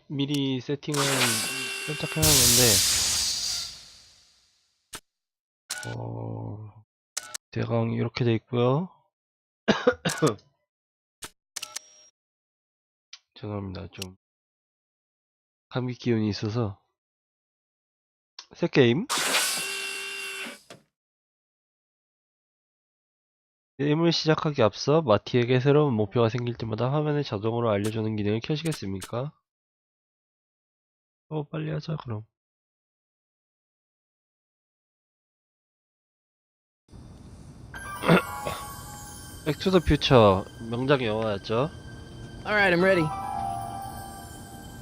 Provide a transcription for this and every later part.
미리 세팅은 살짝 해놨는데, 대강 이렇게 돼 있고요. 죄송합니다. 좀 감기 기운이 있어서. 새 게임. 게임을 시작하기 앞서 마티에게 새로운 목표가 생길 때마다 화면에 자동으로 알려주는 기능을 켜시겠습니까? 빨리 하자 그럼. 백투더퓨처 명작 영화였죠. Alright, I'm ready.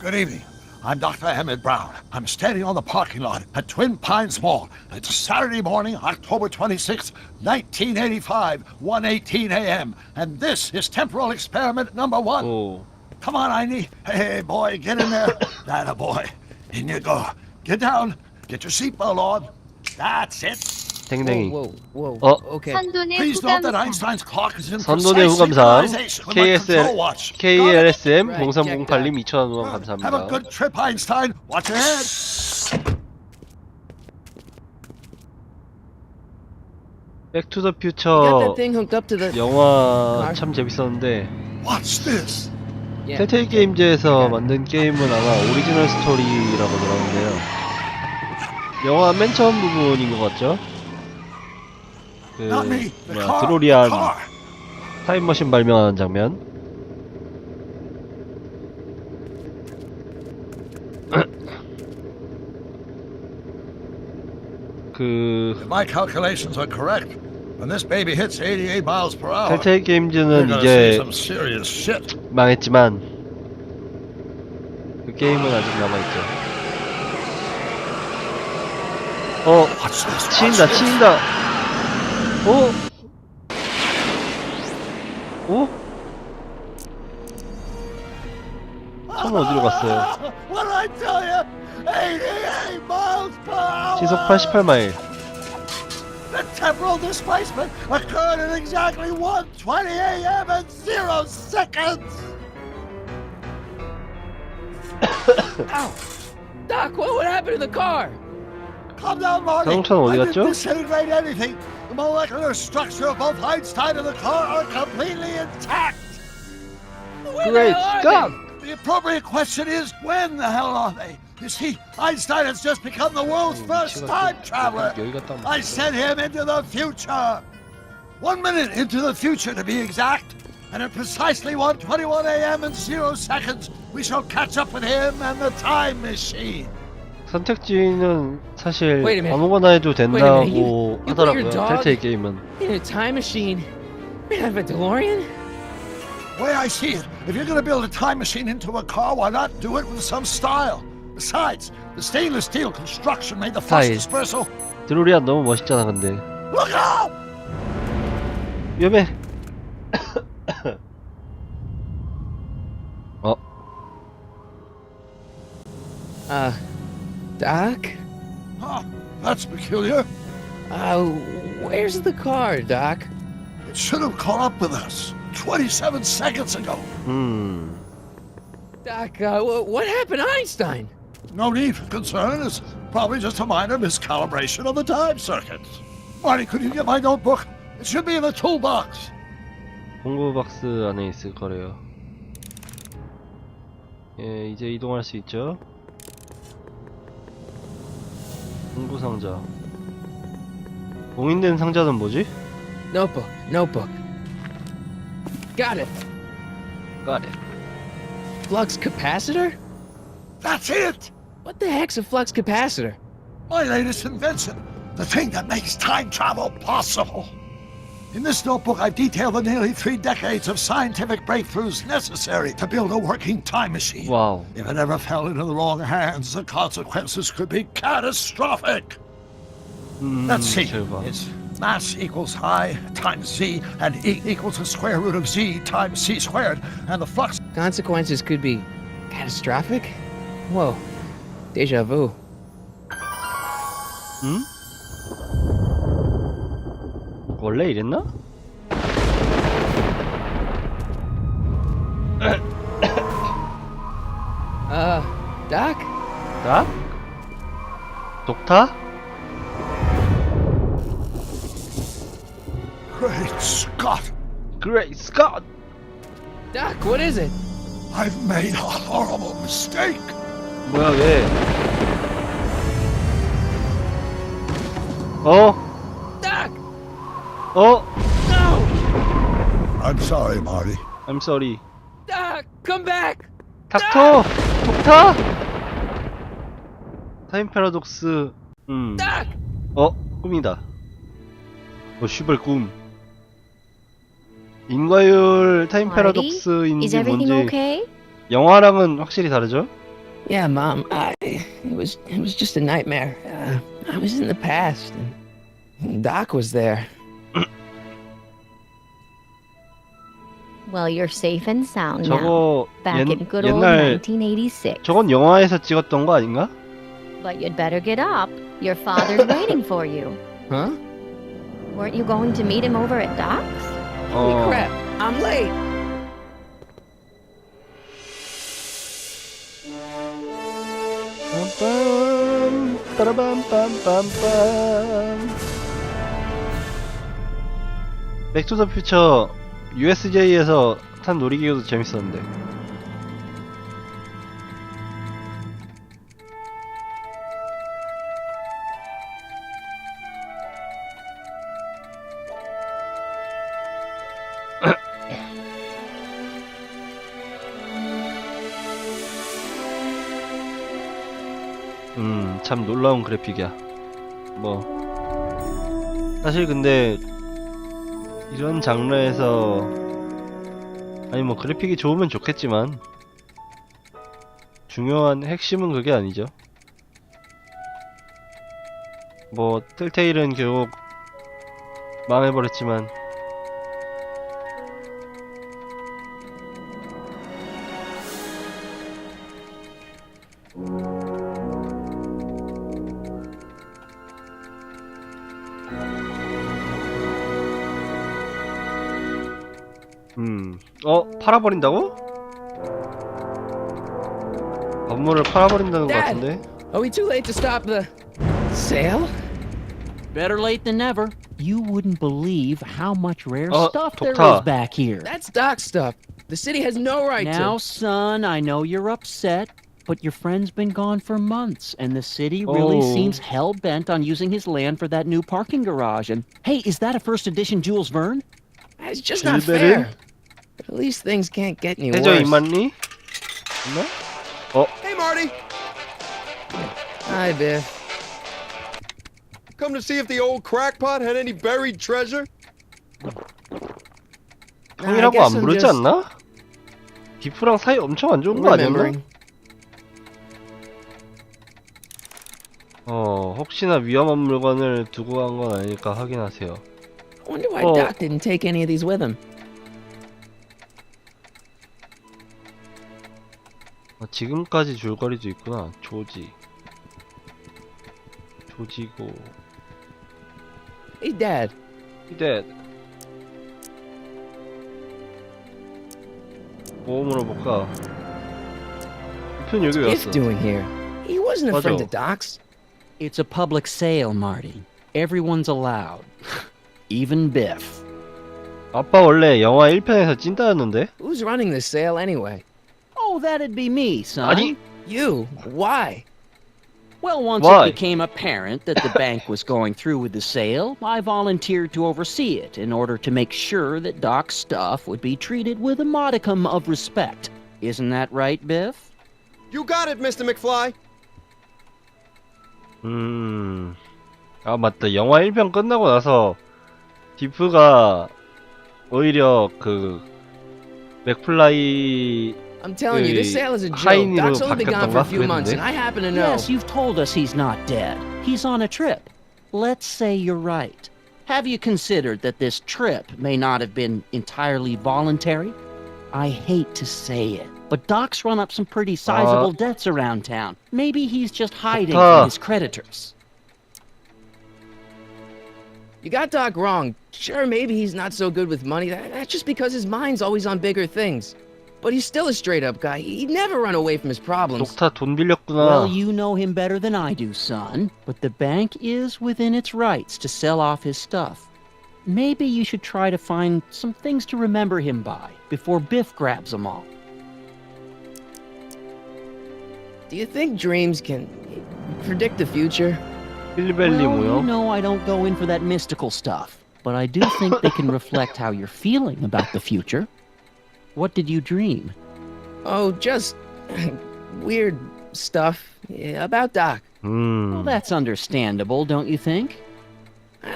Good evening. I'm Dr. Emmett Brown. I'm standing on the parking lot at Twin Pines Mall. It's Saturday morning, October 26th, 1985, 1:18 a.m. And this is temporal experiment number 1. 오. Come on, Einie. Hey, boy, get in there. That a boy. In you go. Get down. Get your seatbelt on. That's it. 댕댕이. Whoa. Okay. 선돈의 Please note that 후감상. Einstein's clock is in 선돈의 precise 후감상 synchronization with my control watch. KLSM Right, 0308님 2,000원 후원 Have a 감사합니다. good trip, Einstein. Watch your head. 백투더퓨처 You got that thing hooked up to the 영화 참 재밌었는데, Watch this. yeah. 텔테일 게임즈에서 만든 게임은 아마 오리지널 스토리라고 들었는데요. 영화 맨 처음 부분인 것 같죠? Not me. The 뭐야, car. 드로리안 The car. 타임머신 발명하는 장면. If my calculations are correct, when this baby hits 88 miles per hour, 텔테일 you're 게임즈는 gonna see 이제 some serious shit. 망했지만 그 게임은 아직 남아있죠. Watch this. 치인다, watch this. 치인다. 차는 어디로 갔어요? What did I tell you? 88 miles per hour. 시속 88마일. The temporal displacement occurred at exactly 1:20 a.m. and 0 seconds. Ow! Doc, what happened to the car? Calm down, Marty. 자동차는 어디 I 갔죠? didn't disintegrate anything. The molecular structure of both Einstein and the car are completely intact. Where Great the hell are Scott! The appropriate question is, when the hell are they? You see, Einstein has just become the world's first time traveler. 여기 갔다 오면 I sent him into the future. 1 minute into the future, to be exact. And at precisely 1:21 a.m. and 0 seconds, we shall catch up with him and the time machine. 선택지는 사실 Wait a minute. 아무거나 해도 Wait a minute. 된다고 You put 하더라고요. your dog 텔테일 게임은. in a time machine? We have a DeLorean? The way I see it, if you're going to build a time machine into a car, why not do it with some style? Besides, the stainless steel construction made the flush Style. dispersal. 드로리안 너무 멋있잖아 근데. Look out! 위험해. Doc? Huh, that's peculiar. Where's the car, Doc? It should have caught up with us 27 seconds ago. Doc, what happened to Einstein? No need for concern. It's probably just a minor miscalibration of the time circuits. Marty, could you get my notebook? It should be in the toolbox. 공구 박스 안에 있을 거래요. 예, 이제 이동할 수 있죠. 공구 상자. 봉인된 상자는 뭐지? Notebook. Got it. Got it. Flux capacitor? That's it! What the heck's a flux capacitor? My latest invention. The thing that makes time travel possible. In this notebook, I've detailed the nearly 3 decades of scientific breakthroughs necessary to build a working time machine. 와우. If it ever fell into the wrong hands, the consequences could be catastrophic. Let's see. 대박. It's mass equals I times Z, and E equals the square root of Z times C squared, and the flux. Consequences could be catastrophic? Whoa. Deja vu. 응? 원래 이랬나? 나? 독타? Great Scott! Great Scott! Doc, what is it? I've made a horrible mistake! 뭐야 왜? 어? Doc! 어? No! I'm sorry, Marty. I'm sorry. Doc, come back! 닥터! 독타? 타임 패러독스. Doc! 꿈이다. 슈벌 꿈. 인과율 타임 Marty, is 패러독스인지 everything 뭔지 okay? 영화랑은 확실히 다르죠? Yeah, Mom. It was just a nightmare. I was in the past, and Doc was there. Well, you're safe and sound now. 저거 Back in good old 옛날 1986. 저건 영화에서 찍었던 거 아닌가? But you'd better get up. Your father's waiting for you. Huh? Weren't you going to meet him over at Doc's? Holy crap! I'm late. 빰빰 빠라밤빰빰빰. 백투더퓨처 USJ에서 탄 놀이기구도 재밌었는데. 참 놀라운 그래픽이야. 뭐 사실 근데 이런 장르에서 아니 뭐 그래픽이 좋으면 좋겠지만 중요한 핵심은 그게 아니죠. 뭐 텔테일은 결국 망해버렸지만 팔아버린다고? 건물을 팔아버린다는 것 Dad! 같은데? Are we too late to stop the sale? Better late than never. You wouldn't believe how much rare Oh, stuff there 독타. is back here. That's Doc's stuff. The city has no right Now, to. son, I know you're upset, but your friend's been gone for months, and the city really Oh. seems hell-bent on using his land for that new parking garage. And hey, is that a first edition Jules Verne? It's just not Gilbert? fair. But at least things can't get any 해저 worse. 임만리? 있나? Hey, Marty! Hi, Biff. Come to see if the old crackpot had any buried treasure? 형이라고 guess 안 I'm 부르지 just 않나? 비프랑 사이 엄청 안 좋은 거 아니었나? remembering. 혹시나 위험한 물건을 두고 간 건 아닐까 확인하세요. I wonder why Oh. Doc didn't take any of these with him. 지금까지 줄거리도 있구나. 조지고 Hey, Dad. 이데 뭐 물어볼까? 이 편 여기 왜 Biff 왔어? doing here? He wasn't a friend 맞아. of Doc's. It's a public sale, Marty. Everyone's allowed. Even Biff. 아빠 원래 영화 1편에서 찐따였는데? Who's running this sale anyway? Oh, that'd be me, son. 아니? You. Why? Well, once Why? it became apparent that the bank was going through with the sale, I volunteered to oversee it in order to make sure that Doc's stuff would be treated with a modicum of respect. Isn't that right, Biff? You got it, Mr. McFly! 아 맞다. 영화 1편 끝나고 나서 디프가 오히려 그 맥플라이 I'm telling you, this sale is a joke. 하인으로 Doc's only been gone for a few 바뀌었던가? months, and I happen to know. Yes, you've told us he's not dead. He's on a trip. Let's say you're right. Have you considered that this trip may not have been entirely voluntary? I hate to say it, but Doc's run up some pretty sizable debts around town. Maybe he's just hiding from his creditors. You got Doc wrong. Sure, maybe he's not so good with money. That's just because his mind's always on bigger things. but he's still a straight-up guy. He'd never run away from his problems. 독타 돈 빌렸구나. Well, you know him better than I do, son. But the bank is within its rights to sell off his stuff. Maybe you should try to find some things to remember him by before Biff grabs them all. Do you think dreams can predict the future? 필리벨리 Well, you 모형. know I don't go in for that mystical stuff, but I do think they can reflect how you're feeling about the future. What did you dream? Oh, just weird stuff about Doc. Well, that's understandable, don't you think?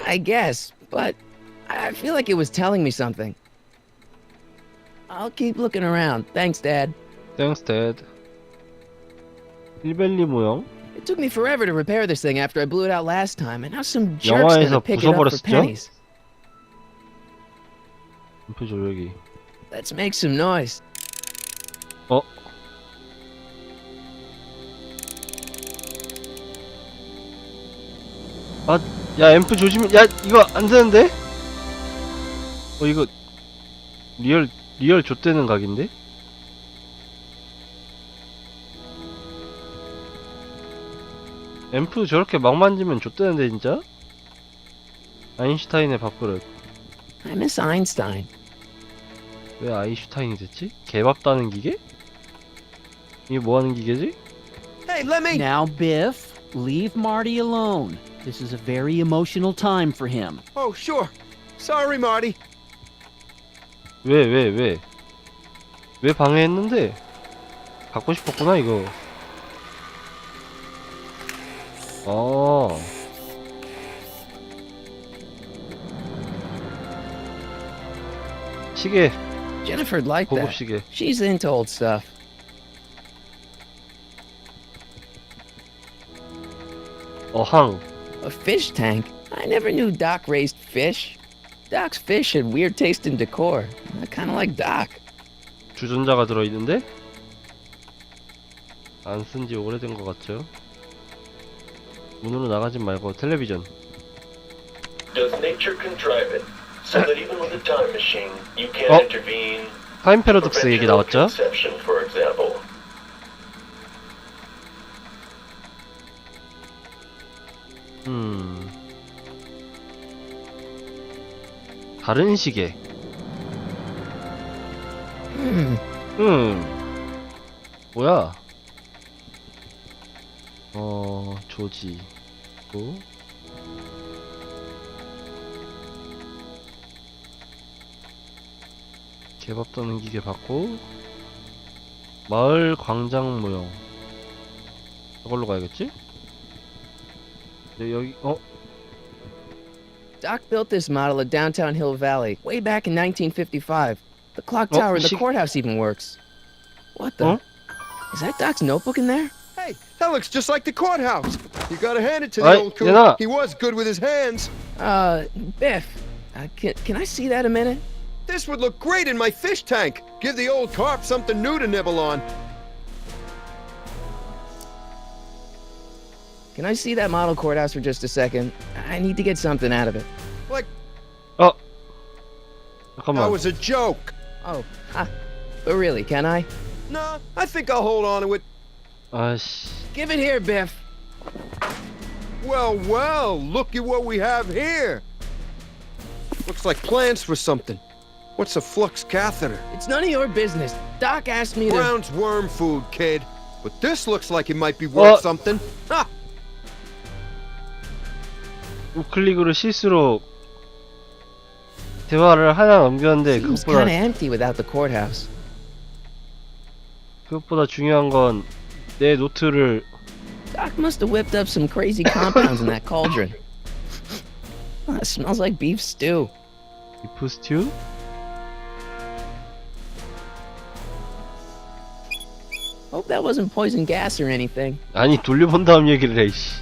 I guess, but I feel like it was telling me something. I'll keep looking around. Thanks, Dad. Thanks, Dad. 필리벨리 모형. It took me forever to repair this thing after I blew it out last time, and now some jerk's 영화에서 gonna pick it up for 부숴버렸었죠? pennies. 앰프 조력이. Let's make some noise. 어? 아, 야, 앰프 조심해. 야, 이거 안 되는데? 이거 리얼 좆되는 각인데? 앰프 저렇게 막 만지면 좆되는데 진짜? 아인슈타인의 밥그릇. I miss Einstein. 왜 아인슈타인이 됐지? 개밥 따는 기계? 이게 뭐 하는 기계지? Hey, let me. Now, Biff, leave Marty alone. This is a very emotional time for him. Oh, sure. Sorry, Marty. 왜 방해했는데? 갖고 싶었구나 이거. 시계, Jennifer'd like 고급 that. 시계. She's into old stuff. 어항. A fish tank? I never knew Doc raised fish. Doc's fish had weird taste and decor. I kind of like Doc. 주전자가 들어있는데? 안 쓴지 오래된 것 같죠? 문으로 나가진 말고 텔레비전. Does nature contrive it so that even with a time machine you can't 어? intervene? 타임 패러독스 얘기 Prevention of 나왔죠? conception, for example. 다른 시계. 뭐야? 조지. 또 개밥 떠는 기계 받고 마을 광장 모형. 저걸로 가야겠지? 여기 Doc built this model of downtown Hill Valley way back in 1955. The clock tower in the courthouse even works. What the? Is that Doc's notebook in there? Hey, that looks just like the courthouse. You gotta hand it to the Hey, old coot. 얘들아. He was good with his hands. Biff, can I see that a minute? This would look great in my fish tank. Give the old carp something new to nibble on. Can I see that model courthouse for just a second? I need to get something out of it. Like, 잠깐만. that was a joke. Oh, but really, can I? No, I think I'll hold on to it. 아씨. Give it here, Biff. Well, well, look at what we have here. Looks like plans for something. What's a flux catheter? It's none of your business. Doc asked me to... Brown's worm food, kid. But this looks like it might be worth something. Ha! 우클릭으로 실수로 대화를 하나 넘겼는데 Seems kind of empty without the courthouse. 그것보다 중요한 건 내 노트를 Doc must have whipped up some crazy compounds in that cauldron. It smells like beef stew. 비프 스튜? Hope that wasn't poison gas or anything. 아니 돌려본 다음 얘기를 해 이씨.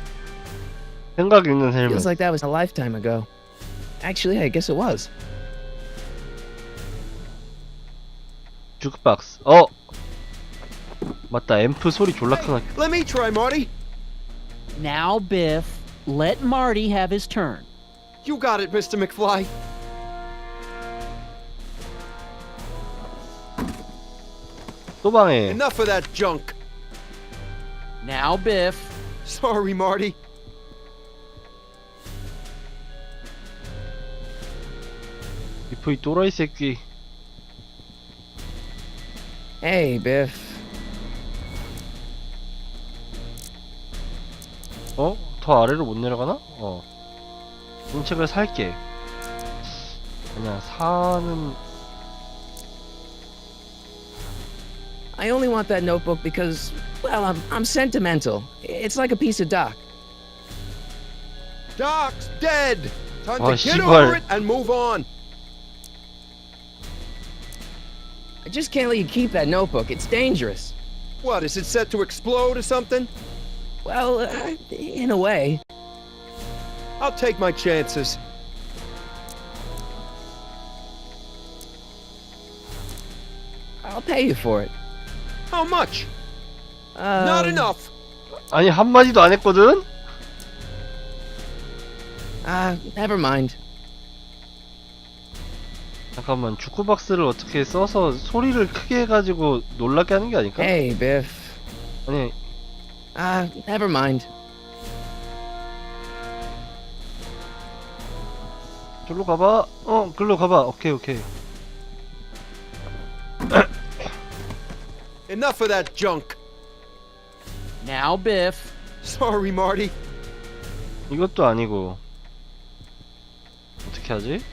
생각 있는 헬멧. Feels like that was a lifetime ago. Actually, I guess it was. 주크박스. 맞다. 앰프 소리 졸라 크나. Let me try, Marty. Now, Biff, let Marty have his turn. You got it, Mr. McFly. 또 방해. Enough of that junk. Now, Biff. Sorry, Marty. 비프 이 또라이 새끼. Hey, Biff. 어? 더 아래로 못 내려가나? 이 책을 살게. 아니야, 사는. I only want that notebook because, well, I'm sentimental. It's like a piece of Doc. Doc's dead. Time Oh, to get 씨발. over it and move on. I just can't let you keep that notebook. It's dangerous. What, is it set to explode or something? Well, in a way. I'll take my chances. I'll pay you for it. How much? Not enough. 아니, 한마디도 안 했거든? Never mind. 잠깐만, 주크박스를 어떻게 써서 소리를 크게 해가지고 놀라게 하는 게 아닐까? Hey, Biff. 아니, Never mind. 저로 가봐. 글로 가봐. 오케이. Enough of that junk. Now, Biff. Sorry, Marty. 이것도 아니고. 어떻게 하지?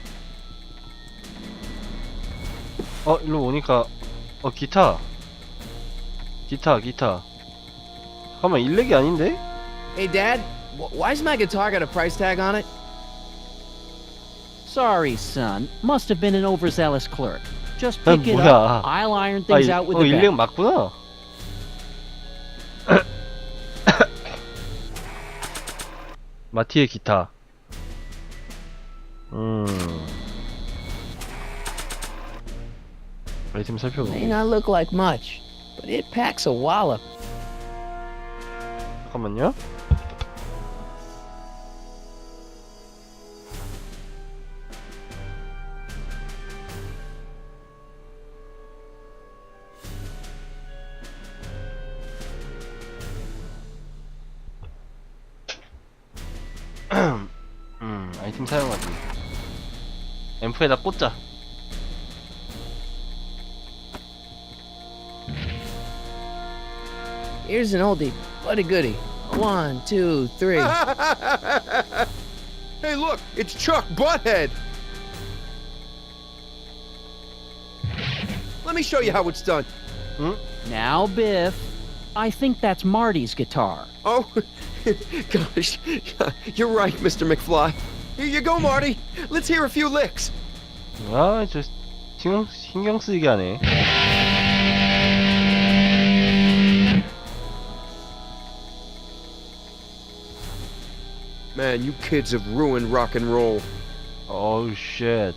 일로 오니까 기타. 잠깐만, 일렉이 아닌데? Hey, Dad. Why's my guitar got a price tag on it? Sorry, son. Must have been an overzealous clerk. Just pick it 뭐야. up. I'll iron things out with the 일렉 vet. 맞구나. 마티의 기타. 아이템 May 살펴보고. not look like much, but it packs a wallop. 잠깐만요. 아이템 사용하기. 앰프에다 꽂자. Here's an oldie, but a goodie. 1, 2, 3. Hey, look, it's Chuck Butthead. Let me show you how it's done. Now, Biff. I think that's Marty's guitar. Oh, gosh, you're right, Mr. McFly. Here you go, Marty. Let's hear a few licks. 저 신경 쓰이게 하네. Man, you kids have ruined rock and roll. Oh shit.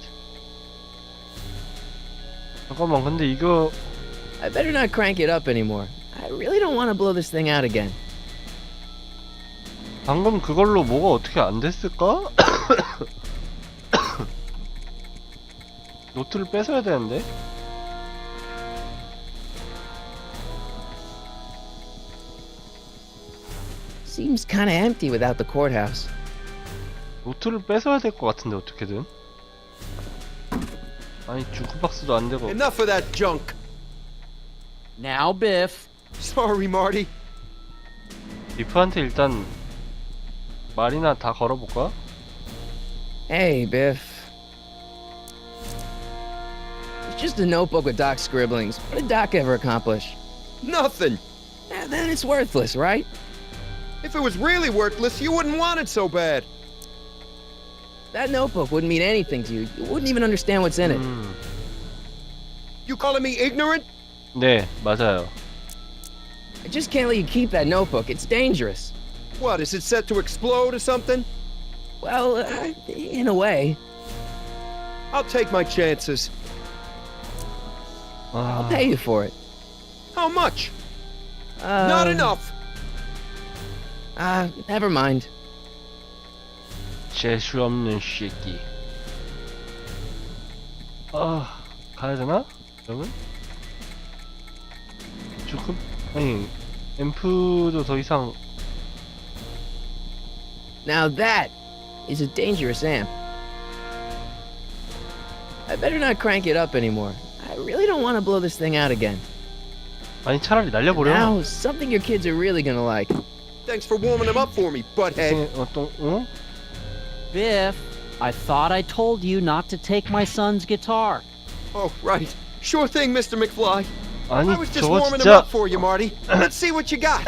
잠깐만, 근데 이거 I better not crank it up anymore. I really don't want to blow this thing out again. 방금 그걸로 뭐가 어떻게 안 됐을까? 노트를 뺏어야 되는데. Seems kind of empty without the courthouse. 노트를 뺏어야 될 것 같은데 어떻게든. 아니, 주크박스도 안 되고. Enough of that junk. Now, Biff. Sorry, Marty. 비프한테 일단 말이나 다 걸어볼까? Hey, Biff. It's just a notebook with Doc's scribblings. What did Doc ever accomplish? Nothing. Then it's worthless, right? If it was really worthless, you wouldn't want it so bad. That notebook wouldn't mean anything to you. You wouldn't even understand what's in it. You calling me ignorant? 네, 맞아요. I just can't let you keep that notebook. It's dangerous. What, is it set to explode or something? Well, in a way. I'll take my chances. I'll pay you for it. How much? Not enough. Never mind. 재수 없는 새끼. 가야 되나? 그러면? 조금 아니 앰프도 더 이상 Now that is a dangerous amp. I better not crank it up anymore. I really don't want to blow this thing out again. 아니 차라리 날려버려. Now, something your kids are really gonna like. Thanks for warming him up for me, butthead. 어떤 어? Biff, I thought I told you not to take my son's guitar. Oh, right. Sure thing, Mr. McFly. 아니 I was just 저거 warming him 진짜 up for you, Marty. Let's see what you got.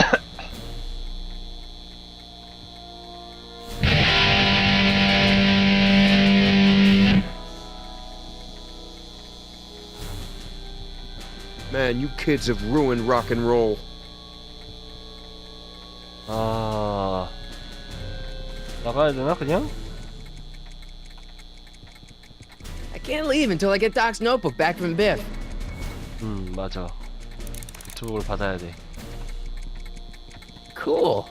Man, you kids have ruined rock and roll. 아 나가야 되나 그냥? I can't leave until I get Doc's notebook back from Biff. 맞아. 노트북을 받아야 돼. Cool.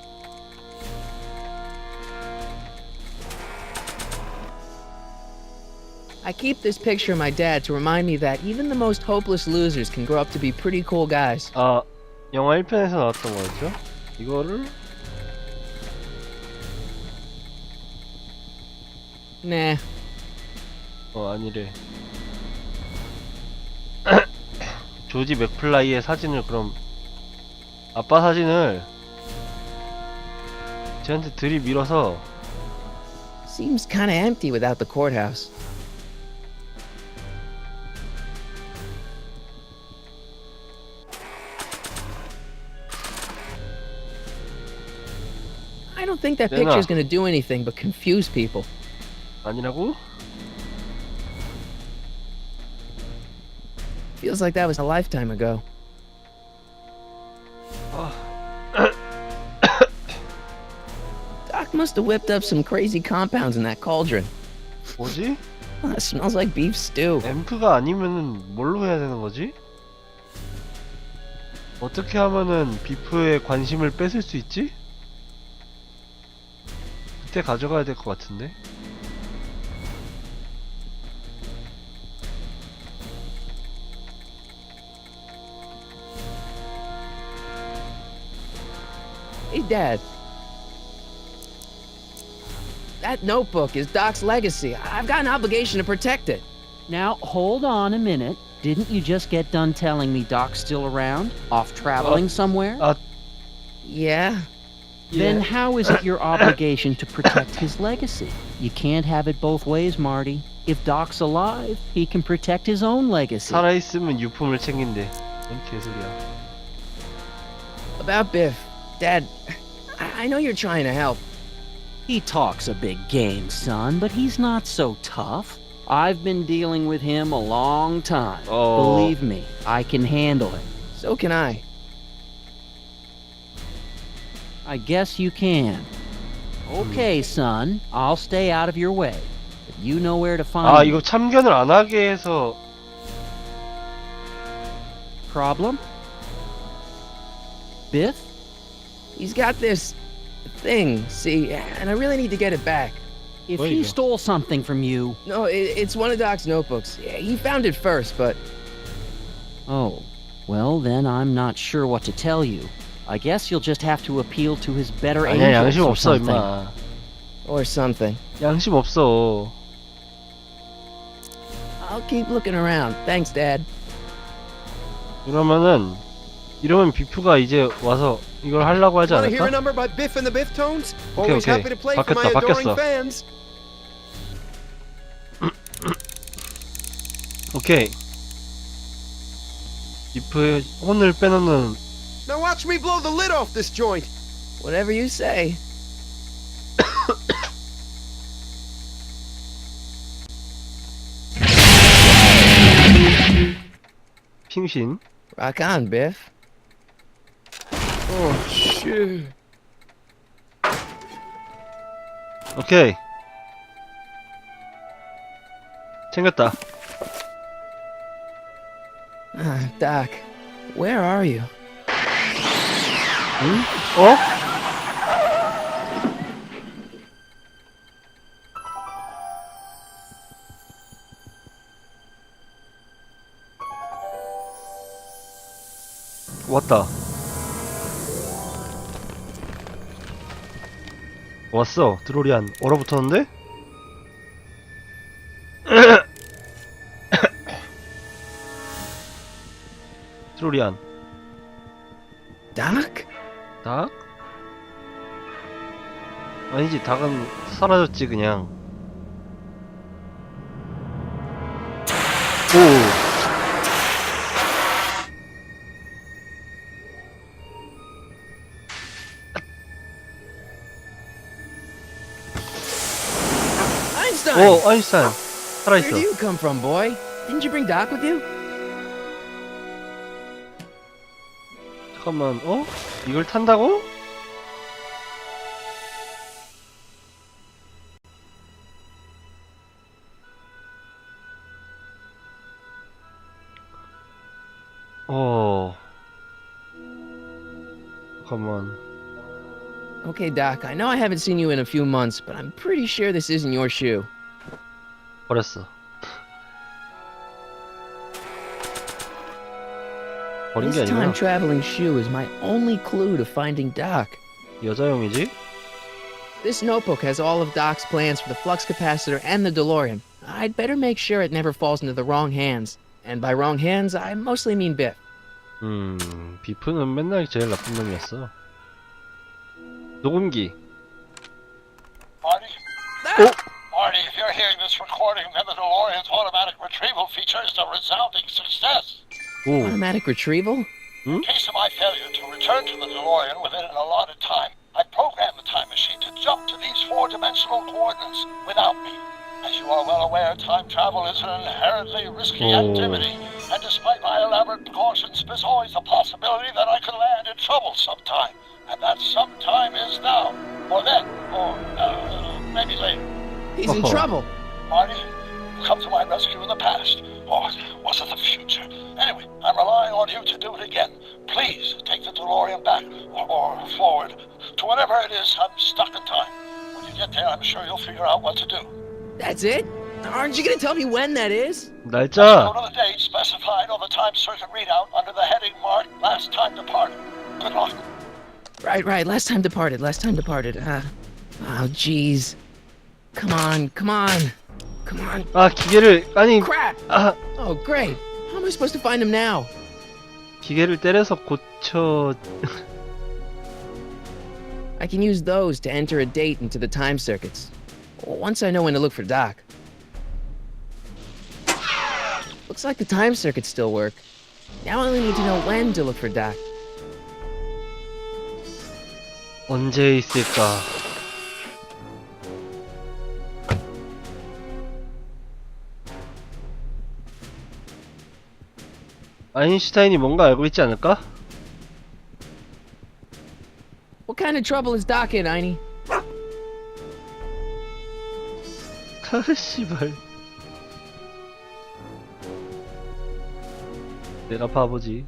I keep this picture of my dad to remind me that even the most hopeless losers can grow up to be pretty cool guys. 아 영화 1편에서 나왔던 거였죠? 이거를 Nah. 아니래. 조지 맥플라이의 사진을 그럼 아빠 사진을 쟤한테 들이밀어서 Seems kinda empty without the courthouse. I don't think that They're picture's not. gonna do anything but confuse people. 아니라고? Feels like that was a lifetime ago. Doc must have whipped up some crazy compounds in that cauldron. 뭐지? It smells like beef stew. 앰프가 아니면은 뭘로 해야 되는 거지? 어떻게 하면은 비프의 관심을 뺏을 수 있지? 그때 가져가야 될 것 같은데? Hey, Dad. That notebook is Doc's legacy. I've got an obligation to protect it. Now, hold on a minute. Didn't you just get done telling me Doc's still around? Off traveling somewhere? Yeah? Then how is it your obligation to protect his legacy? You can't have it both ways, Marty. If Doc's alive, he can protect his own legacy. 살아있으면 유품을 챙긴대. 뭔 개소리야. About Biff. Dad, I know you're trying to help. He talks a big game, son, but he's not so tough. I've been dealing with him a long time. Oh. Believe me, I can handle it. So can I. I guess you can. Okay, son, I'll stay out of your way. But you know where to find 아 me. 이거 참견을 안 하게 해서 Problem? Biff? He's got this thing, see, and I really need to get it back. If There you he go. stole something from you... No, it's one of Doc's notebooks. Yeah, he found it first, but Oh, well then I'm not sure what to tell you. I guess you'll just have to appeal to his better 아니야 angels 양심 or 없어 something. 임마. or something. 양심 없어. I'll keep looking around. Thanks, Dad. 이러면 비프가 이제 와서 이걸 하려고 하지 Want to hear a 않을까? number by Biff and the Biff Tones? Okay, Always okay. happy to play for my 바뀌었다, adoring 바뀌었어. fans. 오케이. 비프의 혼을 빼놓는 Now watch me blow the lid off this joint. Whatever you say. 핑신. Rock on, Biff. Oh, shit. 오케이. 챙겼다. Doc, where are you? 응? 어? 왔다. 왔어. 드로리안 얼어붙었는데? 드로리안. Doc? 닭? 아니지, 닭은 사라졌지 그냥. 오. Einstein! 오, 아인슈타인 Where 살아있어. do you come from, boy? Didn't you bring Doc with you? 잠깐만, 어? 이걸 탄다고? 잠깐만. Okay, Doc, I know I haven't seen you in a few months, but I'm pretty sure this isn't your shoe. 버렸어. 버린 게 This 아니구나. time-traveling shoe is my only clue to finding Doc. 여자용이지? This notebook has all of Doc's plans for the flux capacitor and the DeLorean. I'd better make sure it never falls into the wrong hands. And by wrong hands, I mostly mean Biff. 비프는 맨날 제일 나쁜 놈이었어. 녹음기. Marty? Oh. Marty, if you're hearing this recording, then the DeLorean's automatic retrieval feature is a resounding success. 오. Automatic retrieval? In case of my failure to return to the DeLorean within an allotted time, I programmed the time machine to jump to these four-dimensional coordinates without me. As you are well aware, time travel is an inherently risky activity, and despite my elaborate precautions, there's always a possibility that I could land in trouble sometime. And that sometime is now, or then, or maybe later. He's in trouble. Marty, you've come to my rescue in the past, or was it the future? Anyway, I'm relying on you to do it again. Please take the DeLorean back, or forward, to whenever it is I'm stuck in time. When you get there, I'm sure you'll figure out what to do. That's it? Aren't you gonna tell me when that is? 날짜. Go to the date specified on the time circuit readout under the heading marked Last Time Departed. Good luck. Right. Last time departed. Oh, jeez. Come on. 아, 기계를 아니. Crap! 아, Oh, great. How am I supposed to find him now? 기계를 때려서 고쳐. I can use those to enter a date into the time circuits. Once I know when to look for Doc. Looks like the time circuits still work. Now I only need to know when to look for Doc. 언제 있을까? 아인슈타인이 뭔가 알고 있지 않을까? What kind of trouble is Doc in, Einie? 씨발. 내가 바보지.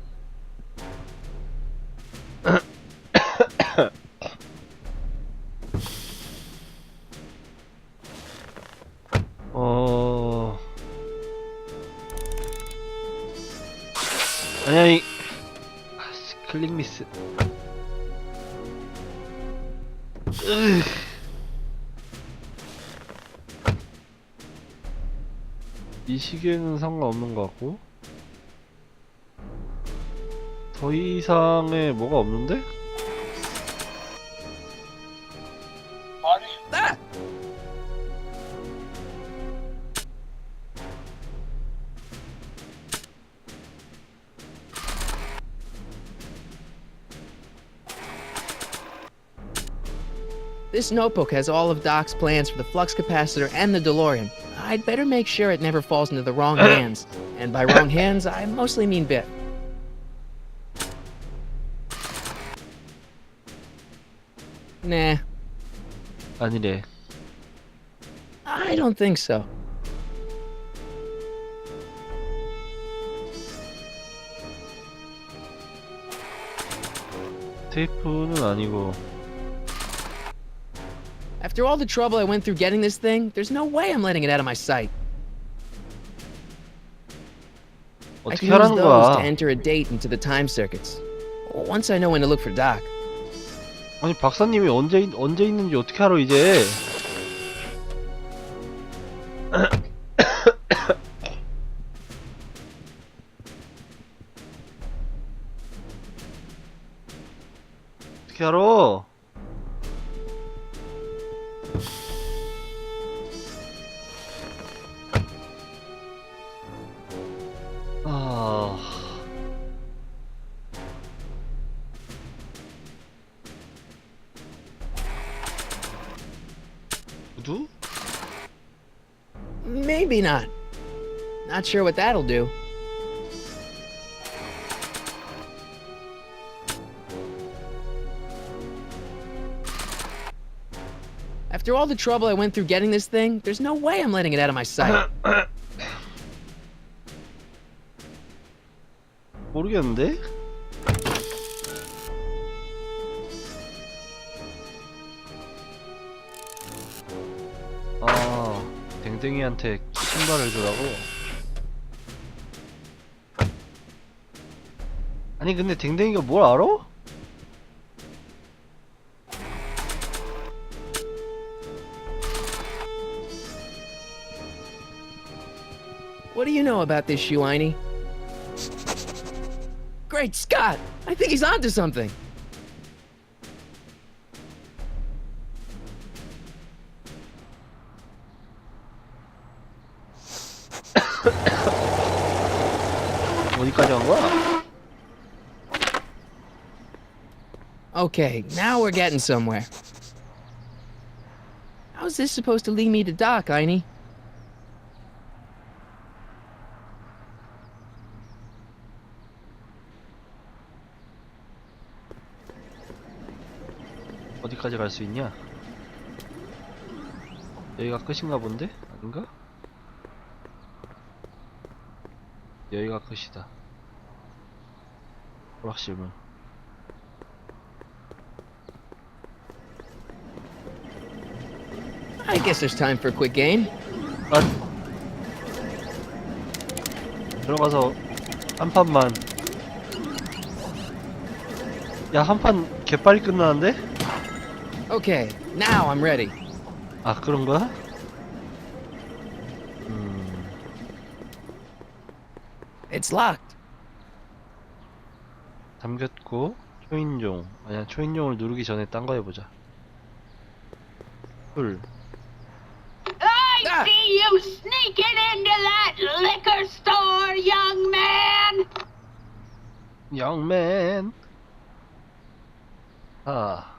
아니. 아씨, 클릭 미스. 이 시계는 상관없는 것 같고 더 이상의 뭐가 없는데? Marty? This notebook has all of Doc's plans for the flux capacitor and the DeLorean. I'd better make sure it never falls into the wrong hands. And by wrong hands, I mostly mean Biff. Nah, 아니래. I don't think so. 테이프는 아니고. After all the trouble I went through getting this thing, there's no way I'm letting it out of my sight. I 어떻게 can use 하라는 those to 거야? enter a date into the time circuits. once I know when to look for Doc. 아니 박사님이 언제 있는지 어떻게 알아 이제? 어떻게 알아? 아. 구두? Maybe not. Not sure what that'll do. After all the trouble I went through getting this thing, there's no way I'm letting it out of my sight. 모르겠는데? 아, 댕댕이한테 신발을 주라고? 아니 근데 댕댕이가 뭘 알아? What do you know about this shoe, Einie? Great Scott! I think he's onto something. 어디까지 간 거야? Okay, now we're getting somewhere. How's this supposed to lead me to Doc, Einie? 어디까지 갈 수 있냐? 여기가 끝인가 본데? 아닌가? 여기가 끝이다. 오락실문. I guess there's time for a quick game. 아, 들어가서 한 판만. 야, 한 판 개빨리 끝나는데? Okay, now I'm ready. 아, 그런 거야? It's locked. 잠겼고 초인종. 아니야, 초인종을 누르기 전에 딴 거 해보자. 풀. I see you sneaking into that liquor store, young man! 영맨. 아.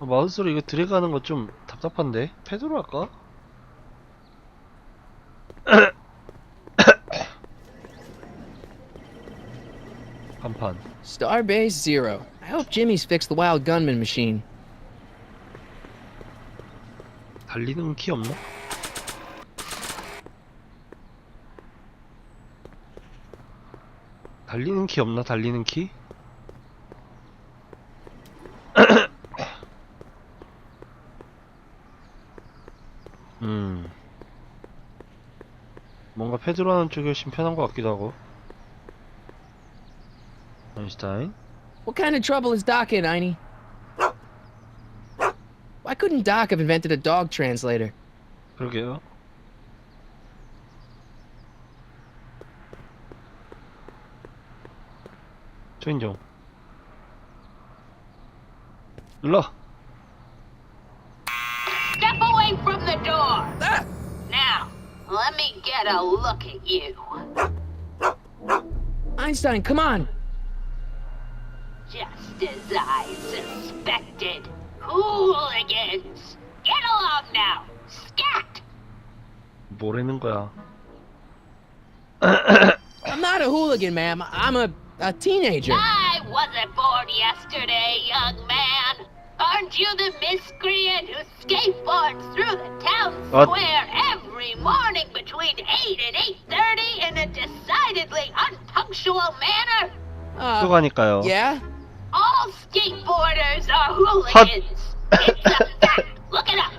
마우스로 이거 드래그하는 거 좀 답답한데? 패드로 할까? 간판. Starbase 0. I hope Jimmy's fixed the wild gunman machine. 달리는 키 없나? 달리는 키 없나? 달리는 키? 뭔가 패드로 하는 쪽이 훨씬 편한 것 같기도 하고. 아인슈타인. What kind of trouble is Doc in, Einie? Why couldn't Doc have invented a dog translator? 그러게요. 초인종. 눌러. Step away from the door! Now, let me get a look at you. Einstein, come on! Just as I suspected. Hooligans! Get along now! Scat! 뭐라는 거야? I'm not a hooligan, ma'am. I'm a teenager. I wasn't born yesterday, young man. Aren't you the miscreant who skateboards through the town What? square every morning between 8 and 8:30 in a decidedly unpunctual manner? 또 가니까요. Yeah? All skateboarders are hooligans. It's a fact. Look it up.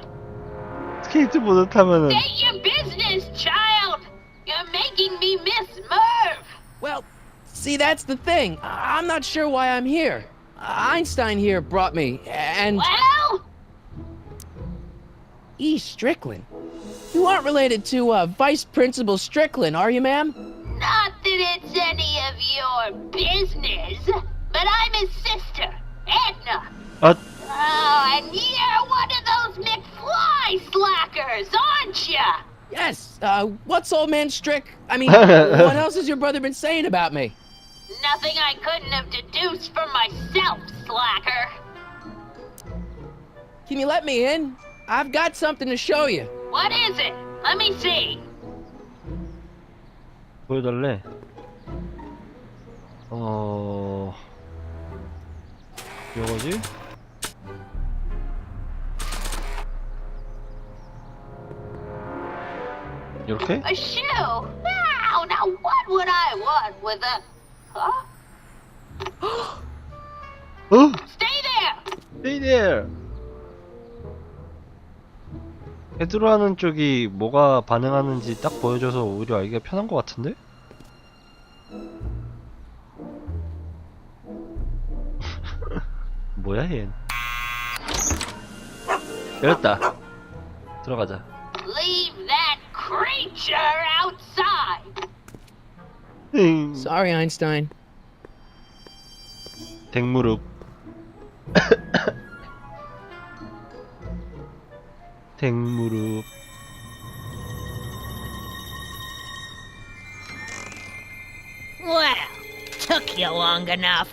스케이트보드 타면은 State your business, child. You're making me miss Merv. Well, see, that's the thing. I'm not sure why I'm here. Einstein here brought me, and Well, E. Strickland. You aren't related to Vice Principal Strickland, are you, ma'am? not that it's any of your business, but I'm his sister, Edna. 아, Oh, and you're one of those McFly slackers, aren't ya? Yes. What's old man Strick? I mean, what else has your brother been saying about me? Nothing I couldn't have deduced for myself, slacker. Can you let me in? I've got something to show you. What is it? Let me see. 보여달래. 이거지? 이렇게? A shoe? Wow, now what would I want with a... Huh? Stay there! Stay there. 헤드로하는 쪽이 뭐가 반응하는지 딱 보여줘서 오히려 알기가 편한 것 같은데? 뭐야 얘? 열렸다. 들어가자. Leave that creature outside! Sorry, Einstein. 댕무릎. 댕무릎. Well, took you long enough.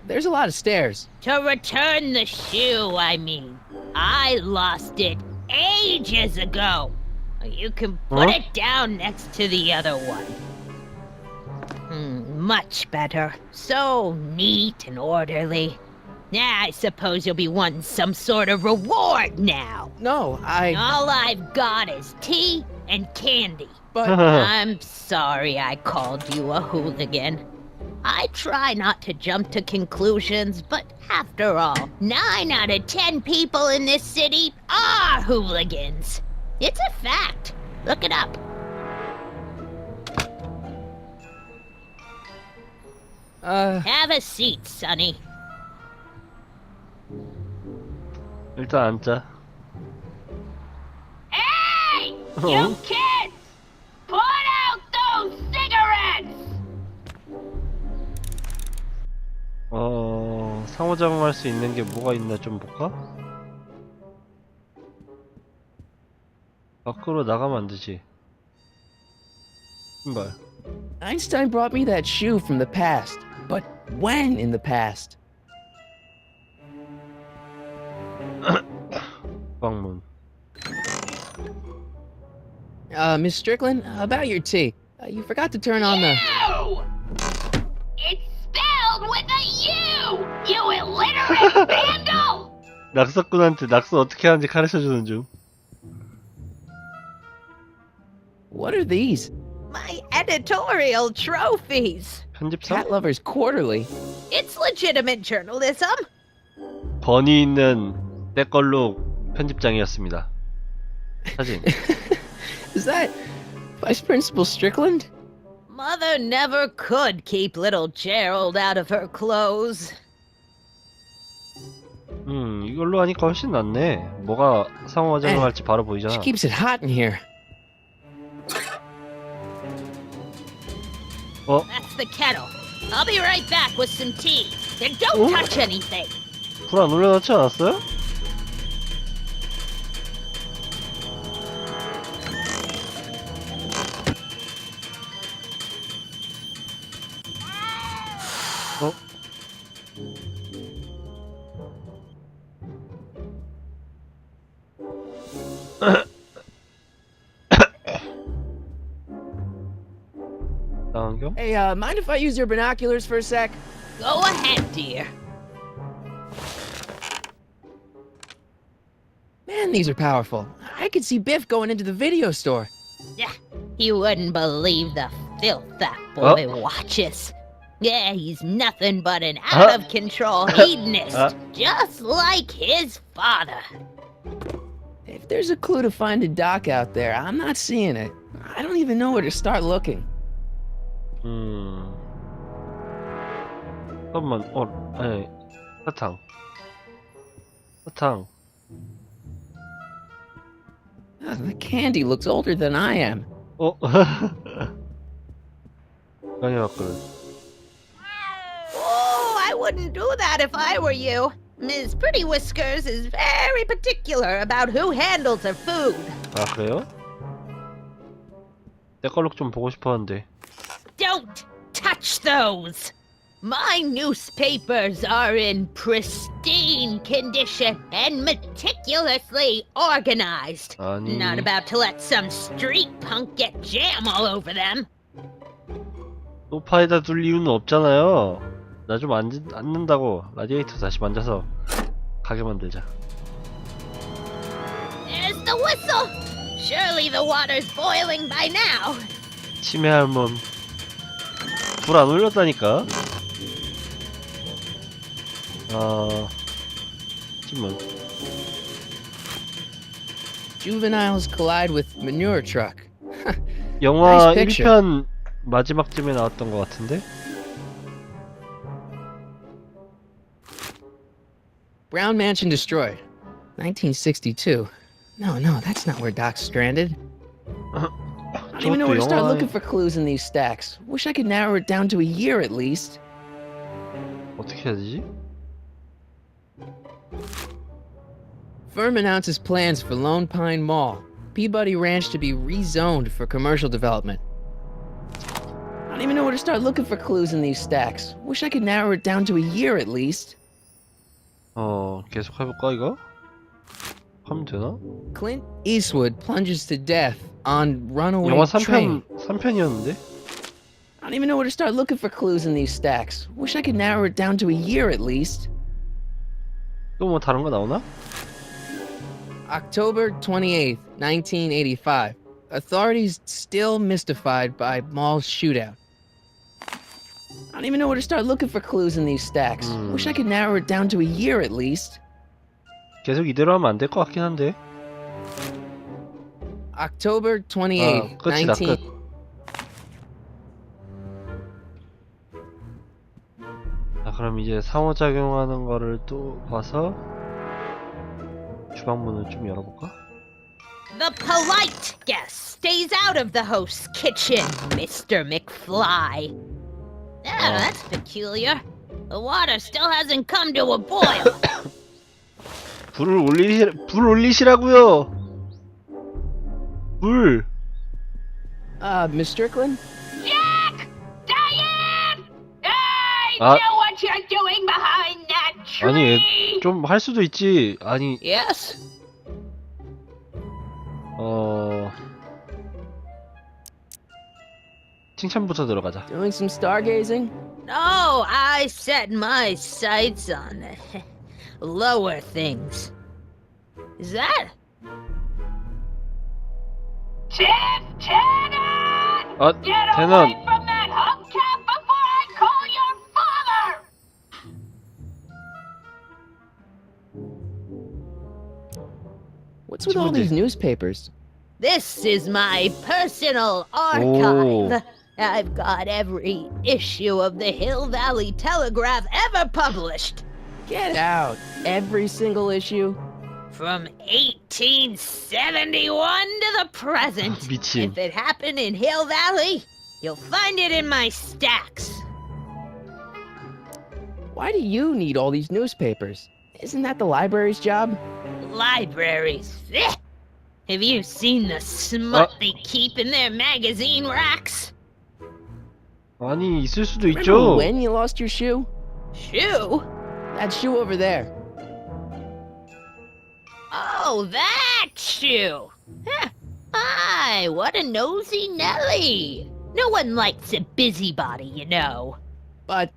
There's a lot of stairs. To return the shoe, I mean. I lost it ages ago. You can put Huh? it down next to the other one. Much better. So neat and orderly. I suppose you'll be wanting some sort of reward now. No, All I've got is tea and candy. but I'm sorry I called you a hooligan. I try not to jump to conclusions, but after all, 9 out of 10 people in this city are hooligans. It's a fact. Look it up. Have a seat, Sonny. 일단 앉자. Hey! You kids! Put out those cigarettes! 상호작용할 수 있는 게 뭐가 있나 좀 볼까? 밖으로 나가면 안 되지. 신발. Einstein brought me that shoe from the past. But when in the past? 방문. Miss Strickland, about your tea. You forgot to turn on the... U! It's spelled with a U! You illiterate vandal! 낙서꾼한테 낙서 어떻게 하는지 가르쳐주는 중. What are these? My editorial trophies. 편집상? Cat Lovers Quarterly. It's legitimate journalism. 번이 있는 때 걸로 편집장이었습니다. 사진. Is that Vice Principal Strickland? Mother never could keep little Gerald out of her clothes. 이걸로 하니까 훨씬 낫네. 뭐가 상호작용할지 바로 보이잖아. She keeps it hot in here. That's the kettle. I'll be right back with some tea. And don't touch anything. 불 안 올려놓지 않았어요? 안경? Hey, mind if I use your binoculars for a sec? Go ahead, dear. Man, these are powerful. I could see Biff going into the video store. You wouldn't believe the filth that boy watches. Yeah, he's nothing but an out-of-control hedonist, just like his father. If there's a clue to find a dock out there, I'm not seeing it. I don't even know where to start looking. 잠깐만. 아니. 사탕. 사탕. The candy looks older than I am. 강의 왔거든. Oh, I wouldn't do that if I were you. Ms. Pretty Whiskers is very particular about who handles her food. 아, 그래요? 내 걸로 좀 보고 싶었는데. Don't touch those! My newspapers are in pristine condition and meticulously organized. 아니. Not about to let some street punk get jam all over them. 소파에다 둘 이유는 없잖아요. 나 좀 앉는다고. 라디에이터 다시 만져서 가게 만들자. There's the whistle! Surely the water's boiling by now. 치매 할멈. 불 안 올렸다니까. 신문. Juveniles collide with manure truck. 영화 Nice picture. 1편 마지막쯤에 나왔던 것 같은데? Brown Mansion destroyed. 1962. No, that's not where Doc's stranded. I don't even know where to start looking for clues in these stacks. Wish I could narrow it down to a year at least. 어떻게 해야 되지? Firm announces plans for Lone Pine Mall. Peabody Ranch to be rezoned for commercial development. I don't even know where to start looking for clues in these stacks. Wish I could narrow it down to a year at least. 계속 해볼까 이거? 하면 되나? Clint Eastwood plunges to death on runaway 영화 train. 3편이었는데? I don't even know where to start looking for clues in these stacks. Wish I could narrow it down to a year at least. 또 뭐 다른 거 나오나? October 28th, 1985. Authorities still mystified by mall shootout. I don't even know where to start looking for clues in these stacks. Wish I could narrow it down to a year at least. 계속 이대로 하면 안 될 것 같긴 한데. October 28th, 끝이다, 19... 끝. 자, 그럼 이제 상호작용하는 거를 또 봐서 주방문을 좀 열어볼까? The polite guest stays out of the host's kitchen, Mr. McFly. That's peculiar. The water still hasn't come to a boil. 불 올리시라고요. 불. Miss Strickland? Jack! Diane! I 아. know what you're doing behind that tree! 아니, 좀 할 수도 있지. 아니, Yes? 칭찬부터 들어가자. Doing some stargazing? No, I set my sights on lower things. Is that? Tenant! 아, Get 테넌. away from that hubcap before I call your father! What's with all these newspapers? This is my personal archive. I've got every issue of the Hill Valley Telegraph ever published. Get out. Every single issue? From 1871 to the present. 미친. If it happened in Hill Valley, you'll find it in my stacks. Why do you need all these newspapers? Isn't that the library's job? Libraries. Have you seen the smut they keep in their magazine racks? 아니, 있을 수도 Remember 있죠. when you lost your shoe? Shoe? That shoe over there. Oh, that shoe! Huh. Hi, what a nosy Nelly! No one likes a busybody, you know. But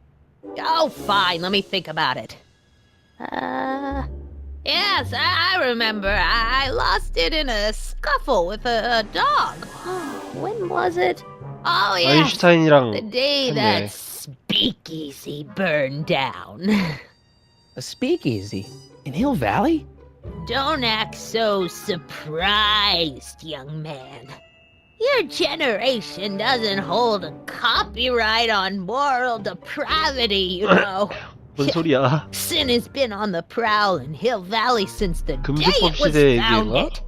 Oh, fine, let me think about it. Yes, I remember. I lost it in a scuffle with a dog. When was it? Oh, yes. The 아인슈타인이랑 day 했네. that speakeasy burned down. A speakeasy? In Hill Valley? Don't act so surprised, young man. Your generation doesn't hold a copyright on moral depravity, you know. 뭔 소리야? Sin has been on the prowl in Hill Valley since the day 금주법 it was 시대 얘기인가? founded.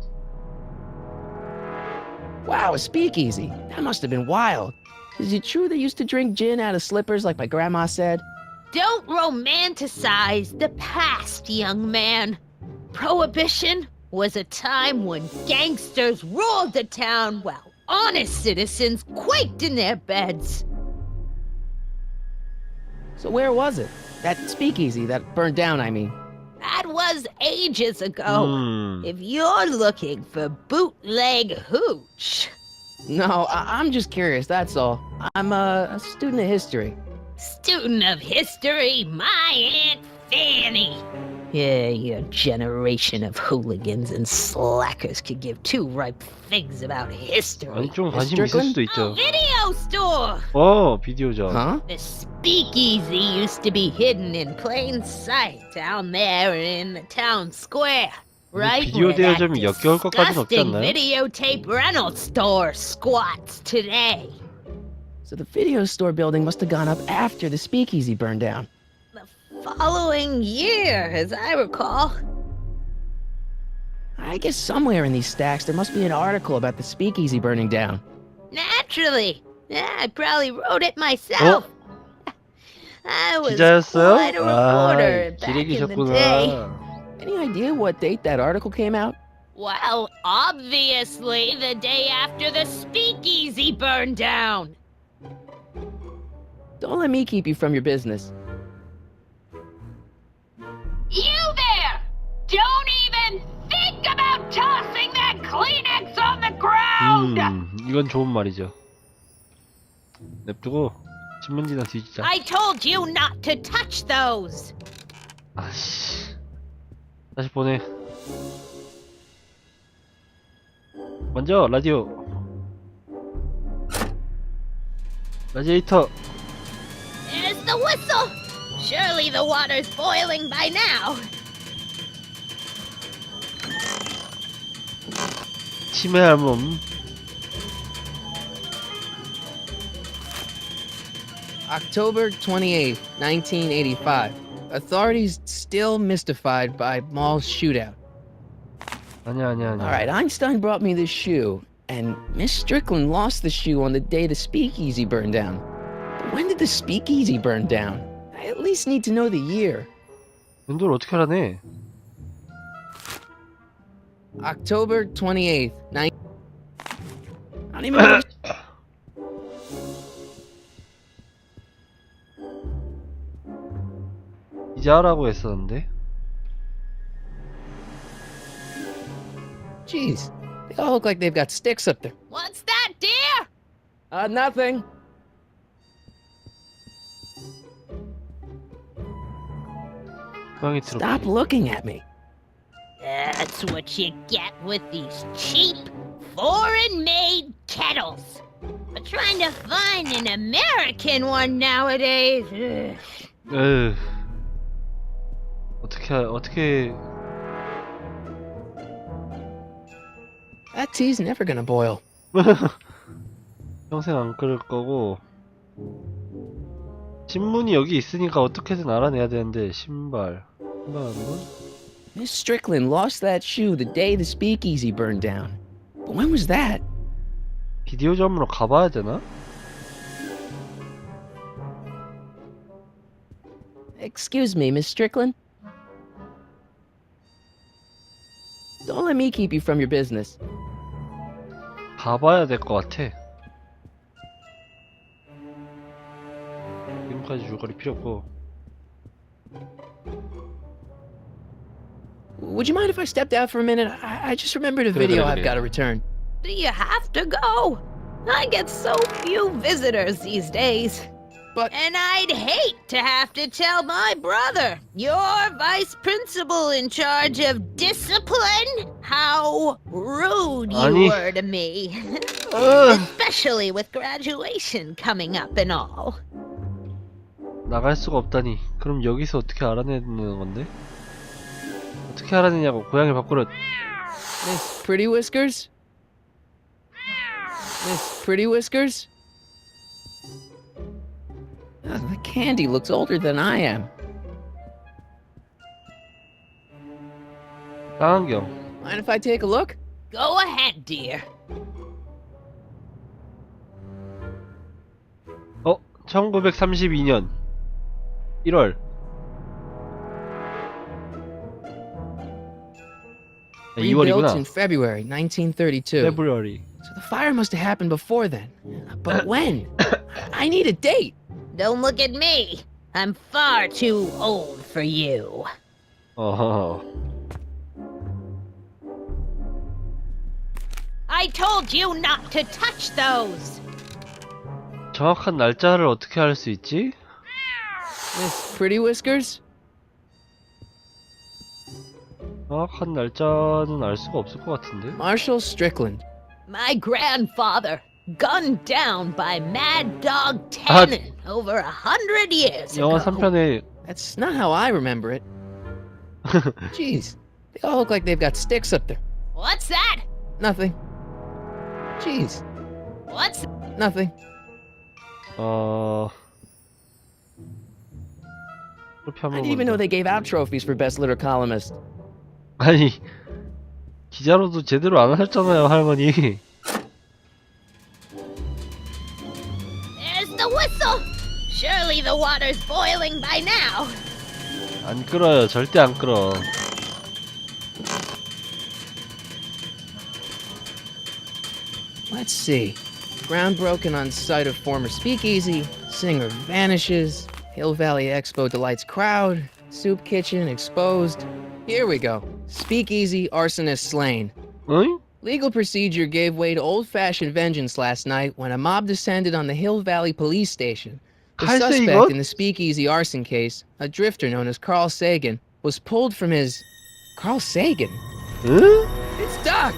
Wow, a speakeasy. That must have been wild. Is it true they used to drink gin out of slippers like my grandma said? Don't romanticize the past, young man. Prohibition was a time when gangsters ruled the town while honest citizens quaked in their beds. So where was it? That speakeasy that burned down, I mean. That was ages ago. If you're looking for bootleg hooch. No, I'm just curious, that's all. I'm a student of history. Student of history, my Aunt Fanny. Yeah, your generation of hooligans and slackers could give two ripe figs about history. 아니 좀 관심 있을 수도 A 있죠. video store! 비디오전. Huh? The speakeasy used to be hidden in plain sight down there in the town square. Right 비디오 where that 대여점이 역겨울 것까지는 없지 disgusting 않나요? videotape rental store squats today. So the video store building must have gone up after the speakeasy burned down. The following year, as I recall. I guess somewhere in these stacks there must be an article about the speakeasy burning down. Naturally. Yeah, I probably wrote it myself. I was 기자였어요? quite a reporter back in the day. 기레기셨구나. Any idea what date that article came out? Well, obviously the day after the speakeasy burned down. Don't let me keep you from your business. You there! Don't even think about tossing that Kleenex on the ground! 이건 좋은 말이죠. 냅두고 신문지나 뒤지자. I told you not to touch those! 아씨. 다시 보내. 먼저 라디오. 라디에이터. There's the whistle! Surely the water's boiling by now. 치매할 몸. October 28th, 1985. Authorities still mystified by mall shootout. 아니야. Alright, Einstein brought me this shoe, and Miss Strickland lost the shoe on the day the speakeasy burned down. But when did the speakeasy burn down? I at least need to know the year. 연도를 어떻게 알아내? October 28th, I don't even know. 이제 하라고 했었는데. Jeez, they all look like they've got sticks up there. What's that, dear? Nothing. 고양이 트럭. Stop looking at me. That's what you get with these cheap, foreign-made kettles. But trying to find an American one nowadays. 에휴. 어떻게 That tea's never gonna boil. 평생 안 끓을 거고. 신문이 여기 있으니까 어떻게든 알아내야 되는데. 신발 한 번? Miss Strickland lost that shoe the day the speakeasy burned down. But when was that? 비디오점으로 가봐야 되나? Excuse me, Miss Strickland? Don't let me keep you from your business. 가봐야 될 것 같아. 지금까지 줄거리 필요 없고. Would you mind if I stepped out for a minute? I just remembered a video I've got to return. Do you have to go? I get so few visitors these days. But And I'd hate to have to tell my brother, your vice principal in charge of discipline, how rude you 아니. were to me. ugh. Especially with graduation coming up and all. 나갈 수가 없다니. 그럼 여기서 어떻게 알아내는 건데? 어떻게 알아내냐고. 고양이 밖으로. Miss Pretty Whiskers? Miss Pretty Whiskers? The candy looks older than I am. 쌍안경. Mind if I take a look? Go ahead, dear. 1932년 1월. Rebuilt 2월이구나. in February 1932. February. So the fire must have happened before then. But when? I need a date. Don't look at me. I'm far too old for you. 어허. I told you not to touch those. 정확한 날짜를 어떻게 알 수 있지? Miss Pretty Whiskers? 정확한 날짜는 알 수가 없을 것 같은데. Marshall Strickland. My grandfather, gunned down by Mad Dog Tannen over 100 years 영화 ago. 3편에 That's not how I remember it. Jeez, they all look like they've got sticks up there. What's that? Nothing. Jeez, What's... nothing. 그렇게 I 한번 didn't even know they gave out trophies for best litter columnist. 아니 기자로도 제대로 안 하셨잖아요 할머니. There's the whistle. Surely the water's boiling by now. 안 끓어요. 절대 안 끓어. Let's see. Ground broken on site of former speakeasy. Singer vanishes. Hill Valley Expo delights crowd. Soup kitchen exposed. Here we go. Speakeasy arsonist slain. 응? Legal procedure gave way to old-fashioned vengeance last night when a mob descended on the Hill Valley police station. The 칼 suspect 이거? in the speakeasy arson case, a drifter known as Carl Sagan, was pulled from his... Carl Sagan? 응? It's Doc!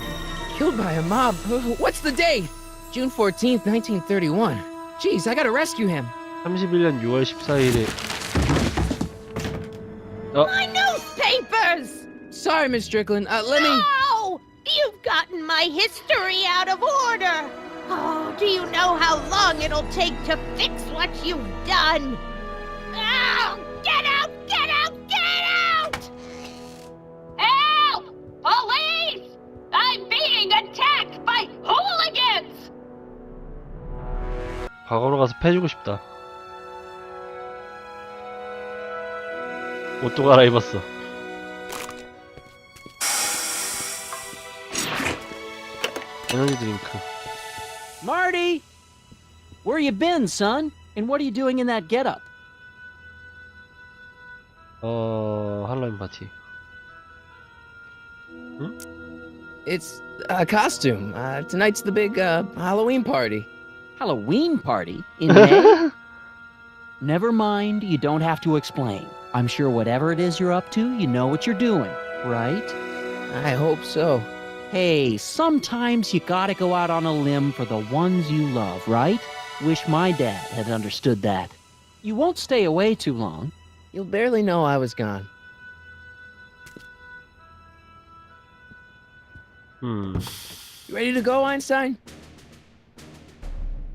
Killed by a mob. What's the date? June 14th, 1931. Jeez, I gotta rescue him. 31년 6월 14일에 My newspapers! Sorry, Miss Strickland. Let me... No! You've gotten my history out of order! Oh, do you know how long it'll take to fix what you've done? Oh, get out! Get out! Get out! Help! Police! I'm being attacked by hooligans! 과거로 가서 패주고 싶다. 옷도 갈아입었어. 에너지 드링크. Marty! Where you been, son? And what are you doing in that getup? 할로윈 파티. It's a costume. Tonight's the big, Halloween party. Halloween party? In May? Never mind, you don't have to explain. I'm sure whatever it is you're up to, you know what you're doing, right? I hope so. Hey, sometimes you gotta go out on a limb for the ones you love, right? Wish my dad had understood that. You won't stay away too long. You'll barely know I was gone. You ready to go, Einstein?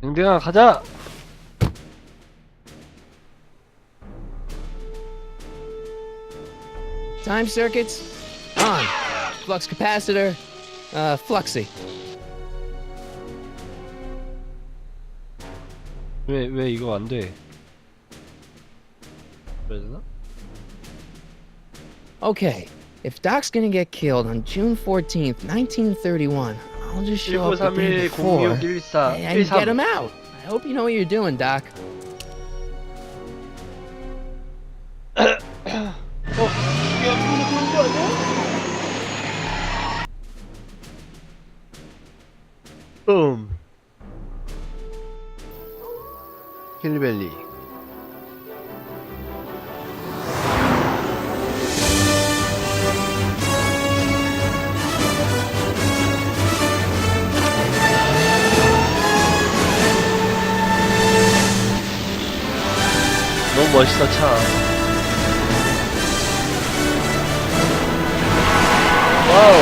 댕댕아 가자. Time circuits on. Flux capacitor, fluxy. 왜 이거 안 돼? 그래야 되나? Okay, if Doc's gonna get killed on June 14th, 1931, I'll just show up the day 1931 before 0614 and get him out. I hope you know what you're doing, Doc. 힐리벨리. 너무 멋있어 차. 와우.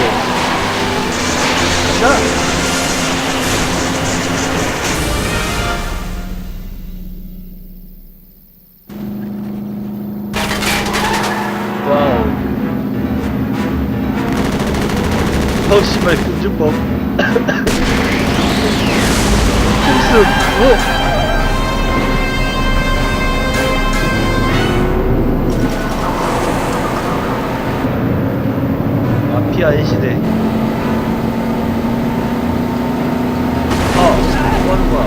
자. 와우. 씨발 금준법. 필승. 오. 마피아의 시대. 뭐 하는 거야?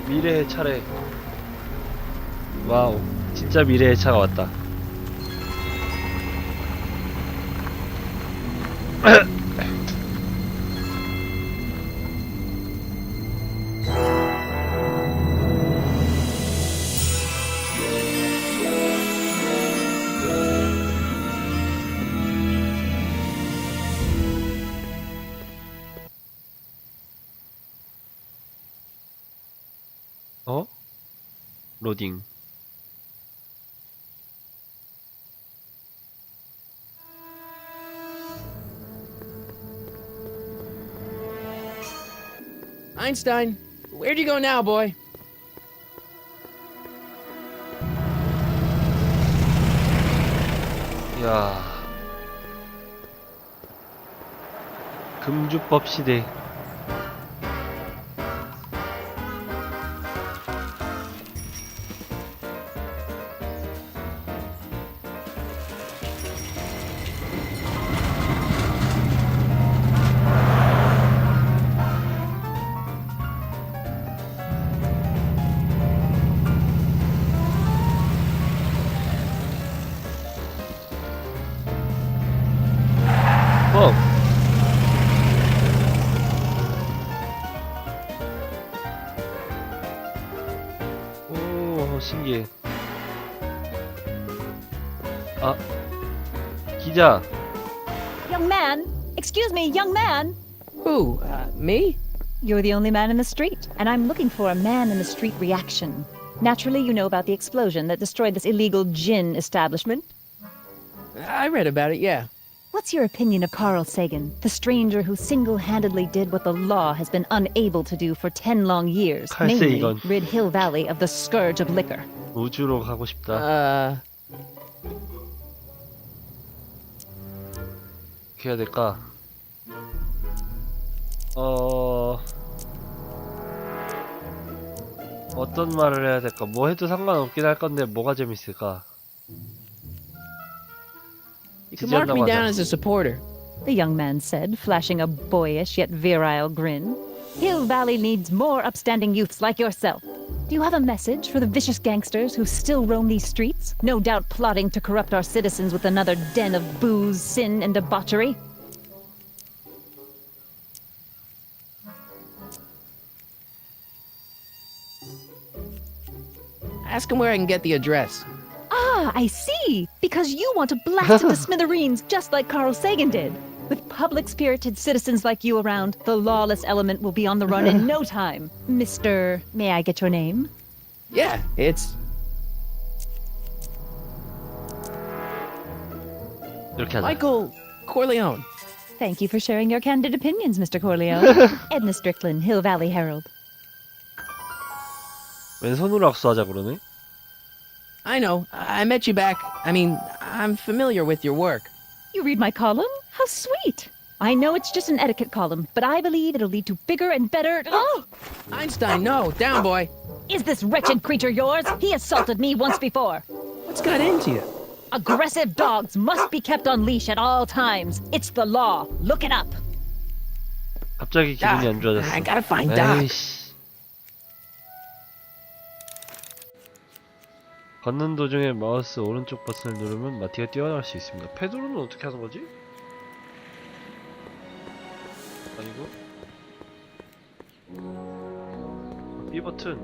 미래의 차례. 와우, 진짜 미래의 차가 왔다. 어? 로딩. Einstein, where'd you go now, boy? 야. 금주법 시대. 오, 신기해. 아, 기자. Young man! Excuse me, young man! Who? Me? You're the only man in the street, and I'm looking for a man in the street reaction. Naturally, you know about the explosion that destroyed this illegal gin establishment. I read about it, yeah. What's your opinion of Carl Sagan, the stranger who single-handedly did what the law has been unable to do for 10 long years, Carl namely Sagan. rid Hill Valley of the scourge of liquor? 우주로 가고 싶다. 어떻게 해야 될까? 어떤 말을 해야 될까? 뭐 해도 상관없긴 할 건데 뭐가 재밌을까? You can mark me down as a supporter. The young man said, flashing a boyish yet virile grin. Hill Valley needs more upstanding youths like yourself. Do you have a message for the vicious gangsters who still roam these streets, no doubt plotting to corrupt our citizens with another den of booze, sin, and debauchery? Ask him where I can get the address. Ah, I see! Because you want to blast it to smithereens just like Carl Sagan did. With public-spirited citizens like you around, the lawless element will be on the run in no time. Mr. May I get your name? Yeah, it's... 이렇게 하자. Michael Corleone. Thank you for sharing your candid opinions, Mr. Corleone. Edna Strickland, Hill Valley Herald. 왼손으로 악수하자 그러네? I know. I met you back. I mean, I'm familiar with your work. You read my column? How sweet! I know it's just an etiquette column, but I believe it'll lead to bigger and better... Oh! Einstein, no. Down, boy. Is this wretched creature yours? He assaulted me once before. What's got into you? Aggressive dogs must be kept on leash at all times. It's the law. Look it up. 갑자기 기분이 안 좋아졌어. I gotta find Doc. 에이씨. 걷는 도중에 마우스 오른쪽 버튼을 누르면 마티가 뛰어나갈 수 있습니다. 페도로는 어떻게 하는 거지? 아니고 B 버튼.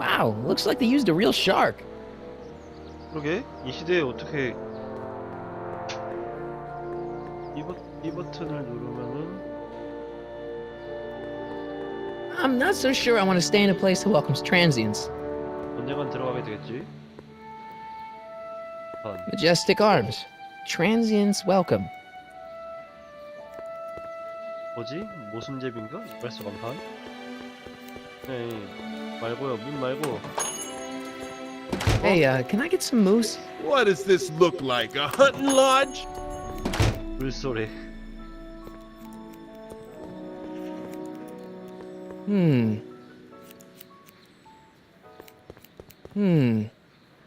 Wow, looks like they used a real shark. 그러게 이 시대에 어떻게 이 버튼을 누르면은 I'm not so sure I want to stay in a place that welcomes transients. 언젠간 들어가게 되겠지. Majestic arms. Transients welcome. 뭐지? 모순제비인가? 이발소 간판? 에이 말고요 문 말고. Hey, can I get some moose? What does this look like? A hunting lodge? 물소리.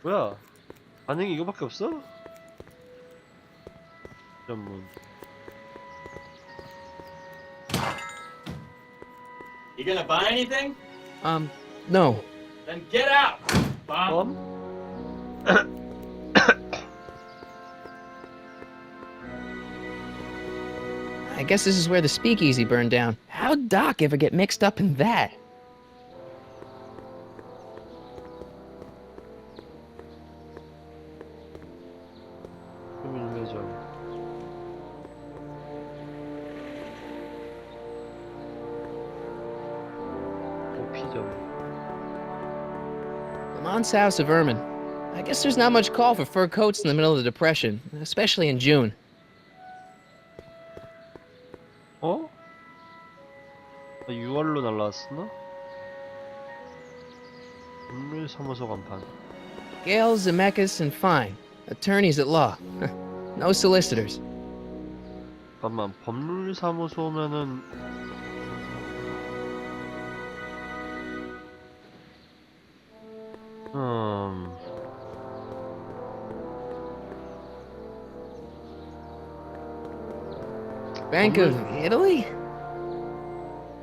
뭐야? 반응이 이거밖에 없어? 전문. You gonna buy anything? No. Then get out, Bob. I guess this is where the speakeasy burned down. How'd Doc ever get mixed up in that? Lamont's House of Ermine. I guess there's not much call for fur coats in the middle of the Depression, especially in June. 어? 6월로 날라왔었나? 법률사무소 간판. Gale, Zemeckis, and Fine. Attorneys at law. No solicitors. 잠깐만, 법률사무소면은 Bank of Italy?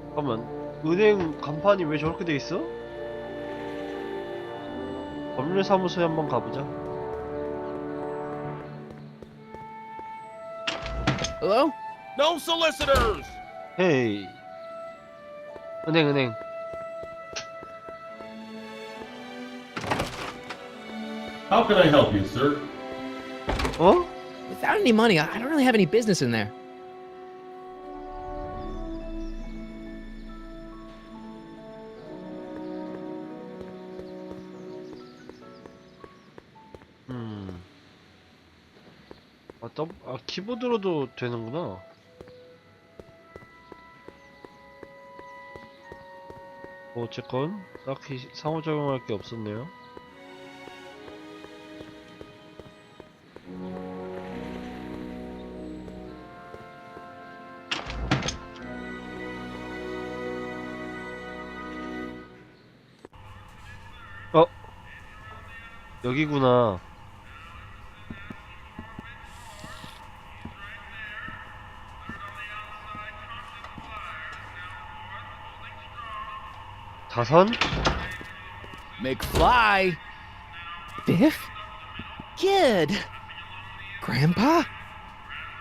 잠깐만, 은행 간판이 왜 저렇게 돼 있어? 법률사무소에 한번 가보자. Hello? No solicitors! 헤이. 은행. How can I help you, sir? 어? Without any money, I don't really have any business in there. 키보드로도 되는구나. 뭐 어쨌건 딱히 상호작용할 게 없었네요. 여기구나. 다선? McFly! Biff? Kid! Grandpa?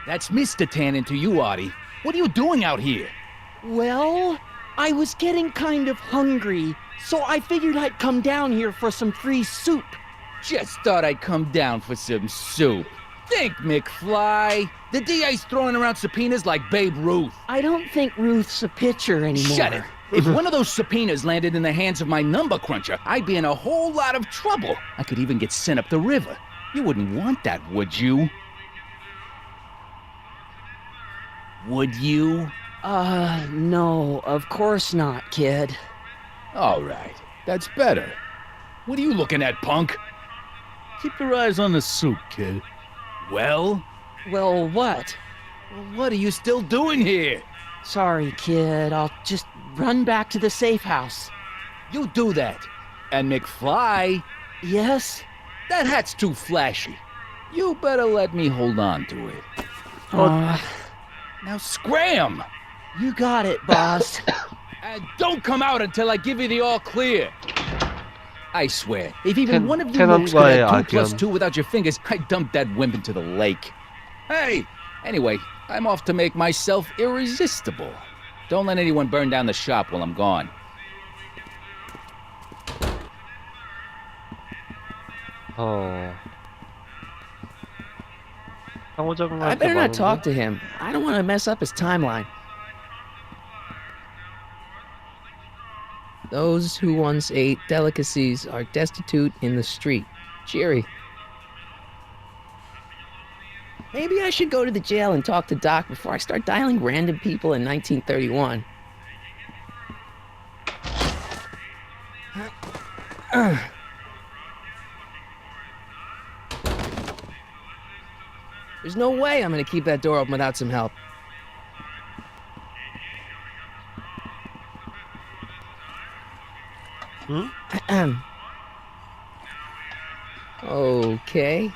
That's Mr. Tannen to you, Artie. What are you doing out here? Well, I was getting kind of hungry, so I figured I'd come down here for some free soup. Just thought I'd come down for some soup. Think, McFly. The DA's throwing around subpoenas like Babe Ruth. I don't think Ruth's a pitcher anymore. Shut it. If one of those subpoenas landed in the hands of my number cruncher, I'd be in a whole lot of trouble. I could even get sent up the river. You wouldn't want that, would you? Would you? No, of course not, kid. All right, that's better. What are you looking at, punk? Keep your eyes on the soup, kid. Well, Well, what? what are you still doing here? Sorry, kid. I'll just run back to the safe house. You do that. And McFly, Yes? that hat's too flashy. You better let me hold on to it. Now scram! You got it, boss. And don't come out until I give you the all clear. I swear, if even one of you mooks could add 2 plus 2 without your fingers, I'd dump that wimp into the lake. Hey! Anyway, I'm off to make myself irresistible. Don't let anyone burn down the shop while I'm gone. 상호작용할 I 게 better not 많은데? talk to him. I don't want to mess up his timeline. Those who once ate delicacies are destitute in the street. Cheery. Maybe I should go to the jail and talk to Doc before I start dialing random people in 1931. There's no way I'm gonna keep that door open without some help. Okay.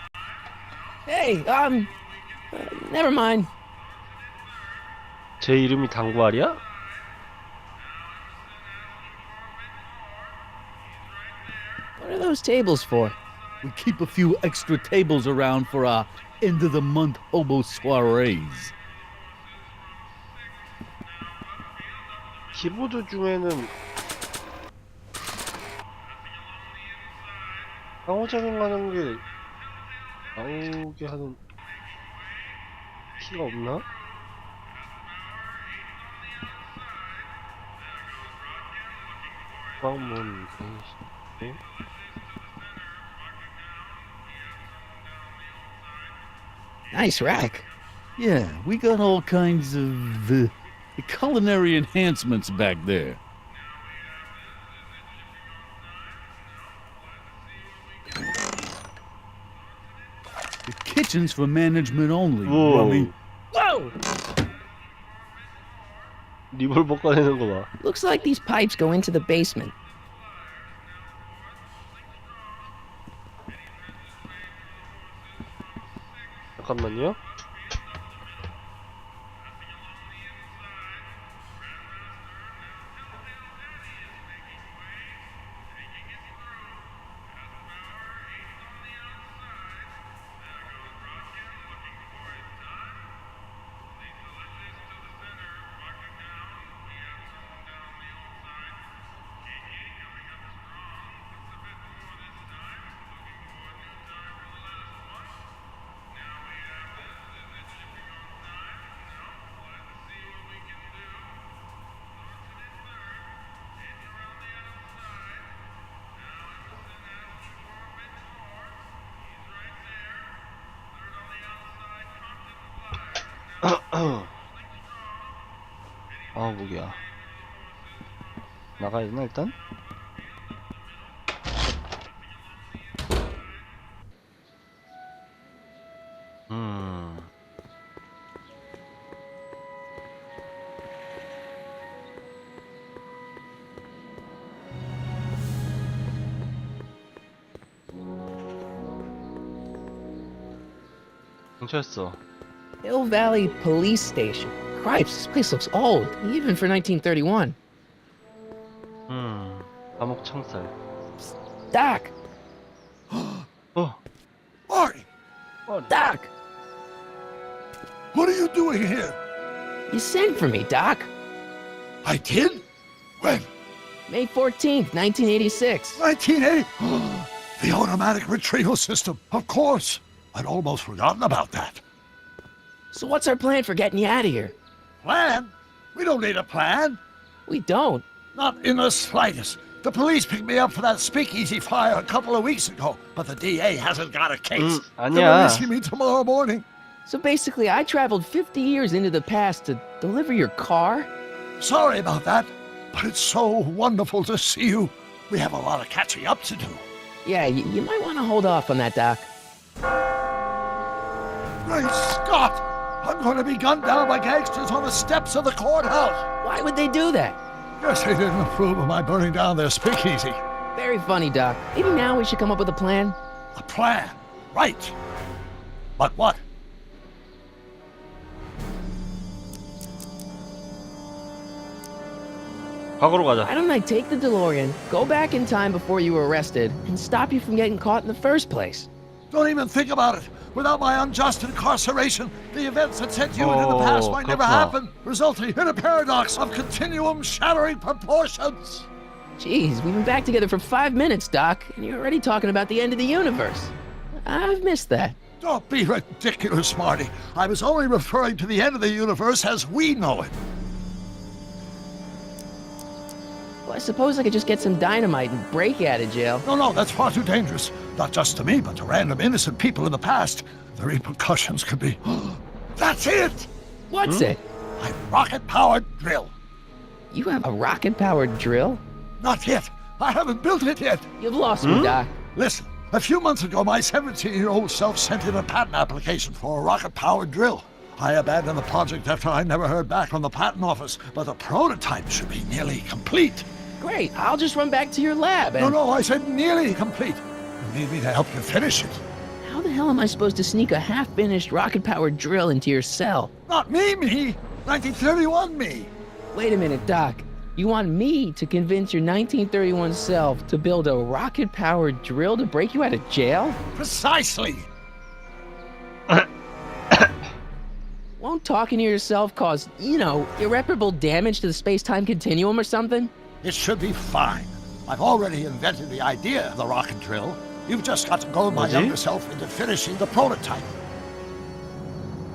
Hey, never mind. 제 이름이 당구알이야? What are those tables for? We keep a few extra tables around for our end-of-the-month hobo soirees. 키보드 중에는 상호작용하는 게 나오게 하는 키가 없나? 광문 공식 Nice rack. Yeah, we got all kinds of culinary enhancements back there. The kitchen's for management only. Whoa. Rummy. Whoa! 리볼버 꺼내는 거 봐. Looks like these pipes go into the basement. 잠깐만요. 아, 목이야. 나가야 되나, 일단? 경찰서. Hill Valley Police Station. Cripes, this place looks old, even for 1931. 감옥 창살. Doc! Marty! Doc! What are you doing here? You sent for me, Doc. I did? When? May 14th, 1986. 1980? The automatic retrieval system, of course. I'd almost forgotten about that. So what's our plan for getting you out of here? Plan? We don't need a plan. We don't. Not in the slightest. The police picked me up for that speakeasy fire a couple of weeks ago, but the DA hasn't got a case. They're 아니야. releasing me tomorrow morning. So basically, I traveled 50 years into the past to deliver your car? Sorry about that, but it's so wonderful to see you. We have a lot of catching up to do. Yeah, you might want to hold off on that, Doc. Great Scott! I'm going to be gunned down by gangsters on the steps of the courthouse. Why would they do that? Guess they didn't approve of my burning down their speakeasy. Very funny, Doc. Maybe now we should come up with a plan? A plan? Right. But what? 과거로 가자. Why don't I take the DeLorean, go back in time before you were arrested, and stop you from getting caught in the first place? Don't even think about it. Without my unjust incarceration, the events that sent you into the past might never 그렇구나. happen, resulting in a paradox of continuum shattering proportions. Jeez, we've been back together for 5 minutes, Doc, and you're already talking about the end of the universe. I've missed that. Don't be ridiculous, Marty. I was only referring to the end of the universe as we know it. Well, I suppose I could just get some dynamite and break out of jail. No, that's far too dangerous. Not just to me, but to random innocent people in the past. The repercussions could be... That's it! What's it? A rocket-powered drill. You have a rocket-powered drill? Not yet. I haven't built it yet. You've lost me, Doc. Listen, a few months ago, my 17-year-old self sent in a patent application for a rocket-powered drill. I abandoned the project after I never heard back from the patent office, but the prototype should be nearly complete. Great, I'll just run back to your lab and... No, I said nearly complete. You need me to help you finish it. How the hell am I supposed to sneak a half-finished rocket-powered drill into your cell? Not me. 1931 me. Wait a minute, Doc. You want me to convince your 1931 self to build a rocket-powered drill to break you out of jail? Precisely. Won't talking to yourself cause, irreparable damage to the space-time continuum or something? It should be fine. I've already invented the idea of the rocket drill. You've just got to goad my younger self into finishing the prototype.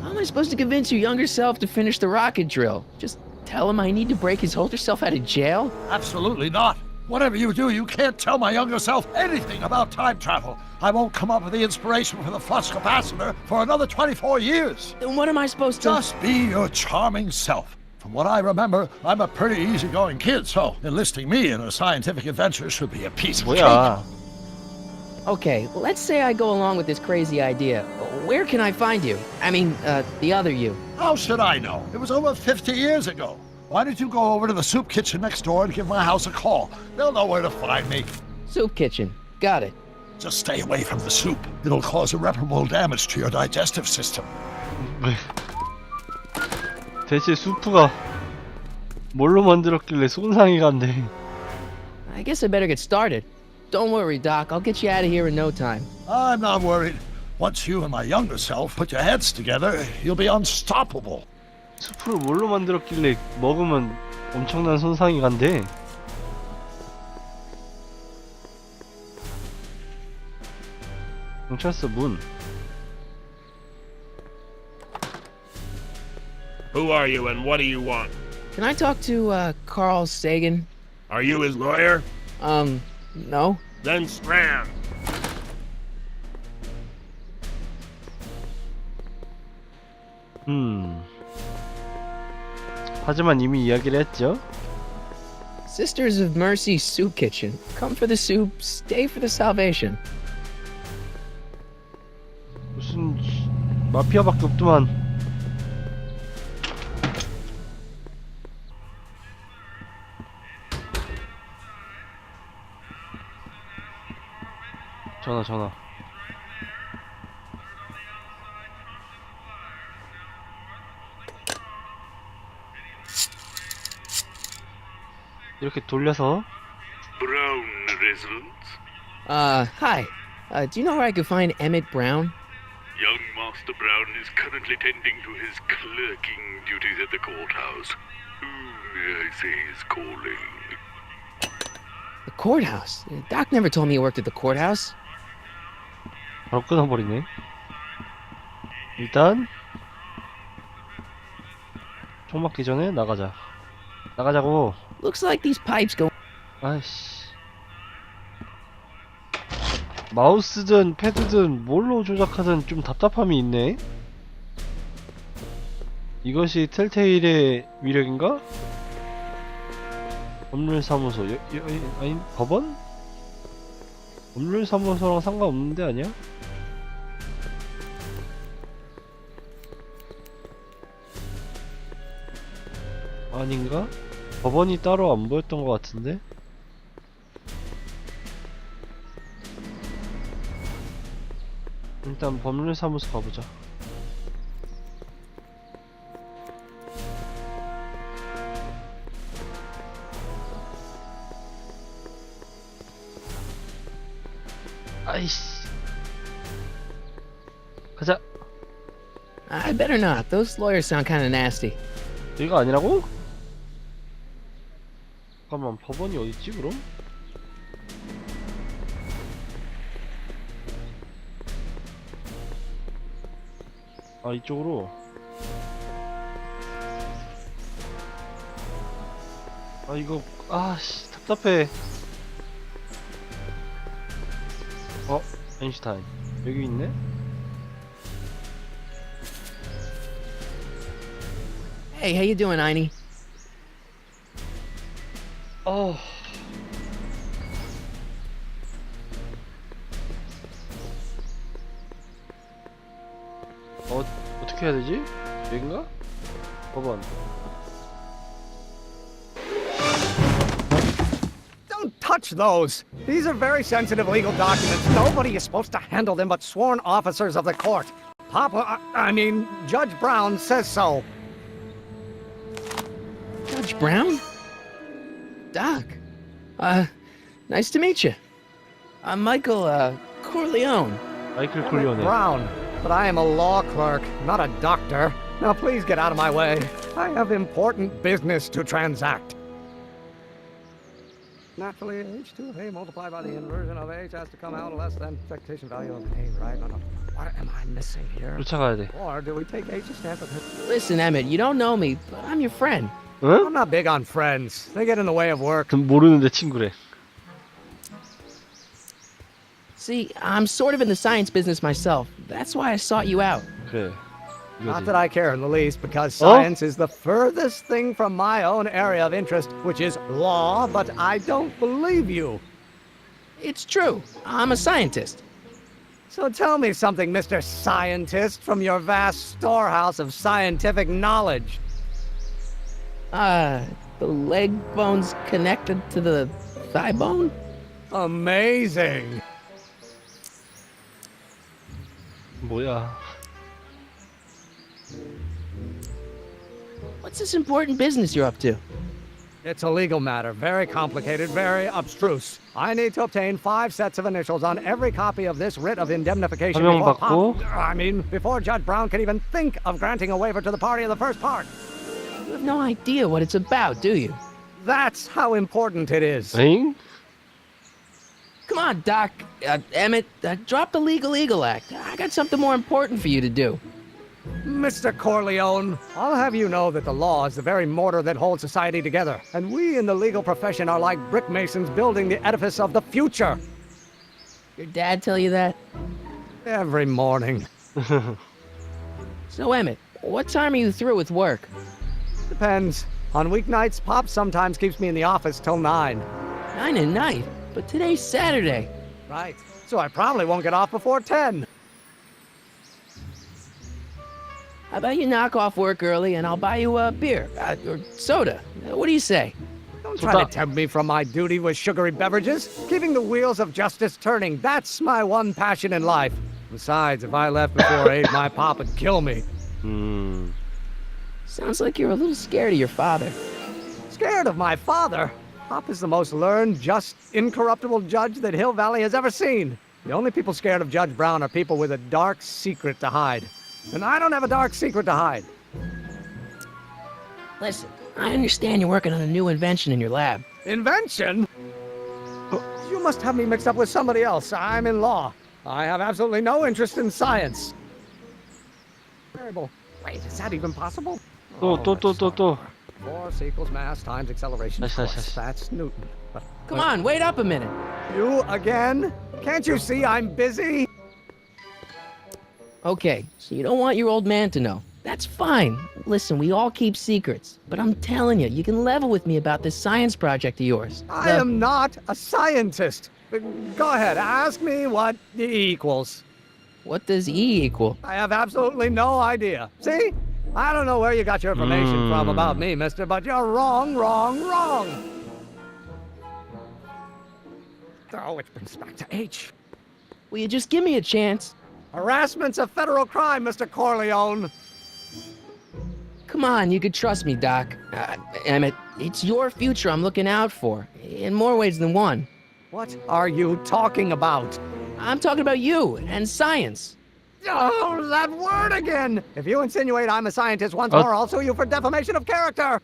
How am I supposed to convince your younger self to finish the rocket drill? Just tell him I need to break his older self out of jail? Absolutely not. Whatever you do, you can't tell my younger self anything about time travel. I won't come up with the inspiration for the flux capacitor for another 24 years. Then what am I supposed to... Just be your charming self. From what I remember, I'm a pretty easygoing kid, so enlisting me in a scientific adventure should be a piece of cake. Okay, let's say I go along with this crazy idea. Where can I find you? I mean, the other you. How should I know? It was over 50 years ago. Why don't you go over to the soup kitchen next door and give my house a call? They'll know where to find me. Soup kitchen. Got it. Just stay away from the soup. It'll cause irreparable damage to your digestive system. 대체 수프가 뭘로 만들었길래 손상이 간대. I guess I better get started. Don't worry, Doc. I'll get you out of here in no time. I'm not worried. Once you and my younger self put your heads together, you'll be unstoppable. 수프를 뭘로 만들었길래 먹으면 엄청난 손상이 간대. 경찰서 문. Who are you and what do you want? Can I talk to, Carl Sagan? Are you his lawyer? No. Then Strand. 하지만 이미 이야기를 했죠. Sisters of Mercy Soup Kitchen. Come for the soup, stay for the salvation. 무슨 마피아밖에 없더만. 전화. 이렇게 돌려서. Brown residence. Hi. Do you know where I could find Emmett Brown? Young Master Brown is currently tending to his clerking duties at the courthouse. Who may I say is calling? The courthouse? Doc never told me he worked at the courthouse. 바로 끊어버리네. 일단 총 맞기 전에 나가자고. Looks like these pipes go. 아이씨. 마우스든 패드든 뭘로 조작하든 좀 답답함이 있네. 이것이 텔테일의 위력인가? 법률사무소 아니 법원? 법률사무소랑 상관없는데 아니야? 아닌가? 법원이 따로 안 보였던 것 같은데? 일단 법률사무소 가보자. 아이씨. 가자. I better not. Those lawyers sound kind of nasty. 여기가 아니라고? 잠깐만, 법원이 어딨지 그럼? 아, 이쪽으로. 아, 이거 아씨 답답해. 아인슈타인 여기 있네? Hey, how you doing, Einie? 어떻게 해야 되지? 여긴가? 법원. Don't touch those. These are very sensitive legal documents. Nobody is supposed to handle them but sworn officers of the court. Papa, I mean, Judge Brown says so. Judge Brown? Doc. Nice to meet you. I'm Michael, Corleone. Michael Corleone. Brown. But I am a law clerk, not a doctor. Now please get out of my way. I have important business to transact. Naturally, h2 of A multiplied by the inversion of H has to come out less than expectation value of A, right? No. What am I missing here? 쫓아가야 돼. Or do we take H's stance of Listen, Emmett, you don't know me, but I'm your friend. 응? I'm not big on friends. They get in the way of work. 모르는데 친구래. See, I'm sort of in the science business myself. That's why I sought you out. 그래. Not that I care in the least, because science is the furthest thing from my own area of interest, which is law, but I don't believe you. It's true. I'm a scientist. So tell me something, Mr. Scientist, from your vast storehouse of scientific knowledge. The leg bone's connected to the thigh bone? Amazing. 뭐야? What's this important business you're up to? It's a legal matter, very complicated, very abstruse. I need to obtain 5 sets of initials on every copy of this writ of indemnification before Judge Brown can even think of granting a waiver to the party in the first part. You have no idea what it's about, do you? That's how important it is. 엥? Come on, Doc. Emmett, drop the Legal Eagle Act. I got something more important for you to do. Mr. Corleone, I'll have you know that the law is the very mortar that holds society together, and we in the legal profession are like brick masons building the edifice of the future. Your dad tell you that? Every morning. So, Emmett, what time are you through with work? Depends. On weeknights, Pop sometimes keeps me in the office till 9. 9 at night? But today's Saturday. Right. So I probably won't get off before 10. How about you knock off work early and I'll buy you a beer, or soda. What do you say? Don't try to tempt me from my duty with sugary beverages. Keeping the wheels of justice turning, that's my one passion in life. Besides, if I left before 8, my pop would kill me. Sounds like you're a little scared of your father. Scared of my father? Pop is the most learned, just, incorruptible judge that Hill Valley has ever seen. The only people scared of Judge Brown are people with a dark secret to hide. And I don't have a dark secret to hide. Listen, I understand you're working on a new invention in your lab. Invention? You must have me mixed up with somebody else. I'm in law. I have absolutely no interest in science. Variable. Wait, is that even possible? 또. Force equals mass times acceleration. That's Newton. But, Come on, wait up a minute. You again? Can't you see I'm busy? Okay, so you don't want your old man to know. That's fine. Listen, we all keep secrets. But I'm telling you, you can level with me about this science project of yours. I am not a scientist. Go ahead, ask me what E equals. What does E equal? I have absolutely no idea. See? I don't know where you got your information from about me, mister, but you're wrong. Oh, it brings back to H. Will you just give me a chance? Harassment's a federal crime, Mr. Corleone. Come on, you could trust me, Doc. Emmett, it's your future I'm looking out for, in more ways than one. What are you talking about? I'm talking about you and science. Oh, that word again! If you insinuate I'm a scientist once more, I'll sue you for defamation of character!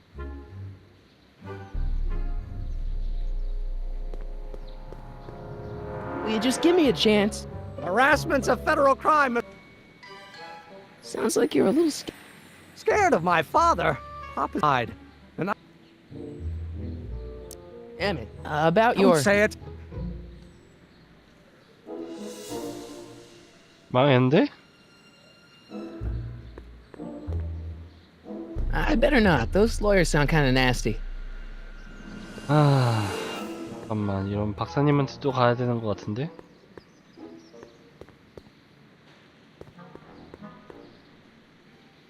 Will you just give me a chance? Harassment's a federal crime. Sounds like you're a little scared of my father. Papa died. And I... Emmett, about Don't your... say it. 망했는데? I better not. Those lawyers sound kind of nasty. 아, 잠깐만. 이런 박사님한테 또 가야 되는 것 같은데?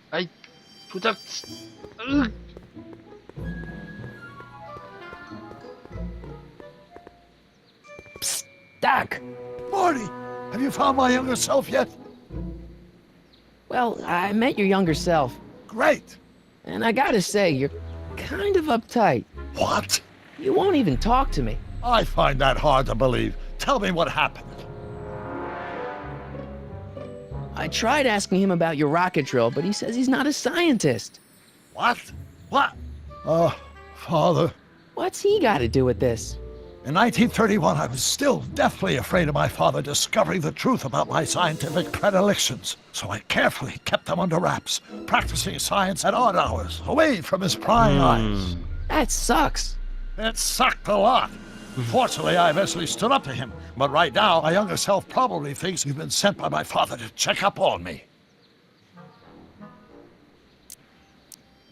아이, 조작. 으. Psst, Doc. Marty, have you found my younger self yet? Well, I met your younger self. Great. And I gotta say, you're kind of uptight. What? You won't even talk to me. I find that hard to believe. Tell me what happened. I tried asking him about your rocket drill, but he says he's not a scientist. What? What? Father. What's he got to do with this? In 1931, I was still deathly afraid of my father discovering the truth about my scientific predilections. So I carefully kept them under wraps, practicing science at odd hours, away from his prying eyes. That sucks. It sucked a lot. Fortunately, I eventually stood up to him. But right now, my younger self probably thinks you've been sent by my father to check up on me.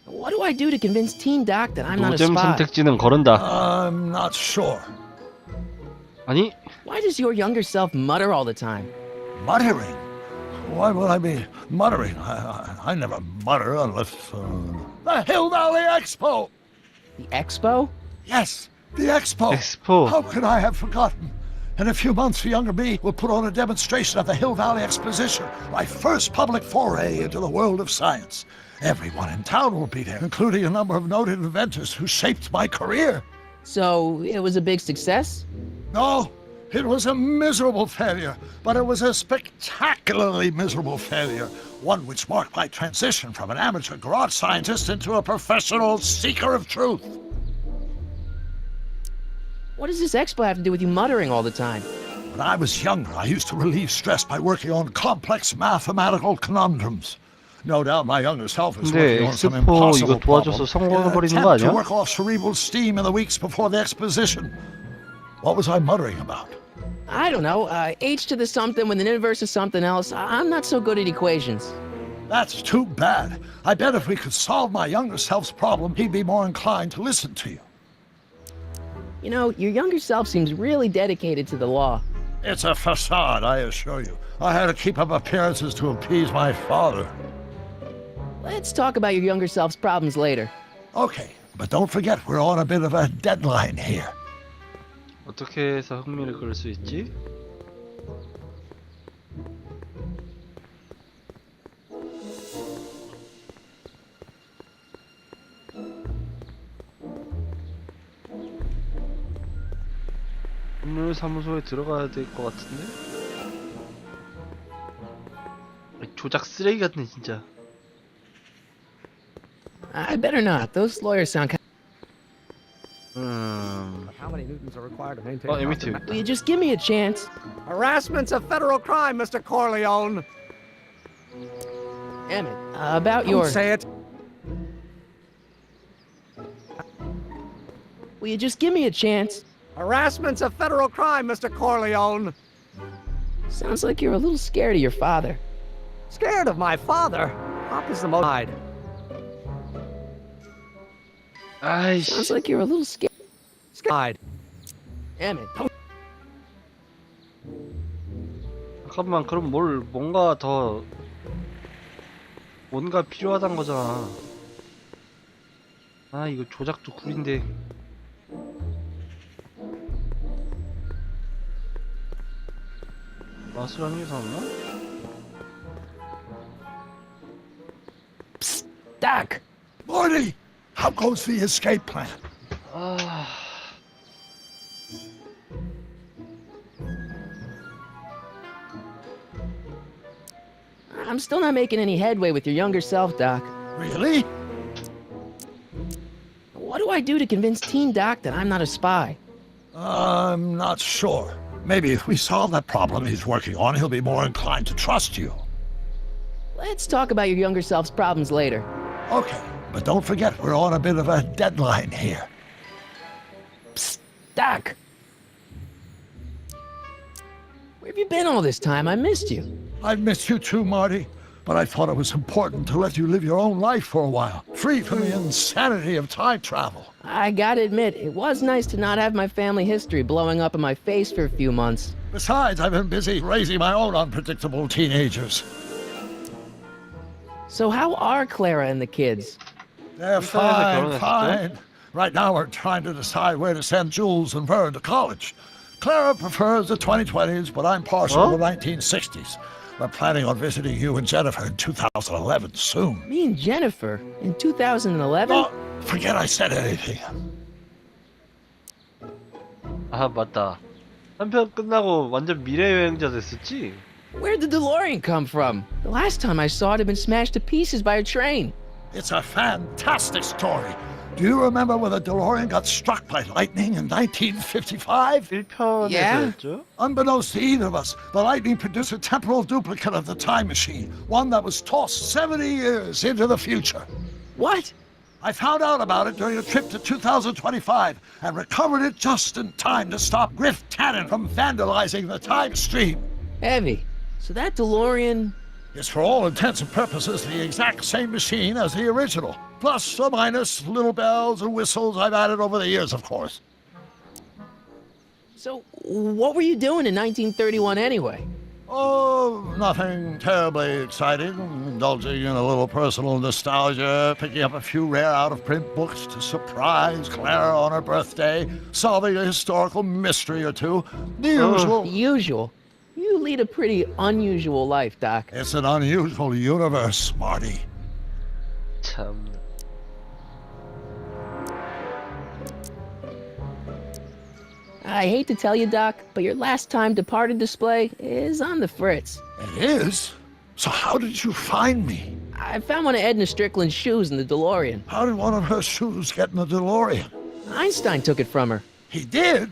What do I do to convince Teen Doc that I'm not a 노잼 spy? 선택지는 거른다. I'm not sure. 아니? Why does your younger self mutter all the time? Muttering? Why would I be muttering? I never mutter unless... The Hill Valley Expo! The Expo? Yes, the Expo. Expo. How could I have forgotten? In a few months, younger me will put on a demonstration at the Hill Valley Exposition, my first public foray into the world of science. Everyone in town will be there, including a number of noted inventors who shaped my career. So, it was a big success? No, it was a miserable failure, but it was a spectacularly miserable failure, one which marked my transition from an amateur garage scientist into a professional seeker of truth. What does this expo have to do with you muttering all the time? When I was younger, I used to relieve stress by working on complex mathematical conundrums. No doubt my younger self is working on some impossible problem in an attempt to work off cerebral steam in the weeks before the exposition. What was I muttering about? I don't know. H to the something with an inverse of something else. I'm not so good at equations. That's too bad. I bet if we could solve my younger self's problem, he'd be more inclined to listen to you. You know, your younger self seems really dedicated to the law. It's a facade, I assure you. I had to keep up appearances to appease my father. Let's talk about your younger self's problems later. Okay, but don't forget we're on a bit of a deadline here. 어떻게 해서 흥미를 끌 수 있지? 법률사무소에 들어가야 될 것 같은데? 조작 쓰레기 같네 진짜. I better not. Those lawyers sound kind How many newtons are required to maintain... M2. Will you just give me a chance? Harassment's a federal crime, Mr. Corleone. Emmett, about Don't your... say it. Will you just give me a chance? Harassment's a federal crime, Mr. Corleone. Sounds like you're a little scared of your father. Scared of my father? Pop is the most... Sounds like you're a little scared. Scared. Emmett. 잠깐만, 그럼 뭔가 더 뭔가 필요하단 거잖아. 아, 이거 조작도 구린데. 마술하는 게 사왔나? Psst, Doc. Marty, how goes the escape plan? I'm still not making any headway with your younger self, Doc. Really? What do I do to convince Teen Doc that I'm not a spy? I'm not sure. Maybe if we solve that problem he's working on, he'll be more inclined to trust you. Let's talk about your younger self's problems later. Okay, but don't forget we're on a bit of a deadline here. Psst, Doc. Where have you been all this time? I missed you. I've missed you too, Marty. But I thought it was important to let you live your own life for a while, free from the insanity of time travel. I gotta admit, it was nice to not have my family history blowing up in my face for a few months. Besides, I've been busy raising my own unpredictable teenagers. So how are Clara and the kids? They're fine. Right now we're trying to decide where to send Jules and Vern to college. Clara prefers the 2020s, but I'm partial to the 1960s. We're planning on visiting you and Jennifer in 2011 soon. Me and Jennifer? In 2011? Oh, forget I said anything. 아 맞다. 한 편 끝나고 완전 미래 여행자 됐었지? Where'd the DeLorean come from? The last time I saw it had been smashed to pieces by a train. It's a fantastic story. Do you remember when the DeLorean got struck by lightning in 1955? 1편에서였죠? Unbeknownst to either of us, the lightning produced a temporal duplicate of the time machine, one that was tossed 70 years into the future. What? I found out about it during a trip to 2025 and recovered it just in time to stop Griff Tannen from vandalizing the time stream. Heavy. So that DeLorean... It's for all intents and purposes the exact same machine as the original. Plus or minus little bells and whistles I've added over the years, of course. So, what were you doing in 1931 anyway? Oh, nothing terribly exciting. Indulging in a little personal nostalgia, picking up a few rare out-of-print books to surprise Clara on her birthday, solving a historical mystery or two. The usual. The usual? You lead a pretty unusual life, Doc. It's an unusual universe, Marty. 참... I hate to tell you, Doc, but your last time departed display is on the fritz. It is? So how did you find me? I found one of Edna Strickland's shoes in the DeLorean. How did one of her shoes get in the DeLorean? Einstein took it from her. He did?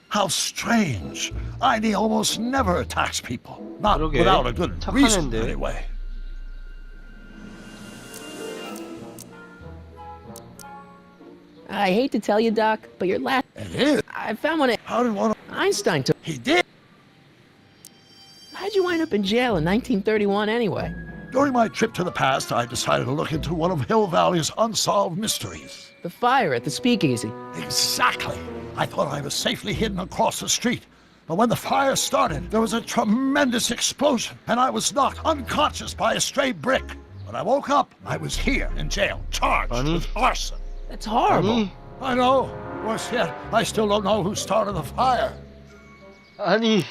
How strange. Heidi almost never attacks people. Not without a good reason, anyway. I hate to tell you, Doc, but your last... It is? I found one of... How did one of... Einstein took... He did? How'd you wind up in jail in 1931 anyway? During my trip to the past, I decided to look into one of Hill Valley's unsolved mysteries. The fire at the speakeasy. Exactly. I thought I was safely hidden across the street. But when the fire started, there was a tremendous explosion, and I was knocked unconscious by a stray brick. When I woke up, I was here in jail, charged with arson. That's horrible. I know. Worse yet, I still don't know who started the fire. 아니...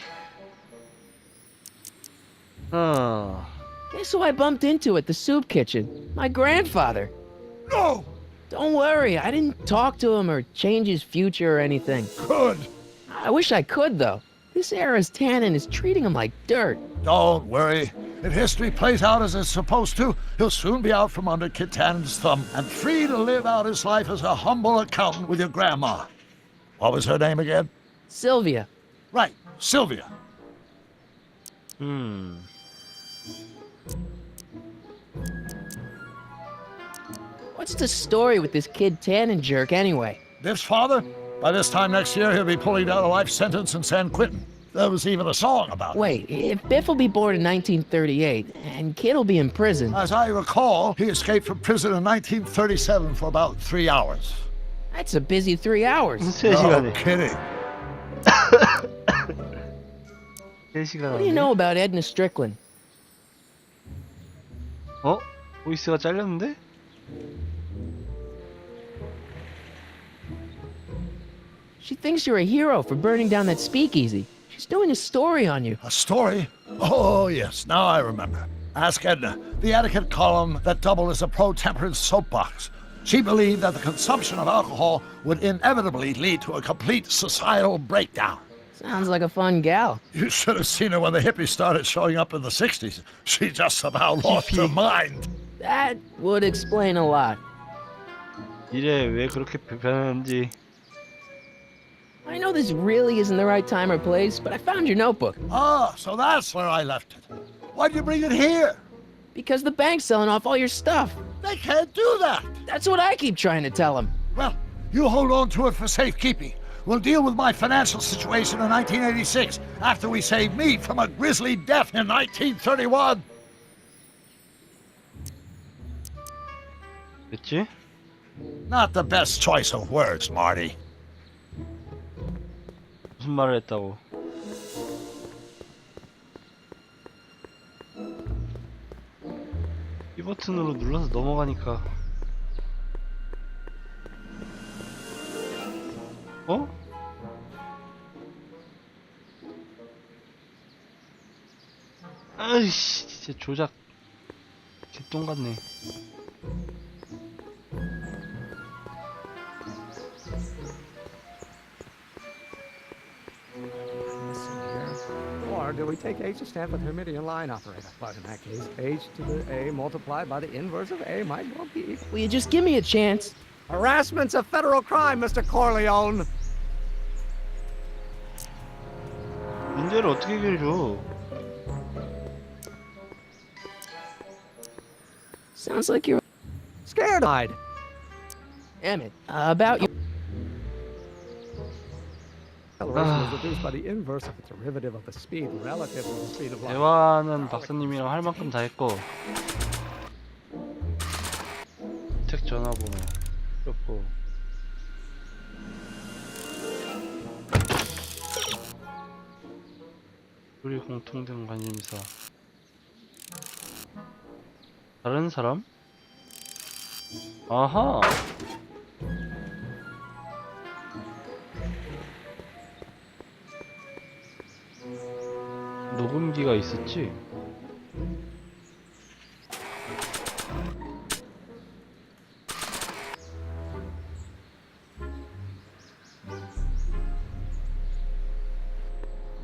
Guess who I bumped into at the soup kitchen? My grandfather. No! Don't worry, I didn't talk to him or change his future or anything. Good. I wish I could, though. This era's Tannen is treating him like dirt. Don't worry. If history plays out as it's supposed to, he'll soon be out from under Kit Tannen's thumb and free to live out his life as a humble accountant with your grandma. What was her name again? Sylvia. Right, Sylvia. What's the story with this kid Tannen jerk anyway? Biff's father? By this time next year, he'll be pulling down a life sentence in San Quentin. There was even a song about it. Wait, if Biff will be born in 1938, and Kid will be in prison... As I recall, he escaped from prison in 1937 for about 3 hours. That's a busy 3 hours. No kidding. What do you know about Edna Strickland? 어? 보이스가 잘렸는데? She thinks you're a hero for burning down that speakeasy. She's doing a story on you. A story? Oh, yes, now I remember. Ask Edna, the etiquette column that doubled as a pro-temperance soapbox. She believed that the consumption of alcohol would inevitably lead to a complete societal breakdown. Sounds like a fun gal. You should have seen her when the hippies started showing up in the 60s. She just about lost her mind. That would explain a lot. 이래 왜 그렇게 불편한지. I know this really isn't the right time or place, but I found your notebook. Ah, so that's where I left it. Why'd you bring it here? Because the bank's selling off all your stuff. They can't do that. That's what I keep trying to tell them. Well, you hold on to it for safekeeping. We'll deal with my financial situation in 1986 after we save me from a grisly death in 1931. 됐지? Not the best choice of words, Marty. 무슨 말을 했다고? 이 버튼으로 눌러서 넘어가니까. 어? 아이씨, 진짜 조작 개똥 같네. Or do we take H to stand for the Hermitian line operator? But in that case, H to the A multiplied by the inverse of A might well be equal. Will you just give me a chance? Harassment's a federal crime, Mr. Corleone. 문제를 어떻게 해결해줘? Sounds like you're scared-eyed. Emmett, about you. Acceleration is reduced by the inverse of the derivative of the speed relative to the speed of light. 대화는 박사님이랑 할 만큼 다 했고 책 전화번호 줬고 우리 공통된 관심사 다른 사람? 아하 녹음기가 있었지?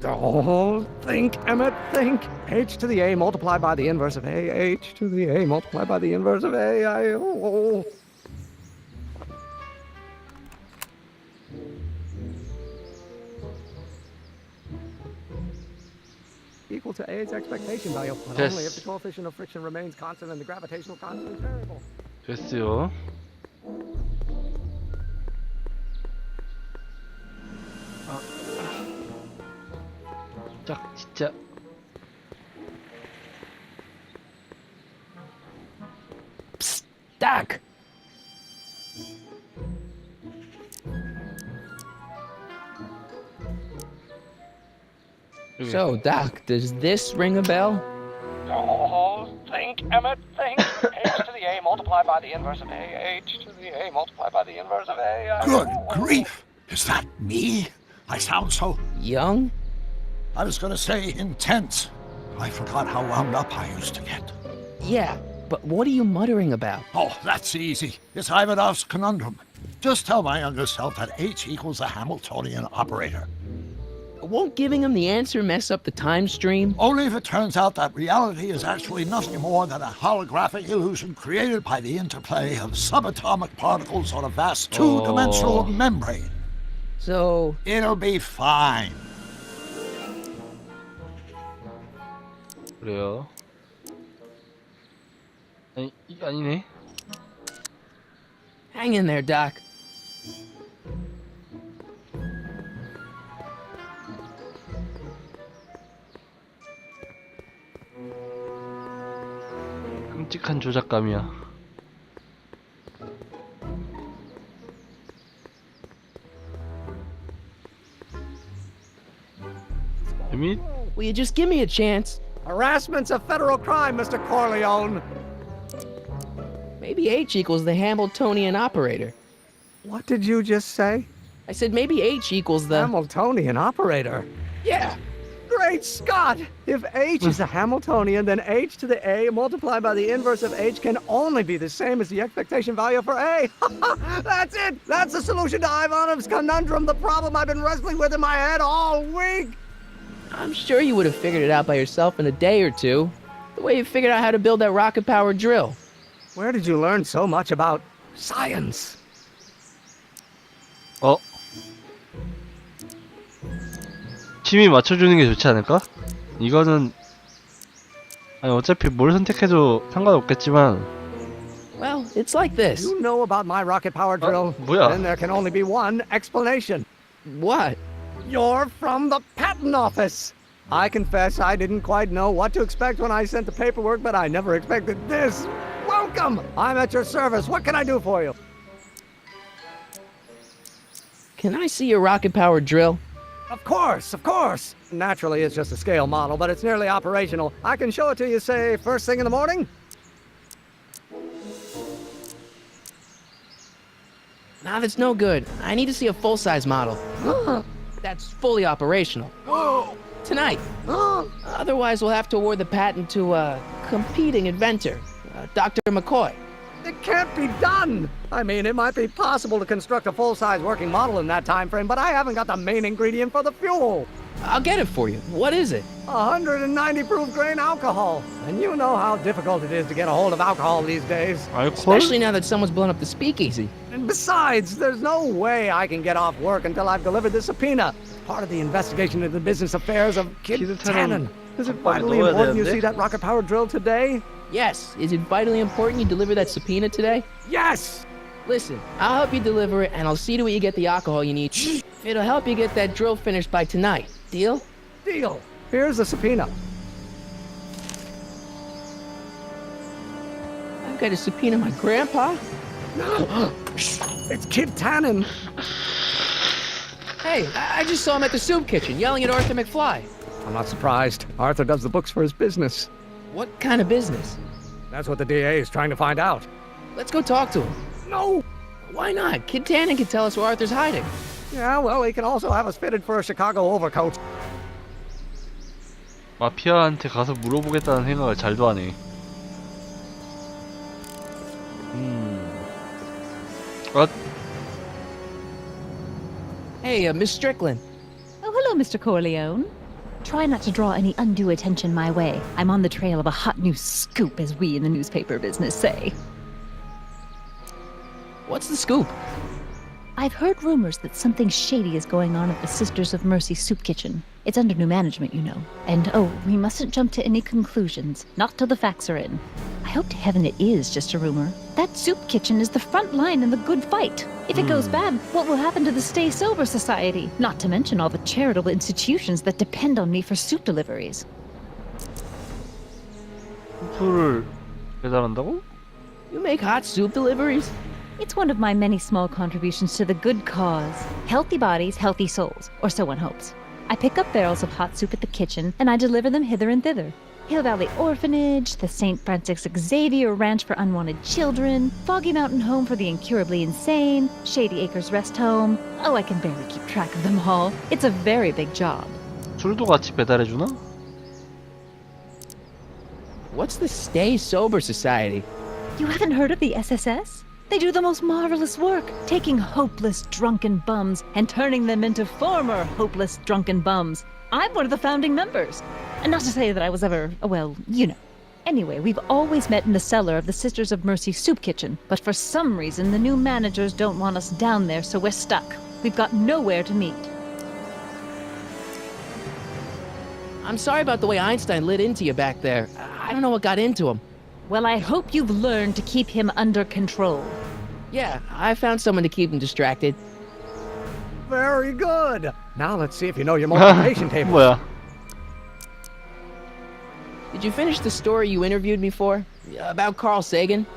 Don't think, Emmett, think. H to the A multiplied by the inverse of A. H to the A multiplied by the inverse of A. Equal to A's expectation value, but only if the coefficient of friction remains constant and the gravitational constant is variable. 됐어요. 짝 진짜. Psst, Doc. So, Doc, does this ring a bell? Oh, think, Emmett, think. H to the A multiplied by the inverse of A. H to the A multiplied by the inverse of A. Good grief! Is that me? I sound so... young? I was gonna say intense. I forgot how wound up I used to get. Yeah, but what are you muttering about? Oh, that's easy. It's Ivanov's conundrum. Just tell my younger self that H equals a Hamiltonian operator. Won't giving him the answer mess up the time stream? Only if it turns out that reality is actually nothing more than a holographic illusion created by the interplay of subatomic particles on a vast two-dimensional membrane. So... it'll be fine. 그래요. 아니, 이게 아니네. Hang in there, Doc. 끔찍한 조작감이야. 재밌? Will you just give me a chance? Harassment's a federal crime, Mr. Corleone. Maybe H equals the Hamiltonian operator. What did you just say? I said maybe H equals the... Hamiltonian operator? Yeah. Great Scott! If H is a Hamiltonian, then H to the A multiplied by the inverse of H can only be the same as the expectation value for A. That's it! That's the solution to Ivanov's conundrum, the problem I've been wrestling with in my head all week! I'm sure you would have figured it out by yourself in a day or two. The way you figured out how to build that rocket-powered drill. Where did you learn so much about science? 어? 유심히 맞춰주는 게 좋지 않을까? 이거는 아니 어차피 뭘 선택해도 상관없겠지만. Well, it's like this. You know about my rocket power drill? 뭐야? Then there can only be one explanation. What? You're from the patent office. I confess I didn't quite know what to expect when I sent the paperwork, but I never expected this. Welcome! I'm at your service. What can I do for you? Can I see your rocket-powered drill? Of course, of course. Naturally, it's just a scale model, but it's nearly operational. I can show it to you, say, first thing in the morning? Nah, that's no good. I need to see a full-size model. That's fully operational. Tonight. Otherwise, we'll have to award the patent to a competing inventor, Dr. McCoy. It can't be done! I mean, it might be possible to construct a full-size working model in that time frame, but I haven't got the main ingredient for the fuel. I'll get it for you. What is it? 190 proof grain alcohol. And you know how difficult it is to get a hold of alcohol these days. Especially now that someone's blown up the speakeasy. And besides, there's no way I can get off work until I've delivered the subpoena. It's part of the investigation into the business affairs of Kid Tannen. Is it vitally important you see that rocket-powered drill today? Yes. Is it vitally important you deliver that subpoena today? Yes! Listen, I'll help you deliver it, and I'll see to it you get the alcohol you need. It'll help you get that drill finished by tonight. Deal? Deal. Here's the subpoena. I've got to subpoena my grandpa? It's Kid Tannen. Hey, I just saw him at the soup kitchen yelling at Arthur McFly. I'm not surprised. Arthur does the books for his business. What kind of business? That's what the DA is trying to find out. Let's go talk to him. No! Why not? Kid Tannen can tell us where Arthur's hiding. Yeah, well, he can also have us fitted for a Chicago overcoat. 마피아한테 가서 물어보겠다는 생각을 잘도 하네. What? Hey, Miss Strickland. Oh, hello, Mr. Corleone. Try not to draw any undue attention my way. I'm on the trail of a hot new scoop, as we in the newspaper business say. What's the scoop? I've heard rumors that something shady is going on at the Sisters of Mercy soup kitchen. It's under new management, you know. And oh, we mustn't jump to any conclusions, not till the facts are in. I hope to heaven it is just a rumor. That soup kitchen is the front line in the good fight. If it goes bad, what will happen to the Stay Sober Society? Not to mention all the charitable institutions that depend on me for soup deliveries. 수프를 배달한다고? You make hot soup deliveries? It's one of my many small contributions to the good cause. Healthy bodies, healthy souls, or so one hopes. I pick up barrels of hot soup at the kitchen, and I deliver them hither and thither. Hill Valley Orphanage, the St. Francis Xavier Ranch for Unwanted Children, Foggy Mountain Home for the Incurably Insane, Shady Acres Rest Home. Oh, I can barely keep track of them all. It's a very big job. 술도 같이 배달해주나? What's the Stay Sober Society? You haven't heard of the SSS? They do the most marvelous work, taking hopeless drunken bums and turning them into former hopeless drunken bums. I'm one of the founding members. And not to say that I was ever, well, you know. Anyway, we've always met in the cellar of the Sisters of Mercy soup kitchen, but for some reason the new managers don't want us down there, so we're stuck. We've got nowhere to meet. I'm sorry about the way Einstein lit into you back there. I don't know what got into him. Well, I hope you've learned to keep him under control. Yeah, I found someone to keep him distracted. Very good. Now let's see if you know your multiplication table. 뭐야? Did you finish the story you interviewed me for? About Carl Sagan?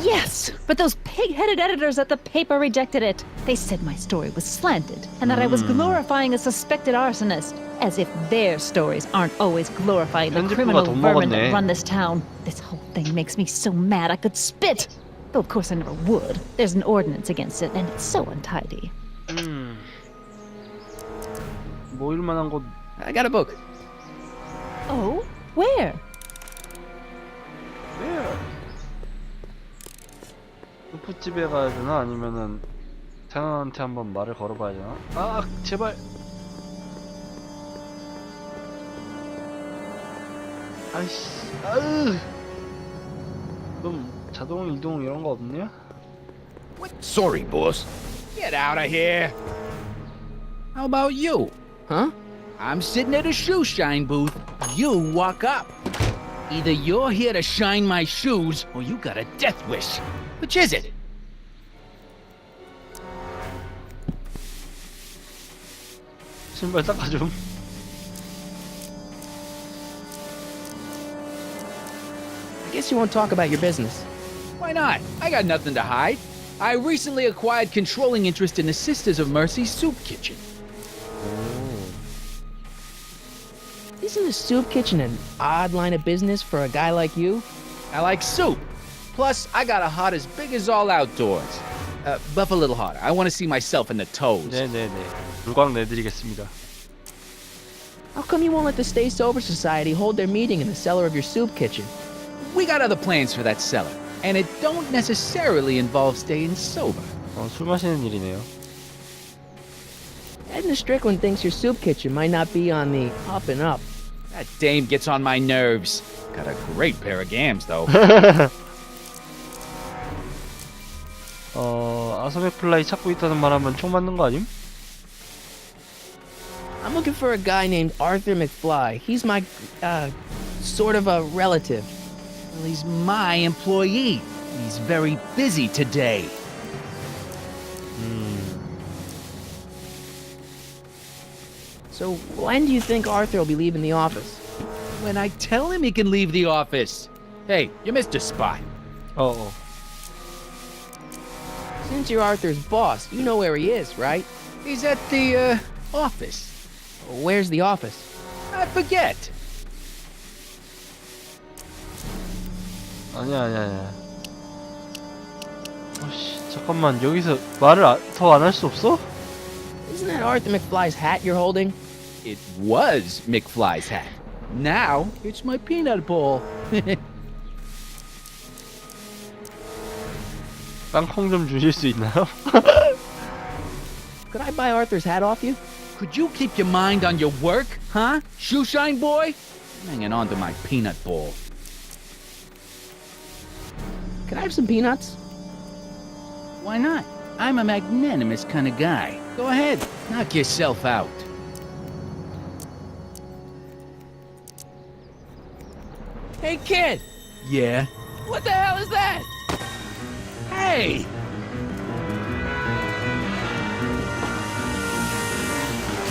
Yes, but those pig-headed editors at the paper rejected it. They said my story was slanted, and that I was glorifying a suspected arsonist. As if their stories aren't always glorifying the criminal vermin that run this town. This whole thing makes me so mad I could spit. Though of course I never would. There's an ordinance against it, and it's so untidy. 모일만한 곳. I got a book. Oh? Where? Where? 수프집에 가야 되나? 아니면은 태연한테 한번 말을 걸어봐야 되나? 아, 제발. 아이씨, 아으. 그럼 자동 이동 이런 거 없냐? Sorry, boss. Get out of here. How about you? Huh? I'm sitting at a shoe shine booth. You walk up. Either you're here to shine my shoes, or you got a death wish. Which is it? 신발 닦아줌. I guess you won't talk about your business. Why not? I got nothing to hide. I recently acquired controlling interest in the Sisters of Mercy soup kitchen. Isn't a soup kitchen an odd line of business for a guy like you? I like soup. Plus, I got a heart as big as all outdoors. Buff a little harder. I want to see myself in the toes. 네네네. 물광 내드리겠습니다. How come you won't let the Stay Sober Society hold their meeting in the cellar of your soup kitchen? We got other plans for that cellar, and it don't necessarily involve staying sober. 술 마시는 일이네요. Edna Strickland thinks your soup kitchen might not be on the up and up. That dame gets on my nerves. Got a great pair of gams, though. 아서백 플라이 찾고 있다는 말하면 총 맞는 거 아님? I'm looking for a guy named Arthur McFly. He's my, sort of a relative. Well, he's my employee. He's very busy today. So when do you think Arthur will be leaving the office? When I tell him he can leave the office. Hey, you missed a spot. Oh. Since you're Arthur's boss, you know where he is, right? He's at the, office. Where's the office? I forget. 아니야. 잠깐만, 여기서 말을 더 안 할 수 없어? Isn't that Arthur McFly's hat you're holding? It was McFly's hat. Now, it's my peanut ball. 땅콩 좀 주실 수 있나요? Could I buy Arthur's hat off you? Could you keep your mind on your work, huh? Shoeshine boy? I'm hanging on to my peanut ball. Can I have some peanuts? Why not? I'm a magnanimous kind of guy. Go ahead, knock yourself out. Hey, kid! Yeah? What the hell is that? Hey!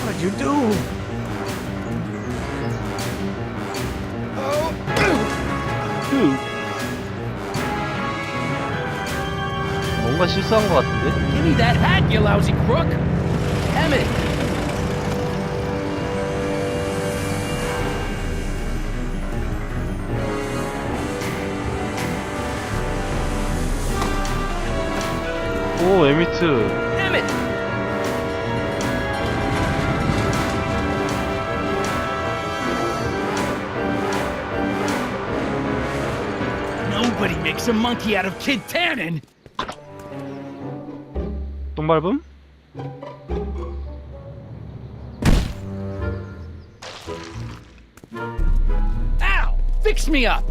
What did you do? 뭔가 실수한 것 같은데? Give me that hat, you lousy crook! Emmett! 오, 에미트. Emmett! Nobody makes a monkey out of Kid Tannen! 똥밟음? Ow! Fix me up!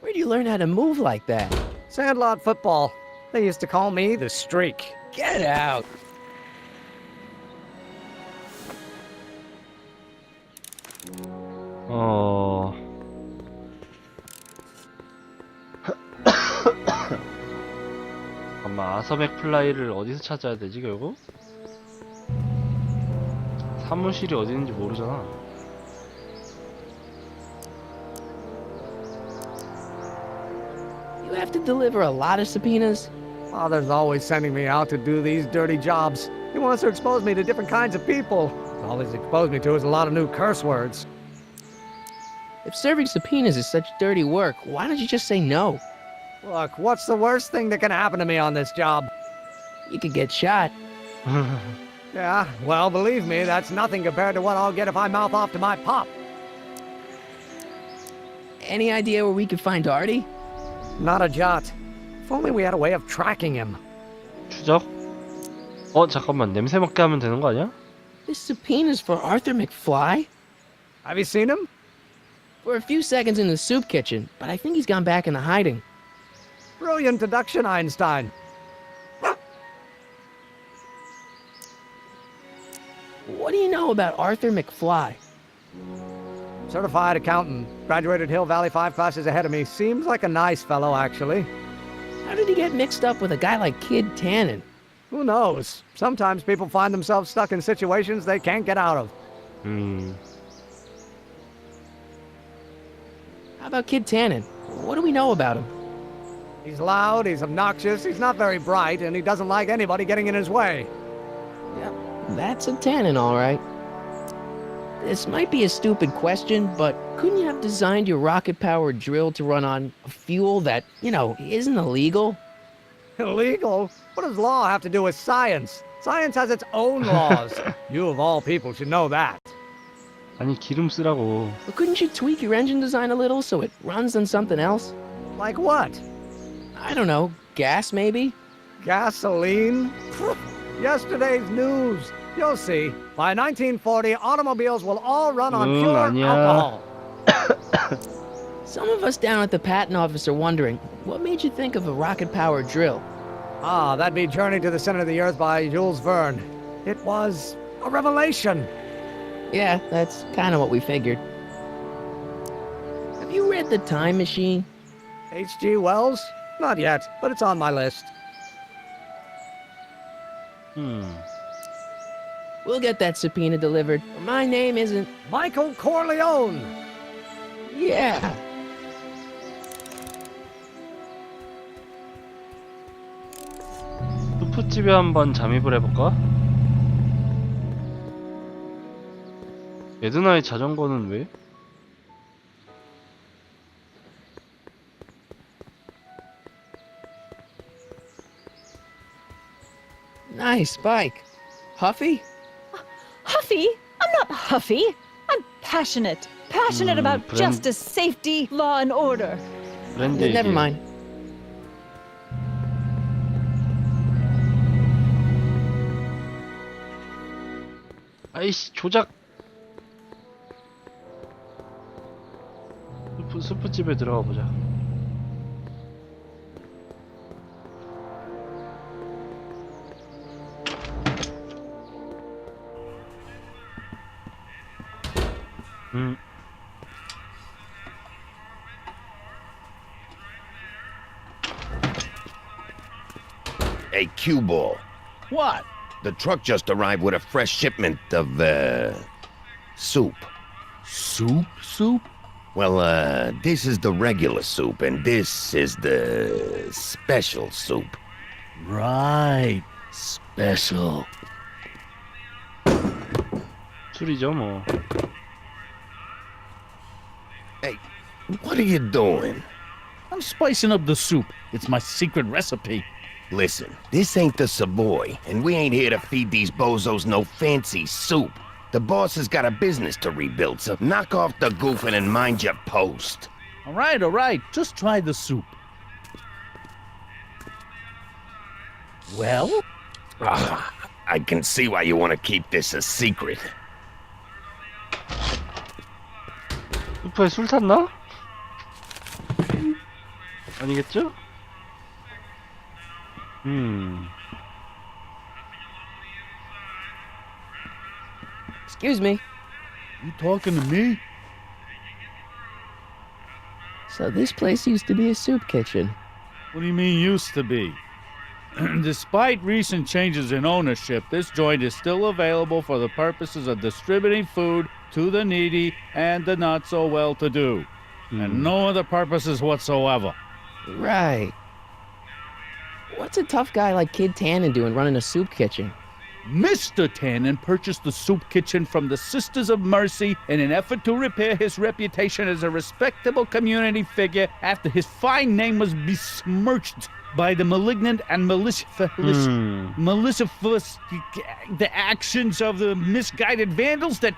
Where do you learn how to move like that? Sandlot football. They used to call me the Streak. Get out! 잠깐만, 아서백 플라이를 어디서 찾아야 되지, 결국? 사무실이 어디 있는지 모르잖아. You have to deliver a lot of subpoenas? Father's always sending me out to do these dirty jobs. He wants to expose me to different kinds of people. All he's exposed me to is a lot of new curse words. If serving subpoenas is such dirty work, why don't you just say no? Look, what's the worst thing that can happen to me on this job? You could get shot. Yeah, well, believe me, that's nothing compared to what I'll get if I mouth off to my pop. Any idea where we could find Artie? Not a jot. If only we had a way of tracking him. 추적? 잠깐만, 냄새 맡게 하면 되는 거 아니야? This subpoena's for Arthur McFly? Have you seen him? For a few seconds in the soup kitchen, but I think he's gone back into hiding. Brilliant deduction, Einstein. What do you know about Arthur McFly? Certified accountant. Graduated Hill Valley 5 classes ahead of me. Seems like a nice fellow, actually. How did he get mixed up with a guy like Kid Tannen? Who knows? Sometimes people find themselves stuck in situations they can't get out of. How about Kid Tannen? What do we know about him? He's loud, he's obnoxious, he's not very bright, and he doesn't like anybody getting in his way. Yep, that's a Tannen, all right. This might be a stupid question, but couldn't you have designed your rocket-powered drill to run on fuel that, isn't illegal? Illegal? What does law have to do with science? Science has its own laws. You of all people should know that. 아니 기름 쓰라고. But couldn't you tweak your engine design a little so it runs on something else? Like what? I don't know, gas maybe? Gasoline? Yesterday's news. You'll see. By 1940, automobiles will all run on pure alcohol. Some of us down at the patent office are wondering, what made you think of a rocket-powered drill? Ah, that'd be Journey to the Center of the Earth by Jules Verne. It was a revelation. Yeah, that's kind of what we figured. Have you read The Time Machine? H.G. Wells? Not yet, but it's on my list. We'll get that subpoena delivered. My name isn't... Michael Corleone! Yeah. 푸푸집에 한번 잠입을 해볼까? 에드나의 자전거는 왜? Nice bike. Huffy? Huffy? I'm not huffy. I'm passionate. Passionate about justice, safety, law, and order. Never mind. 아이씨 조작. 스프집에 들어가 보자. Hey, Q-Ball. What? The truck just arrived with a fresh shipment of, soup. Soup? Well, this is the regular soup, and this is the special soup. Right. Special. 술이죠 뭐. Hey, what are you doing? I'm spicing up the soup. It's my secret recipe. Listen, this ain't the Savoy, and we ain't here to feed these bozos no fancy soup. The boss has got a business to rebuild, so knock off the goofing and mind your post. All right. Just try the soup. Well? I can see why you want to keep this a secret. 슈퍼에 술 탔나? 아니겠죠? Excuse me. You talking to me? So this place used to be a soup kitchen. What do you mean used to be? Despite recent changes in ownership, this joint is still available for the purposes of distributing food to the needy and the not-so-well-to-do. And no other purposes whatsoever. Right. What's a tough guy like Kid Tannen doing running a soup kitchen? Mr. Tannen purchased the soup kitchen from the Sisters of Mercy in an effort to repair his reputation as a respectable community figure after his fine name was besmirched by the malignant and malicious the actions of the misguided vandals that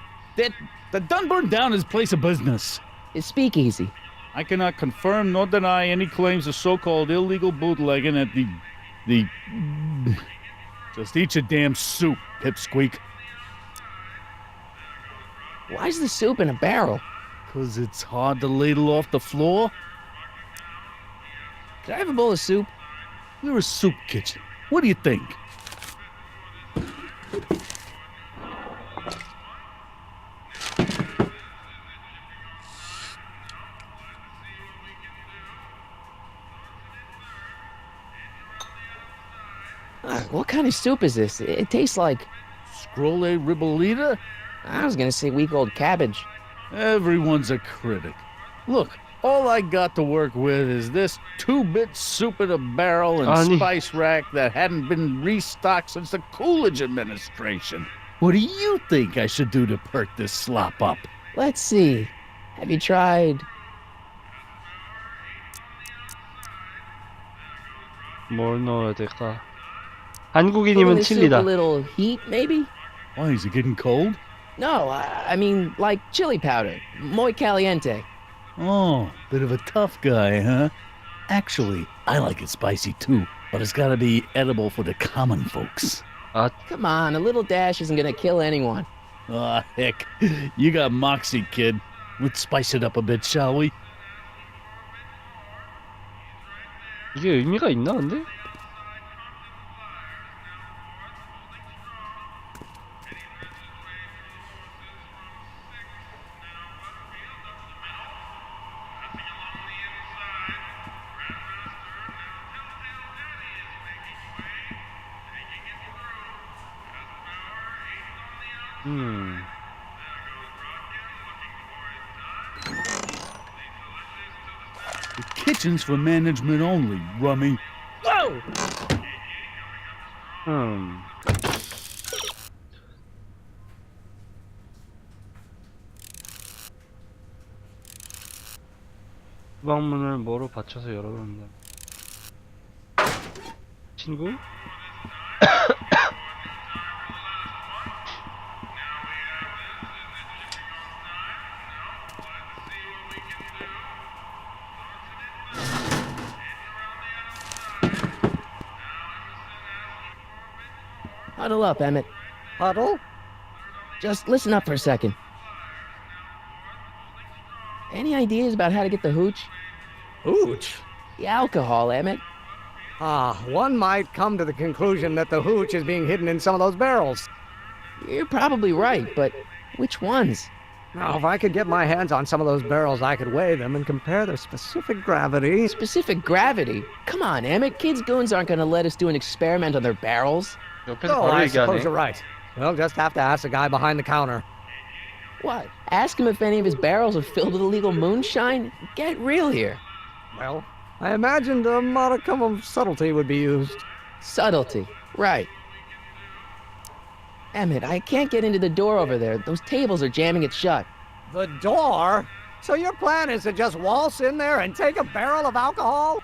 done burned down his place of business. His speakeasy. I cannot confirm nor deny any claims of so-called illegal bootlegging at the Just eat your damn soup, pipsqueak. Why's the soup in a barrel? 'Cause it's hard to ladle off the floor. Could I have a bowl of soup? We're a soup kitchen. What do you think? What kind of soup is this? It tastes like... Scrolle ribollita? I was gonna say week-old cabbage. Everyone's a critic. Look, all I got to work with is this 2-bit soup in a barrel and spice rack that hadn't been restocked since the Coolidge administration. What do you think I should do to perk this slop up? Let's see. Have you tried... 뭘 넣어야 될까? 한국인이면 칠리다. A little heat, maybe? Why, is it getting cold? No, I mean, like chili powder. Muy caliente. Oh, bit of a tough guy, huh? Actually, I like it spicy too, but it's gotta be edible for the common folks. Come on, a little dash isn't gonna kill anyone. Ah, heck. You got moxie, kid. Let's spice it up a bit, shall we? 이게 의미가 있나, 근데? The kitchen's for management only, rummy. Whoa! 주방문을 뭐로 받쳐서 열어놓는다. 친구? Huddle up, Emmett. Huddle? Just listen up for a second. Any ideas about how to get the hooch? Hooch? The alcohol, Emmett. One might come to the conclusion that the hooch is being hidden in some of those barrels. You're probably right, but which ones? Now, if I could get my hands on some of those barrels, I could weigh them and compare their specific gravity. Specific gravity? Come on, Emmett. Kids' goons aren't gonna let us do an experiment on their barrels. I suppose you're right. We'll just have to ask the guy behind the counter. What? Ask him if any of his barrels are filled with illegal moonshine? Get real here. Well, I imagined a modicum of subtlety would be used. Subtlety, right. Emmett, I can't get into the door over there. Those tables are jamming it shut. The door? So your plan is to just waltz in there and take a barrel of alcohol?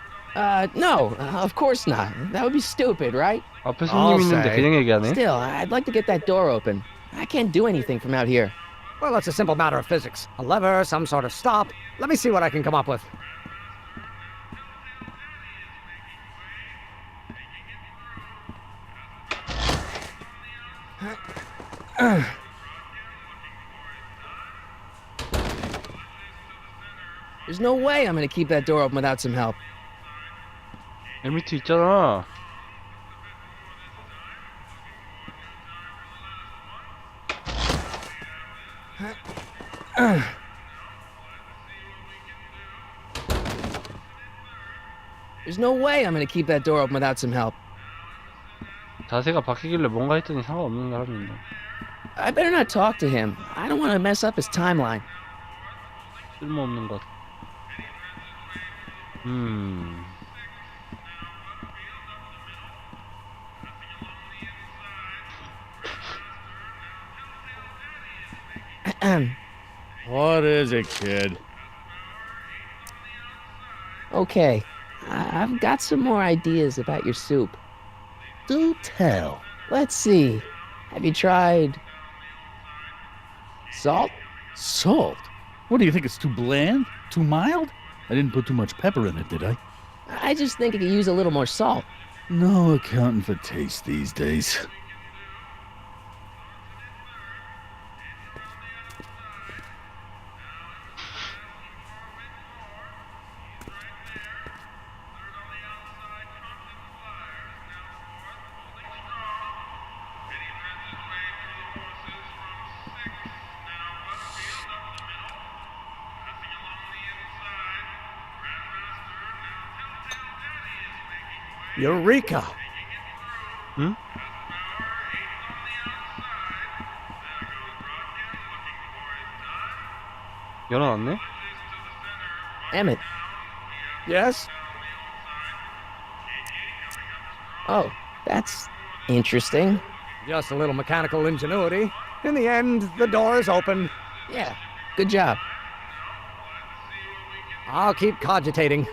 No, of course not. That would be stupid, right? 앞에 손님 있는데 그냥 얘기하네. Still, I'd like to get that door open. I can't do anything from out here. Well, it's a simple matter of physics. A lever, some sort of stop. Let me see what I can come up with. There's no way I'm gonna keep that door open without some help. 엘미트 있잖아. There's no way I'm gonna keep that door open without some help. 자세가 바뀌길래 뭔가 했더니 상관없는 사람입니다. I better not talk to him. I don't want to mess up his timeline. 쓸모없는 것. What is it, kid? Okay, I've got some more ideas about your soup. Do tell. Let's see. Have you tried salt? Salt? What do you think, it's too bland? Too mild? I didn't put too much pepper in it, did I? I just think it could use a little more salt. No accounting for taste these days. Eureka! 응? 열어놨네? Emmett. Yes? Oh, that's interesting. Just a little mechanical ingenuity. In the end, the door is open. Yeah, good job. I'll keep cogitating.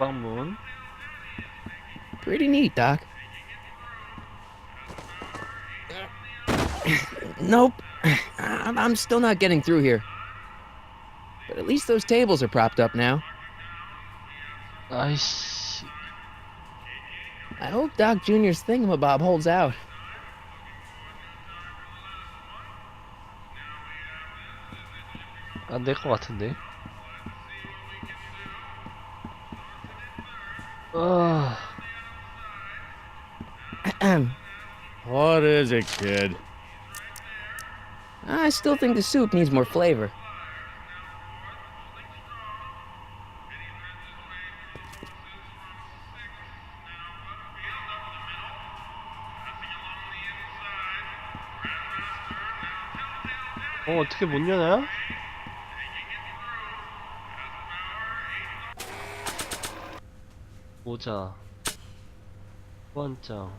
방문. Pretty neat, Doc. Nope. I'm still not getting through here. But at least those tables are propped up now. 아이씨. I hope Doc Jr.'s thingamabob holds out. 안 될 것 같은데. What is it, kid? I still think the soup needs more flavor. 어떻게 못 여나요? 모자 보안장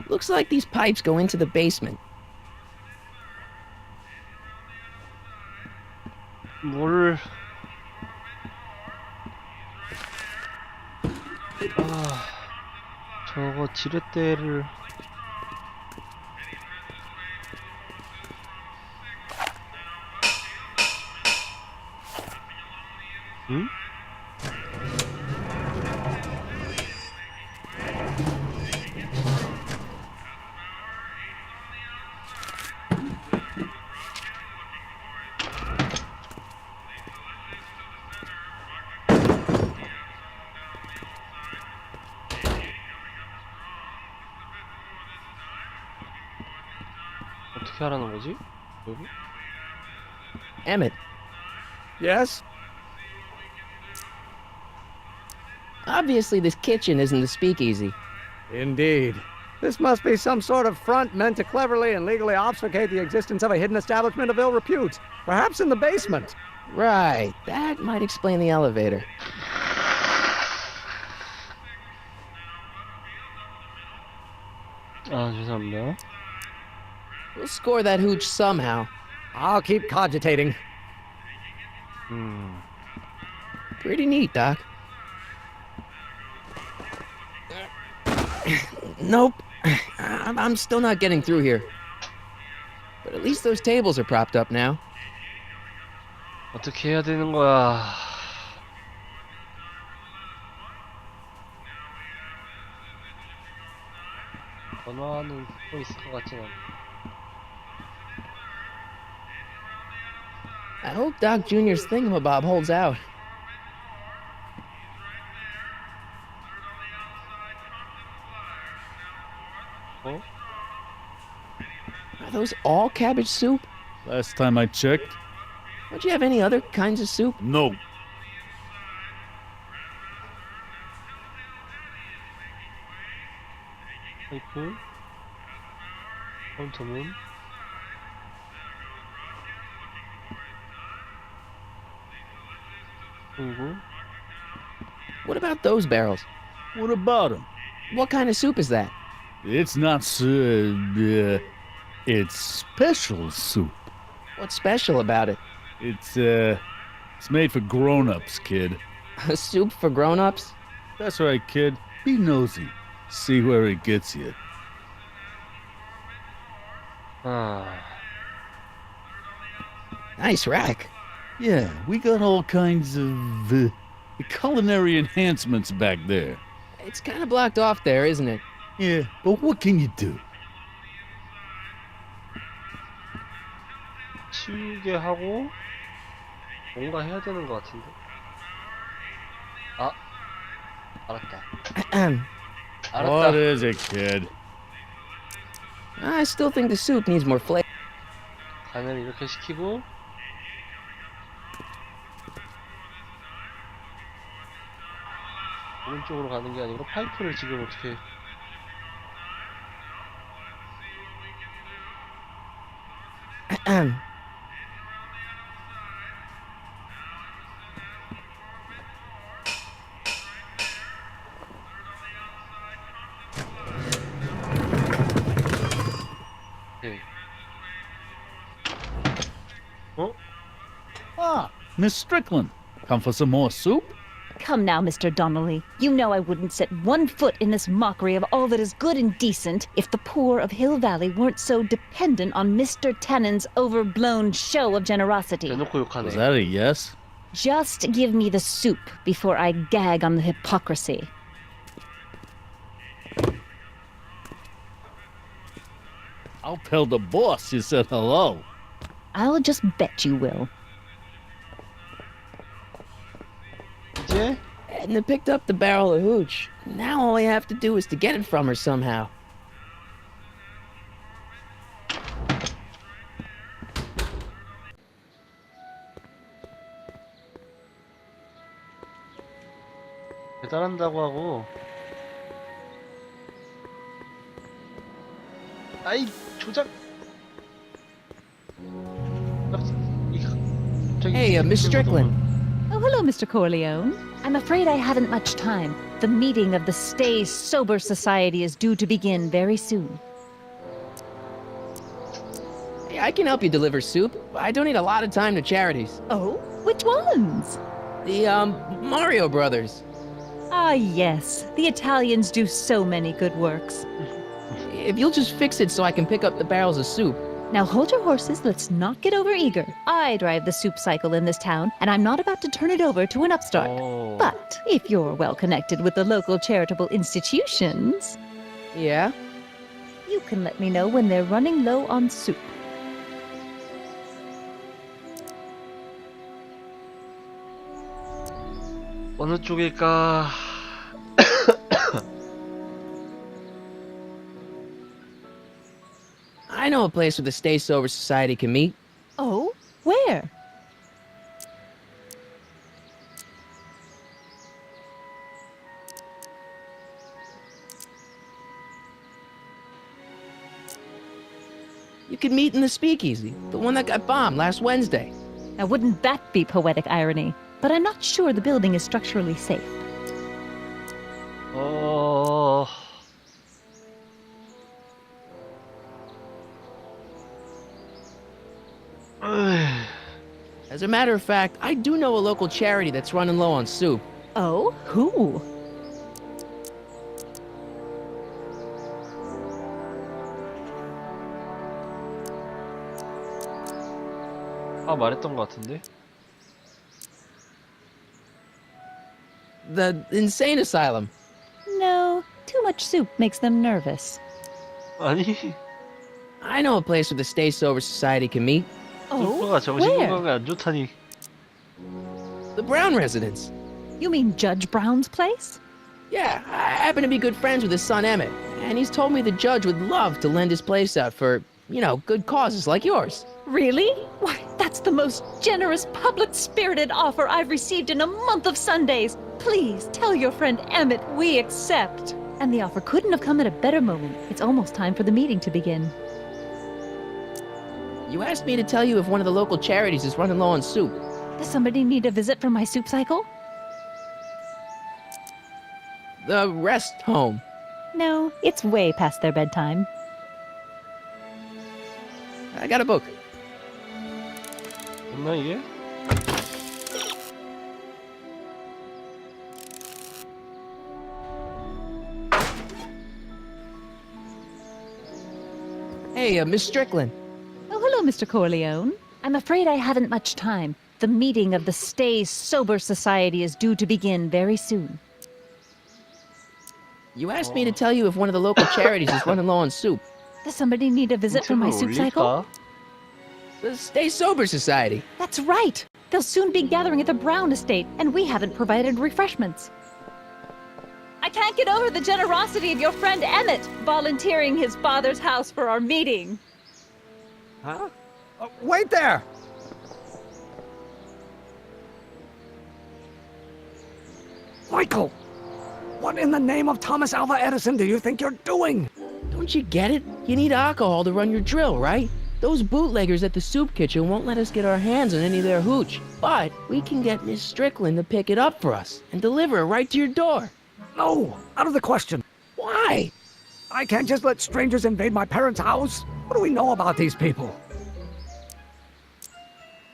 Looks like these pipes go into the basement. 뭘... 저거 지렛대를... 응? 어떻게 하라는 거지? 여기? Emmett. Yes? Obviously, this kitchen isn't the speakeasy. Indeed. This must be some sort of front meant to cleverly and legally obfuscate the existence of a hidden establishment of ill repute. Perhaps in the basement. Right. That might explain the elevator. 죄송합니다. We'll score that hooch somehow. I'll keep cogitating. Pretty neat, Doc. Nope. I'm still not getting through here. But at least those tables are propped up now. 어떻게 해야 되는 거야? 번호는 또 있을 것 같진 않아. I hope Doc Jr.'s thingamabob holds out. 어? Are those all cabbage soup? Last time I checked. Don't you have any other kinds of soup? No. 파이프 카운터문 그리고 What about those barrels? What about them? What kind of soup is that? It's not it's special soup. What's special about it? It's made for grown-ups, kid. A soup for grown-ups? That's right, kid. Be nosy. See where it gets you. Nice rack. Yeah, we got all kinds of culinary enhancements back there. It's kind of blocked off there, isn't it? Yeah, but what can you do? 치우게 하고 뭔가 해야 되는 것 같은데. 아, 알았다. What is it, kid? I still think the soup needs more flavor. 간을 이렇게 시키고 오른쪽으로 가는 게 아니고 파이프를 지금 어떻게 Ah, Miss Strickland. Come for some more soup? Come now, Mr. Donnelly. You know I wouldn't set one foot in this mockery of all that is good and decent if the poor of Hill Valley weren't so dependent on Mr. Tennant's overblown show of generosity. Was that a yes? Just give me the soup before I gag on the hypocrisy. I'll tell the boss you said hello. I'll just bet you will. Edna picked up the barrel of hooch. Now all I have to do is to get it from her somehow. 배달한다고 하고 아이 조작 Hey, Miss Strickland. Oh, hello, Mr. Corleone. I'm afraid I haven't much time. The meeting of the Stay Sober Society is due to begin very soon. Hey, I can help you deliver soup. I donate a lot of time to charities. Oh? Which ones? The, Mario Brothers. Ah, yes. The Italians do so many good works. If you'll just fix it so I can pick up the barrels of soup. Now hold your horses, let's not get overeager. I drive the soup cycle in this town, and I'm not about to turn it over to an upstart. Oh. But if you're well connected with the local charitable institutions... Yeah? You can let me know when they're running low on soup. 어느 쪽일까? I know a place where the Stay Sober Society can meet. Oh? Where? You can meet in the Speakeasy, the one that got bombed last Wednesday. Now wouldn't that be poetic irony? But I'm not sure the building is structurally safe. Oh. As a matter of fact, I do know a local charity that's running low on soup. Oh? Who? 아, 말했던 것 같은데? The insane asylum. No, too much soup makes them nervous. 아니. I know a place where the Stay Sober Society can meet. Oh, 소프가 정신 건강에 안 좋다니. The Brown residence. You mean Judge Brown's place? Yeah, I happen to be good friends with his son Emmett, and he's told me the judge would love to lend his place out for, you know, good causes like yours. Really? Why, that's the most generous, public-spirited offer I've received in a month of Sundays. Please tell your friend Emmett we accept. And the offer couldn't have come at a better moment. It's almost time for the meeting to begin. You asked me to tell you if one of the local charities is running low on soup. Does somebody need a visit from my soup cycle? The rest home. No, it's way past their bedtime. I got a book. 됐나 이게? Hey, Miss Strickland. Oh, hello, Mr. Corleone. I'm afraid I haven't much time. The meeting of the Stay Sober Society is due to begin very soon. You asked me to tell you if one of the local charities is running low on soup. Does somebody need a visit from my soup cycle? The Stay Sober Society. That's right. They'll soon be gathering at the Brown estate, and we haven't provided refreshments. I can't get over the generosity of your friend Emmett, volunteering his father's house for our meeting. Huh? Wait there! Michael! What in the name of Thomas Alva Edison do you think you're doing? Don't you get it? You need alcohol to run your drill, right? Those bootleggers at the soup kitchen won't let us get our hands on any of their hooch. But we can get Miss Strickland to pick it up for us and deliver it right to your door. No, out of the question. Why? I can't just let strangers invade my parents' house. What do we know about these people?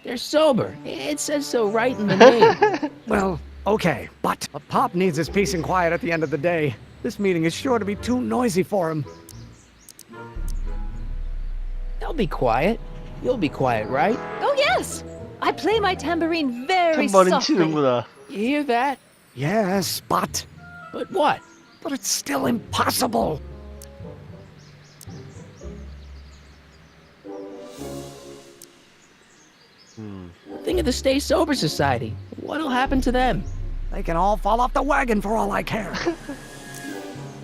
They're sober. It says so right in the name. Well, okay, but Pop needs his peace and quiet at the end of the day. This meeting is sure to be too noisy for him. They'll be quiet. You'll be quiet, right? Oh, yes! I play my tambourine very 탬버린 softly. 치는구나. You hear that? Yes, but... But what? But it's still impossible. Think of the Stay Sober Society. What'll happen to them? They can all fall off the wagon for all I care.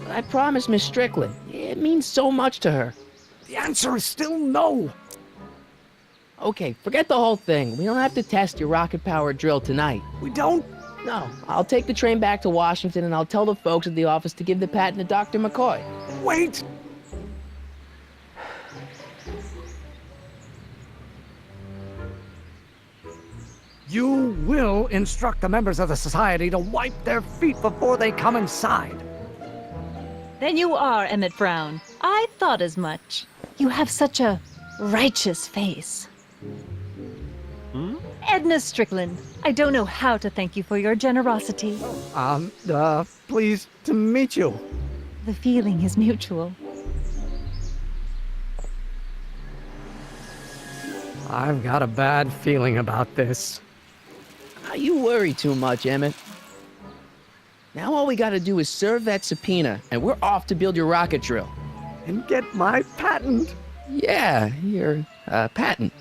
But I promised Miss Strickland. It means so much to her. The answer is still no. Okay, forget the whole thing. We don't have to test your rocket-powered drill tonight. We don't? No. I'll take the train back to Washington and I'll tell the folks at the office to give the patent to Dr. McCoy. Wait! You will instruct the members of the society to wipe their feet before they come inside. Then you are Emmett Brown. I thought as much. You have such a righteous face. Edna Strickland, I don't know how to thank you for your generosity. Pleased to meet you. The feeling is mutual. I've got a bad feeling about this. You worry too much, Emmett. Now all we gotta do is serve that subpoena, and we're off to build your rocket drill. And get my patent. Yeah, your patent.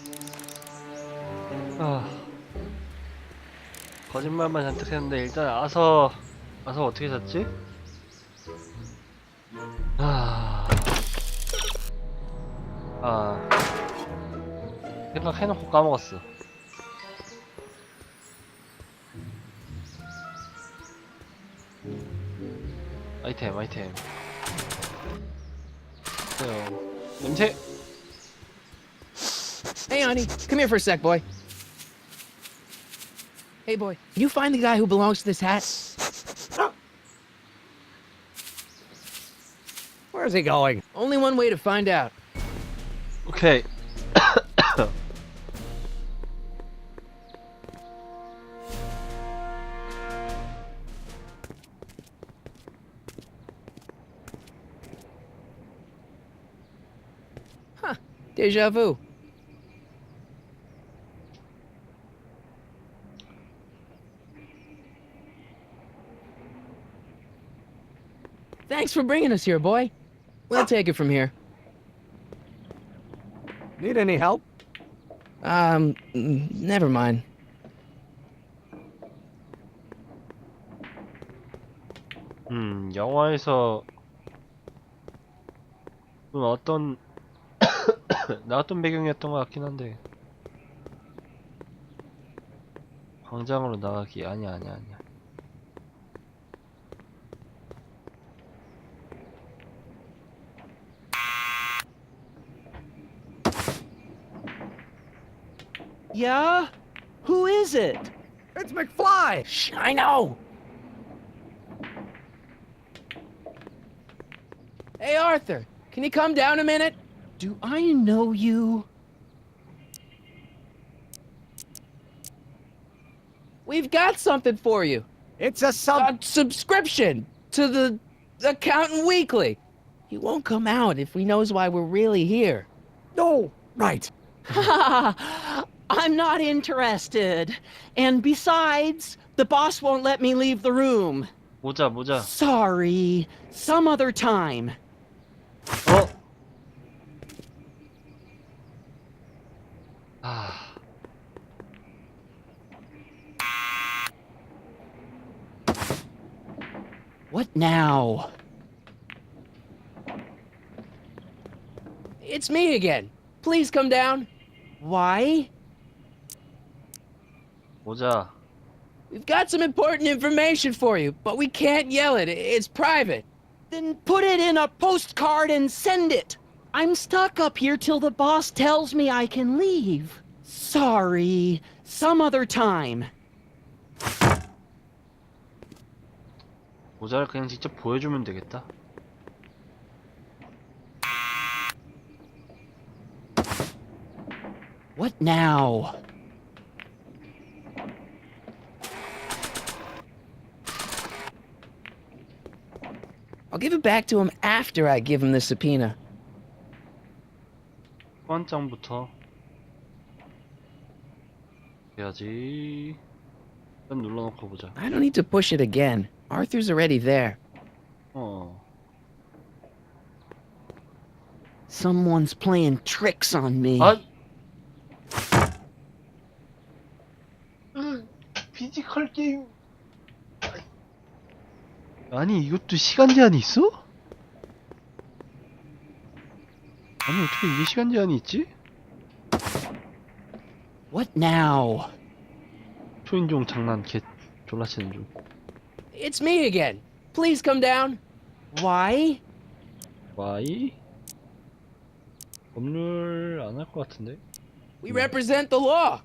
거짓말만 잔뜩 했는데 일단 아서 어떻게 잤지? 생각해놓고 까먹었어. 아이템. 냄새. Hey, honey, come here for a sec, boy. Hey, boy, can you find the guy who belongs to this hat? Where's he going? Only one way to find out. 오케이. Deja vu. Thanks for bringing us here, boy. We'll take it from here. Need any help? Never mind. 영화에서 어떤 나왔던 배경이었던 것 같긴 한데 광장으로 나가기 아니야. Yeah? Who is it? It's McFly! Shh, I know! Hey, Arthur, can you come down a minute? Do I know you? We've got something for you. It's a subscription to the Accountant Weekly. He won't come out if he knows why we're really here. Oh, right. I'm not interested. And besides, the boss won't let me leave the room. 모자. Sorry. Some other time. 어? 아. What now? It's me again. Please come down. Why? 모자. We've got some important information for you, but we can't yell it. It's private. Then put it in a postcard and send it. I'm stuck up here till the boss tells me I can leave. Sorry. Some other time. 모자를 그냥 직접 보여주면 되겠다. What now? I'll give it back to him after I give him the subpoena. 소환장부터 해야지. 일단 눌러놓고 보자. I don't need to push it again. Arthur's already there. Someone's playing tricks on me. 아! 피지컬 게임. 아니 이것도 시간 제한이 있어? 아니 어떻게 이게 시간 제한이 있지? What now? 초인종 장난 개 졸라치는 중. It's me again. Please come down. Why? Why? 법률 안 할 것 같은데? We represent the law.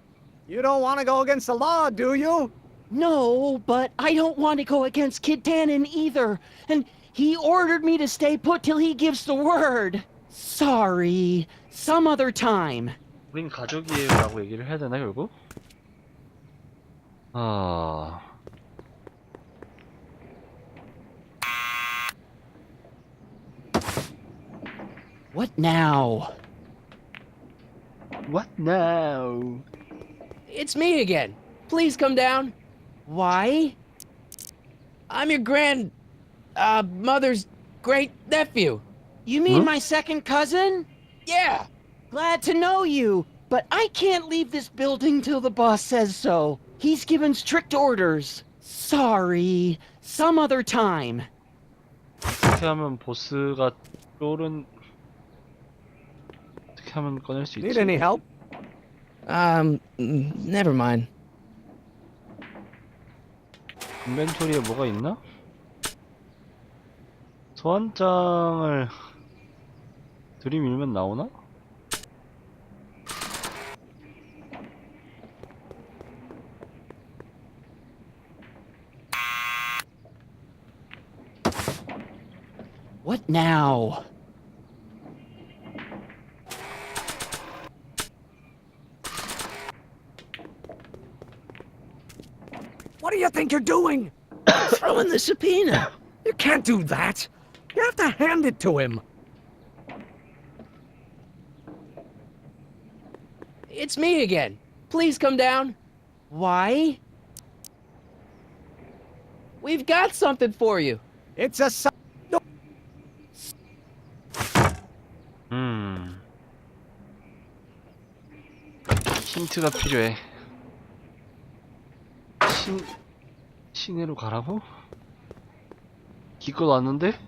You don't want to go against the law, do you? No, but I don't want to go against Kid Tannen either. And he ordered me to stay put till he gives the word. Sorry. Some other time. 우린 가족이에요 라고 얘기를 해야 되나 결국? 아... What now? What now? It's me again. Please come down. Why? I'm your mother's great nephew. You mean my second cousin? Yeah. Glad to know you, but I can't leave this building till the boss says so. He's given strict orders. Sorry. Some other time. 어떻게 하면 보스가 쫄은... 어떻게 하면 꺼낼 수 있지? Need any help? Never mind. 인벤토리에 뭐가 있나? 소환장을 들이밀면 나오나? What now? What do you think you're doing? Throwing the subpoena. You can't do that. You have to hand it to him. It's me again. Please come down. Why? We've got something for you. It's a... 힌트가 필요해. 시내로 가라고? 기껏 왔는데?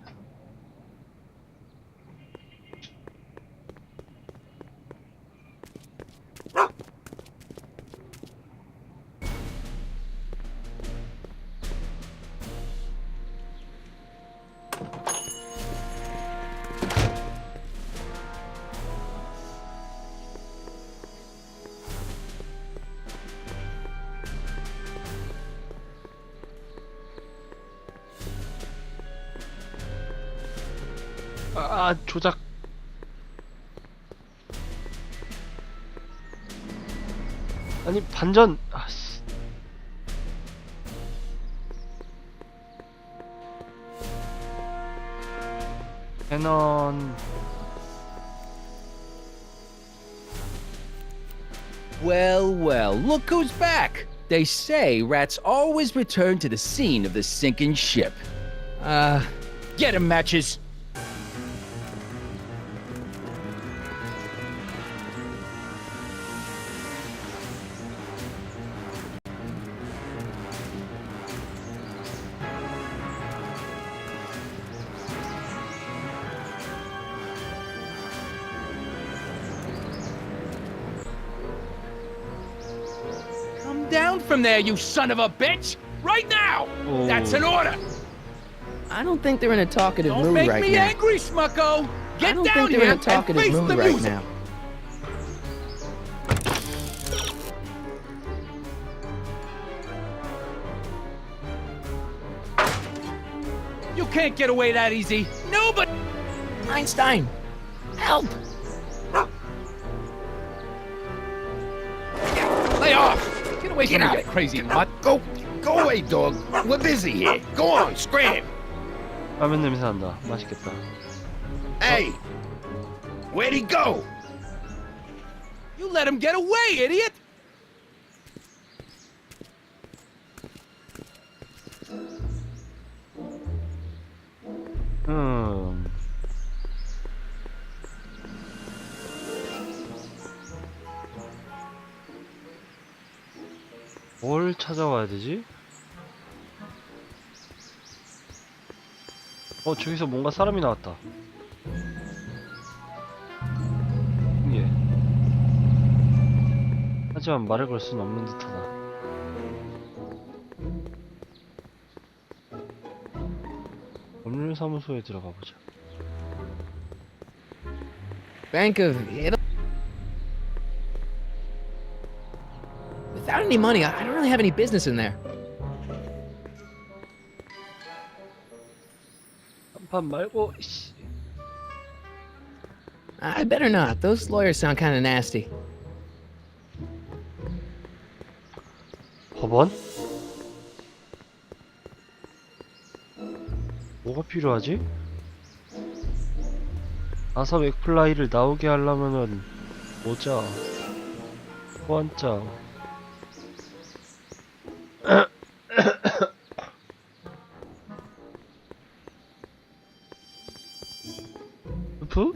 아, 조작. 아니, 반전. 아씨. 캐논. Well, well, look who's back! They say rats always return to the scene of the sinking ship. Get 'em, Matches! Down from there, you son of a bitch! Right now! Oh. That's an order! I don't think they're in a talkative Don't mood make right me now. angry, Smucko! I Get don't down think they're here in a talkative and face mood the right music! now. You can't get away that easy! Nobody! Einstein, help! Lay off! Get away from me, you crazy mutt! Go away, dog. We're busy here. Go on, scram. 라면 냄새 난다. 맛있겠다. Hey, where'd he go? You let him get away, idiot! 뭘 찾아와야 되지? 저기서 뭔가 사람이 나왔다. 예. 하지만 말을 걸 수는 없는 듯하다. 법률사무소에 들어가 보자. Bank of Italy. Without any money, I don't really have any business in there. 한판 말고. 씨. I better not. Those lawyers sound kind of nasty. 법원? 뭐가 필요하지? 아서 맥플라이를 나오게 하려면은 모자, 호환자.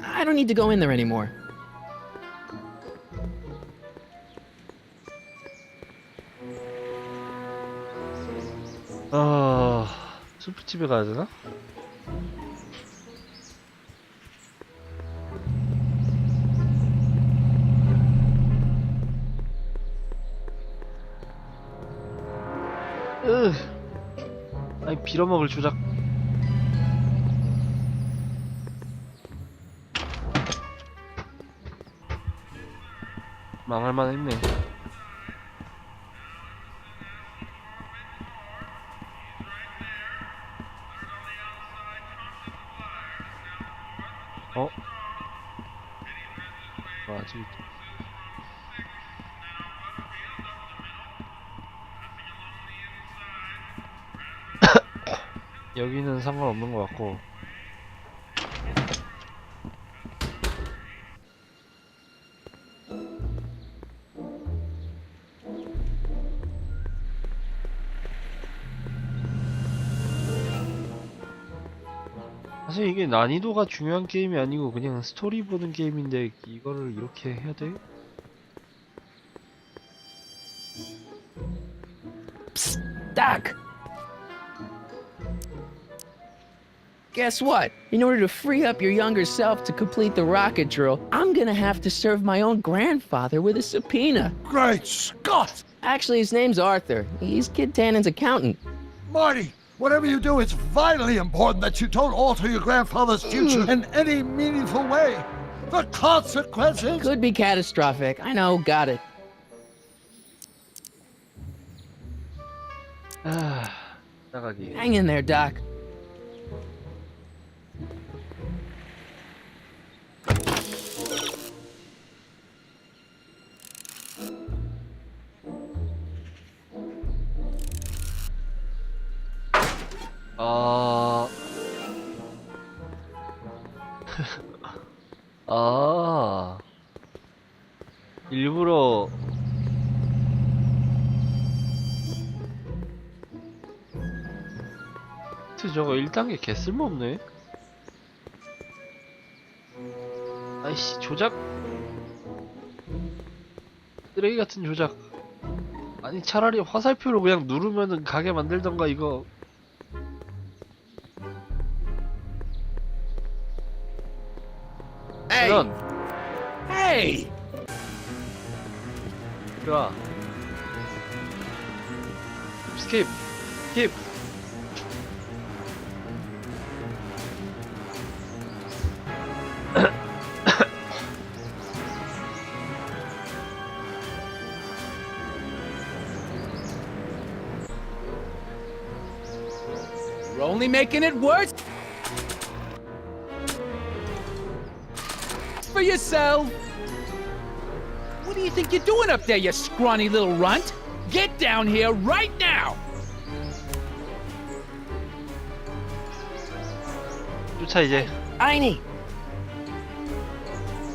I don't need to go in there anymore. 수프집에 가야 되나? 아니 빌어먹을 조작. 망할만 했네. 아직 여기는 상관없는 것 같고. 사실 이게 난이도가 중요한 게임이 아니고 그냥 스토리 보는 게임인데 이거를 이렇게 해야 돼? Psst, Doc! Guess what? In order to free up your younger self to complete the rocket drill, I'm gonna have to serve my own grandfather with a subpoena. Great Scott! Actually, his name's Arthur. He's Kid Tannen's accountant. Marty, whatever you do, it's vitally important that you don't alter your grandfather's future in any meaningful way. The consequences... Could be catastrophic. I know, got it. 나가기. Hang in there, Doc. 아, 일부러 저거 1단계 개 쓸모없네. 아이씨, 조작 쓰레기 같은 조작. 아니 차라리 화살표로 그냥 누르면은 가게 만들던가 이거. Hey! Hey! 좋아. 스킵. 스킵. You're only making it worse for yourself. What do you think you're doing up there, you scrawny little runt? Get down here right now! 쫓아 이제. Einie!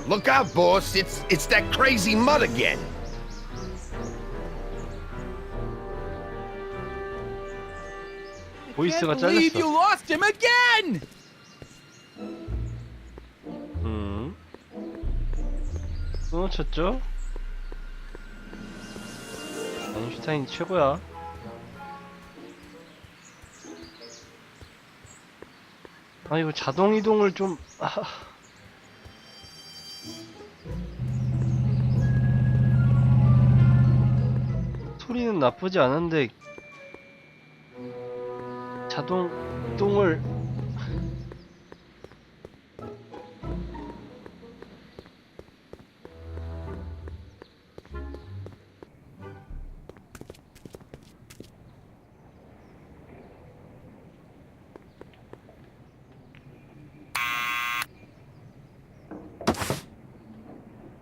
Look out, boss. It's that crazy mud again. 보이스가 Can't believe you 잘렸어. lost him again! 끊어쳤죠? 아인슈타인 최고야. 아 이거 자동 이동을 좀 소리는 나쁘지 않은데 자동 이동을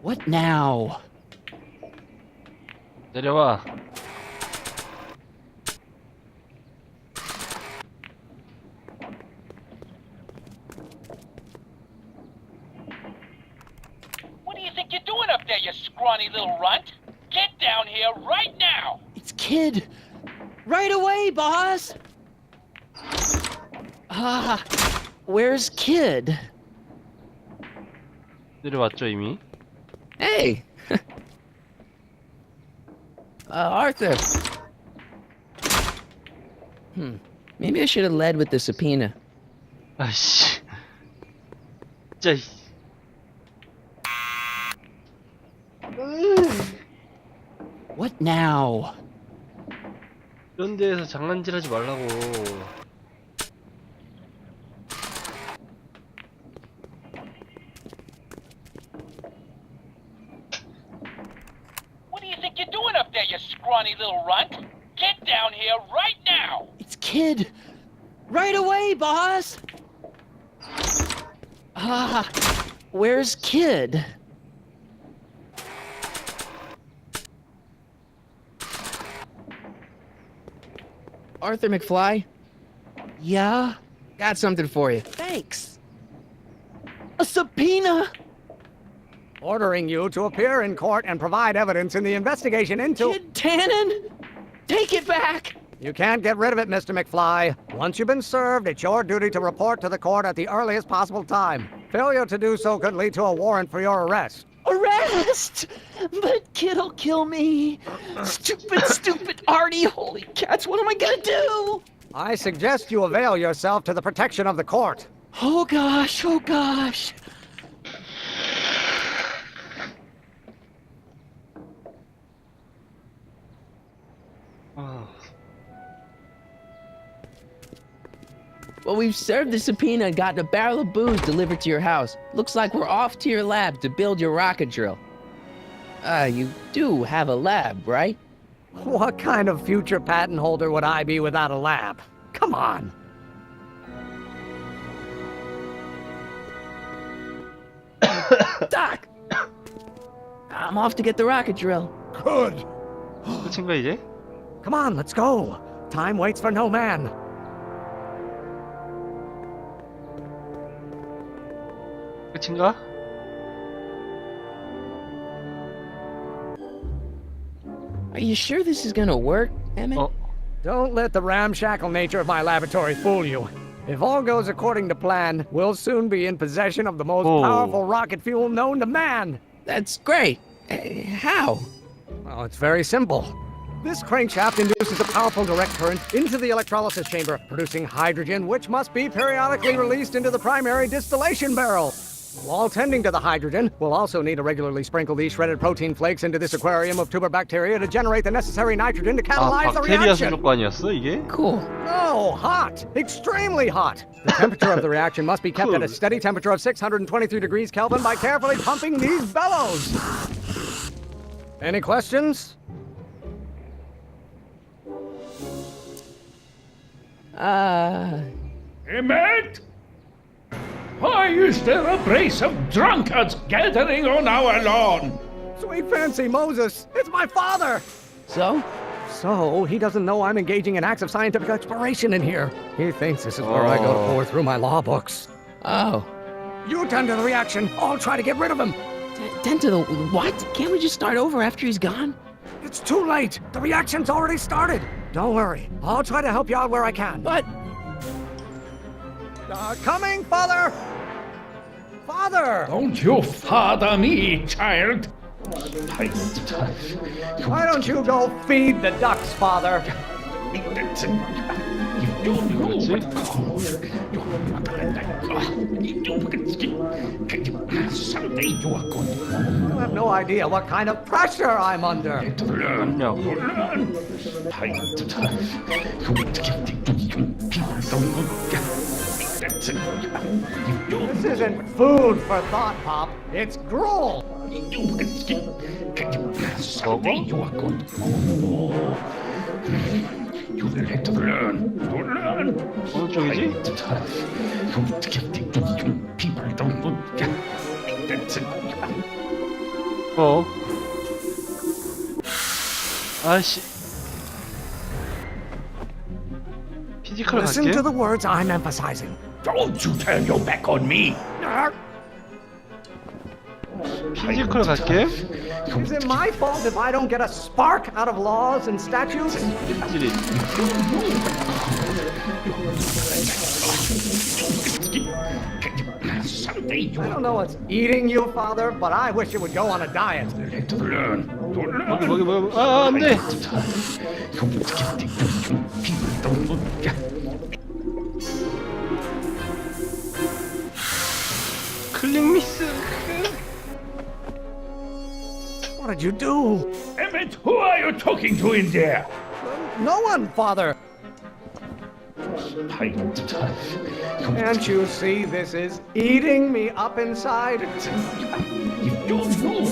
What now? 내려와. What do you think you're doing up there, you scrawny little runt? Get down here right now! It's Kid. Right away, boss. Ah, where's Kid? 내려왔죠 이미. Hey! Arthur! Maybe I should have led with the subpoena. 아이씨. 진짜. What now? 이런 데에서 장난질하지 말라고. What do you think you're doing up there, you scrawny little runt? Get down here right now! It's Kid. Right away, boss. Ah, where's Kid? Arthur McFly? Yeah? Got something for you. Thanks. A subpoena? Ordering you to appear in court and provide evidence in the investigation into... Kid Tannen? Take it back! You can't get rid of it, Mr. McFly. Once you've been served, it's your duty to report to the court at the earliest possible time. Failure to do so could lead to a warrant for your arrest. Arrest! But Kid'll kill me. Stupid Artie. Holy cats, what am I gonna do? I suggest you avail yourself to the protection of the court. Oh gosh, oh gosh. Well, we've served the subpoena and gotten a barrel of booze delivered to your house. Looks like we're off to your lab to build your rocket drill. You do have a lab, right? What kind of future patent holder would I be without a lab? Come on. Doc! I'm off to get the rocket drill. Good. 끝인 거야 이제? Come on, let's go. Time waits for no man. 끝인가? Are you sure this is gonna work, Emmett? Don't let the ramshackle nature of my laboratory fool you. If all goes according to plan, we'll soon be in possession of the most powerful rocket fuel known to man. That's great. How? Well, it's very simple. This crankshaft induces a powerful direct current into the electrolysis chamber, producing hydrogen, which must be periodically released into the primary distillation barrel. While tending to the hydrogen, we'll also need to regularly sprinkle these shredded protein flakes into this aquarium of tuber bacteria to generate the necessary nitrogen to catalyze the 박테리아 reaction. 수족관이었어 이게? Cool. No, hot. Extremely hot. The temperature of the reaction must be kept at a steady temperature of 623 degrees Kelvin by carefully pumping these bellows. Any questions? Emmett? Why is there a brace of drunkards gathering on our lawn? Sweet fancy Moses, it's my father! So? So, he doesn't know I'm engaging in acts of scientific exploration in here. He thinks this is where I go to pour through my law books. Oh. You tend to the reaction. I'll try to get rid of him. Tend to the what? Can't we just start over after he's gone? It's too late. The reaction's already started. Don't worry. I'll try to help you out where I can. But... coming, Father! Father! Don't you father me, child. Why don't you go feed the ducks, Father? Someday you are going You have no idea what kind of pressure I'm under. to learn. No. Learn. This isn't food for thought, Pop. It's gruel. Someday you are going You will have to learn. To learn. 어느 쪽이지? People don't look. 아씨. 피지컬 Listen 갈게. to the words I'm emphasizing. Don't you turn your back on me. 피지컬 갈게. Is it my fault if I don't get a spark out of laws and statutes? I don't know what's eating you, Father, but I wish you would go on a diet. To learn. To learn. 먹이. 아, 안 돼. People don't look. 클릭 미스. What did you do? Emmett, who are you talking to in there? No one, Father. Can't you see this is eating me up inside? You don't know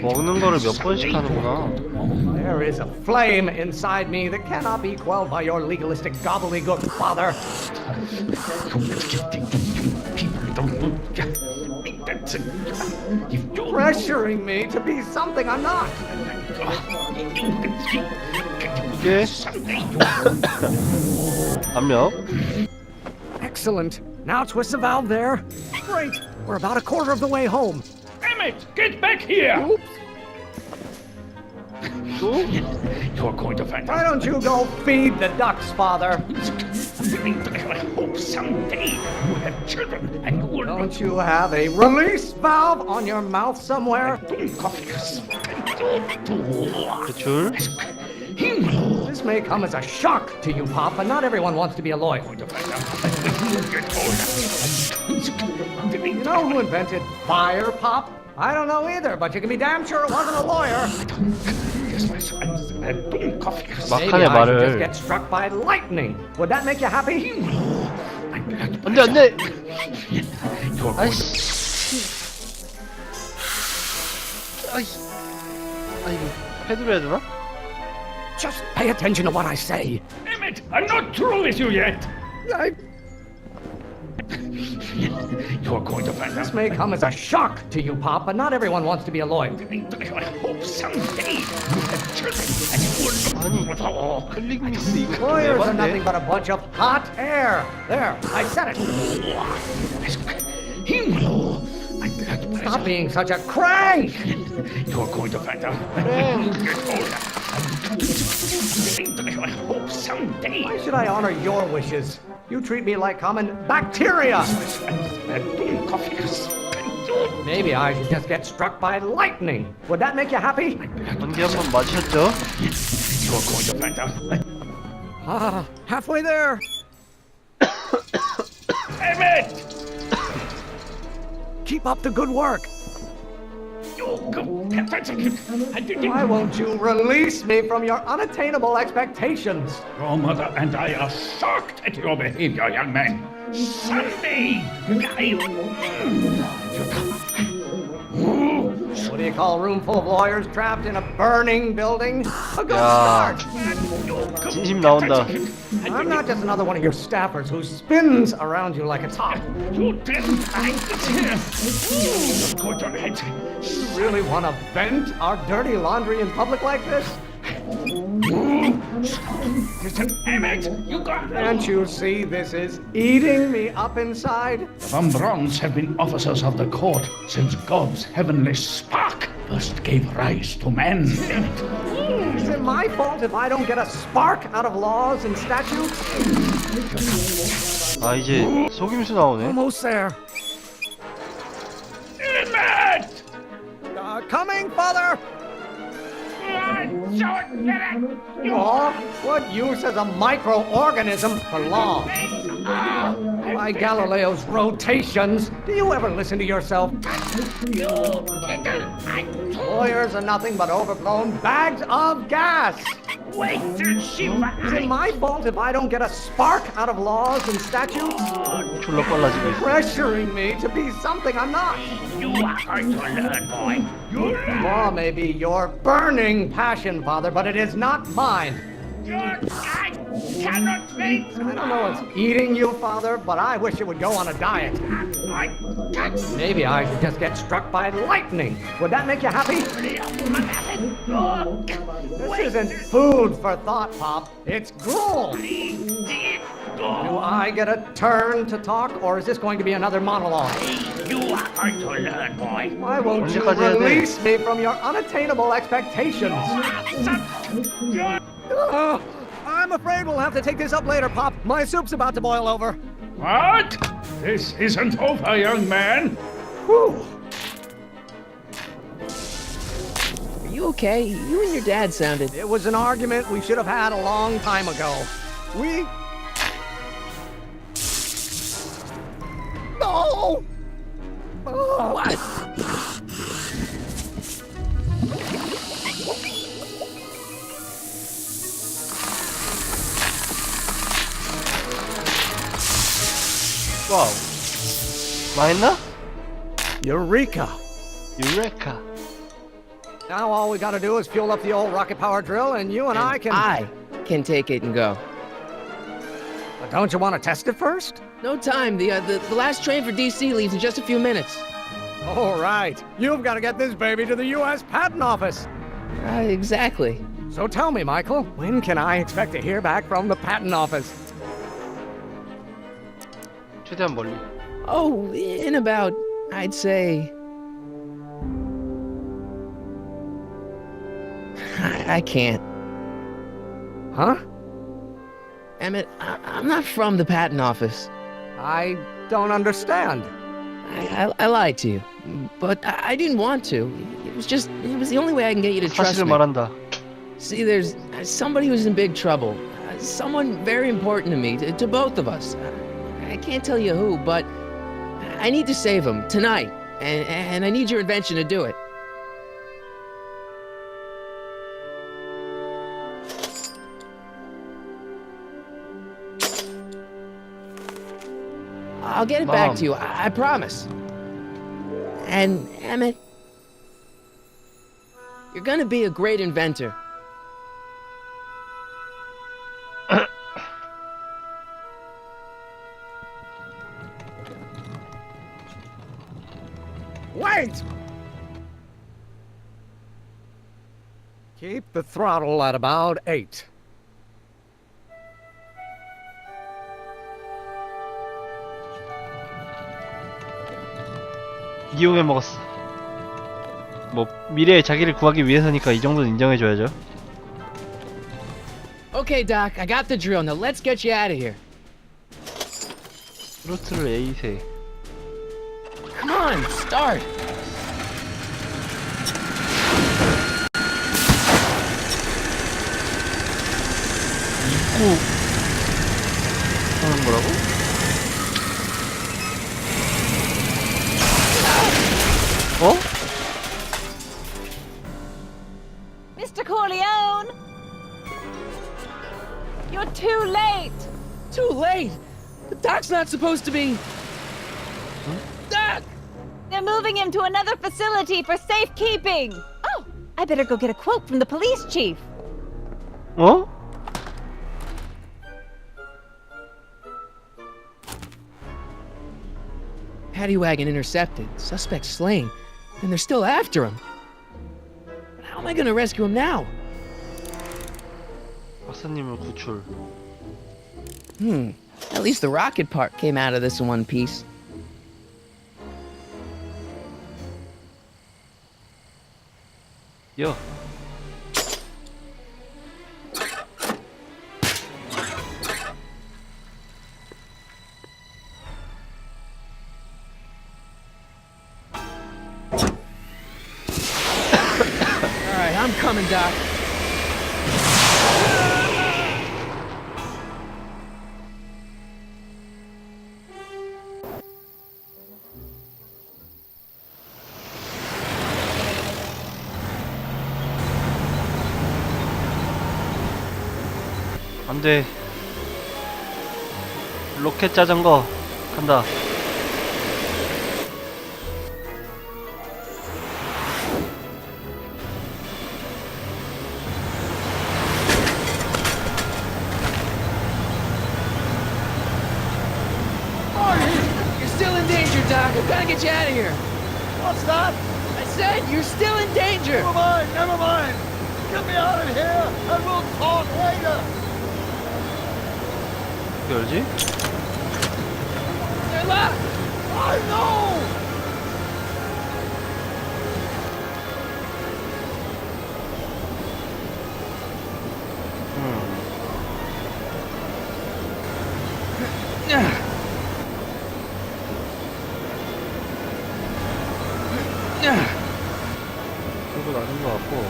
먹는 거를 몇 번씩 하는구나. There is a flame inside me that cannot be quelled by your legalistic gobbledygook, Father. Pressuring me to be something I'm not. 이게 압력. Excellent. Now twist the valve there. Great. We're about a quarter of the way home. Emmett, get back here! Oops. You're going to find out. Why don't you go feed the ducks, Father? I hope someday you have children and you will Don't you have a release valve on your mouth somewhere? 대출. This may come as a shock to you, Pop, but not everyone wants to be a lawyer. You know who invented fire, Pop? I don't know either, but you can be damn sure it wasn't a lawyer. Maybe 막판에 I should just 말을. get struck by lightning. Would that make you happy? 안돼 안돼. 아이씨. 아이고 패드로 해야 되나? Just pay attention to what I say. Emmett, I'm not through with you yet. You're going to find out. This may come as a shock to you, Pop, but not everyone wants to be a lawyer. I hope someday you have children and lawyers are nothing but a bunch of hot air. There, I said it. Stop being such a crank. You're going to find out. I hope someday. Why should I honor your wishes? You treat me like common bacteria. Maybe I should just get struck by lightning. Would that make you happy? 번개 한번 맞으셨죠? You're going to find out. Halfway there. Emmett! Keep up the good work. Why won't you release me from your unattainable expectations? Your mother and I are shocked at your behavior, young man. Someday, What do you call a room full of lawyers trapped in a burning building? A good start. 진심 나온다. I'm not just another one of your staffers who spins around you like a top. You didn't find You really want to vent our dirty laundry in public like this? Emmett, you got... Can't you see this is eating me up inside? Von Brauns have been officers of the court since God's heavenly spark first gave rise to man. Is it my fault if I don't get a spark out of laws and statutes? 아 이제 속임수 나오네. Almost there. Emmett! Coming, father! What use is a microorganism for law? By Galileo's rotations, do you ever listen to yourself? Lawyers are nothing but overblown bags of gas. Wait till she... Is it my fault if I don't get a spark out of laws and statutes? 졸라 빨라지고 있어. Pressuring me to be something I'm not. You are going to learn, boy. You learn. Law may be your burning passion, Father, but it is not mine. I cannot wait. I don't know what's eating you, Father, but I wish you would go on a diet. Maybe I should just get struck by lightning. Would that make you happy? This isn't food for thought, Pop. It's gruel. Do I get a turn to talk, or is this going to be another monologue? You are going to learn, boy. Why won't you release me from your unattainable expectations? I'm afraid we'll have to take this up later, Pop. My soup's about to boil over. What? This isn't over, young man. Whew. Are you okay? You and your dad sounded... It was an argument we should have had a long time ago. We... No! Oh. What? 와우. 망했나? Eureka! Eureka. Now all we gotta do is fuel up the old rocket power drill and you and I can take it and go. But don't you want to test it first? No time. The last train for DC leaves in just a few minutes. All right. You've got to get this baby to the U.S. Patent Office. Exactly. So tell me, Michael, when can I expect to hear back from the Patent Office? 최대한 멀리. Oh, in about, I'd say... I can't. Huh? Emmett, I'm not from the patent office. I don't understand. I lied to you, but I didn't want to. It was the only way I can get you to trust me. 말한다. See, there's somebody who's in big trouble. Someone very important to me, to both of us. I can't tell you who, but I need to save him tonight, and I need your invention to do it. I'll get it back to you, I promise. And, Emmett, you're gonna be a great inventor. Wait! Keep the throttle at about 8. 이용해 먹었어. 뭐 미래의 자기를 구하기 위해서니까 이 정도는 인정해줘야죠. Okay, Doc, I got the drill. Now let's get you out of here. 트로트를 A세. Come on, start. 입구 하는 거라고? 어? Mr. Corleone! You're too late! Too late! The Doc's not supposed to be... Doc! They're moving him to another facility for safekeeping! Oh, I better go get a quote from the police chief. 어? Paddy wagon intercepted, suspect slain, and they're still after him. But how am I gonna rescue him now? 박사님을 구출. At least the rocket part came out of this in one piece. 여. Alright, I'm coming, Doc. 안돼. 로켓 자전거 간다. You're still in danger, Doc. I've gotta get you out of here. What's that? I said you're still in danger. Never mind, never mind. Get me out of here, and we'll talk later. 열지? They're locked. I know. 그거 나는 거 같고.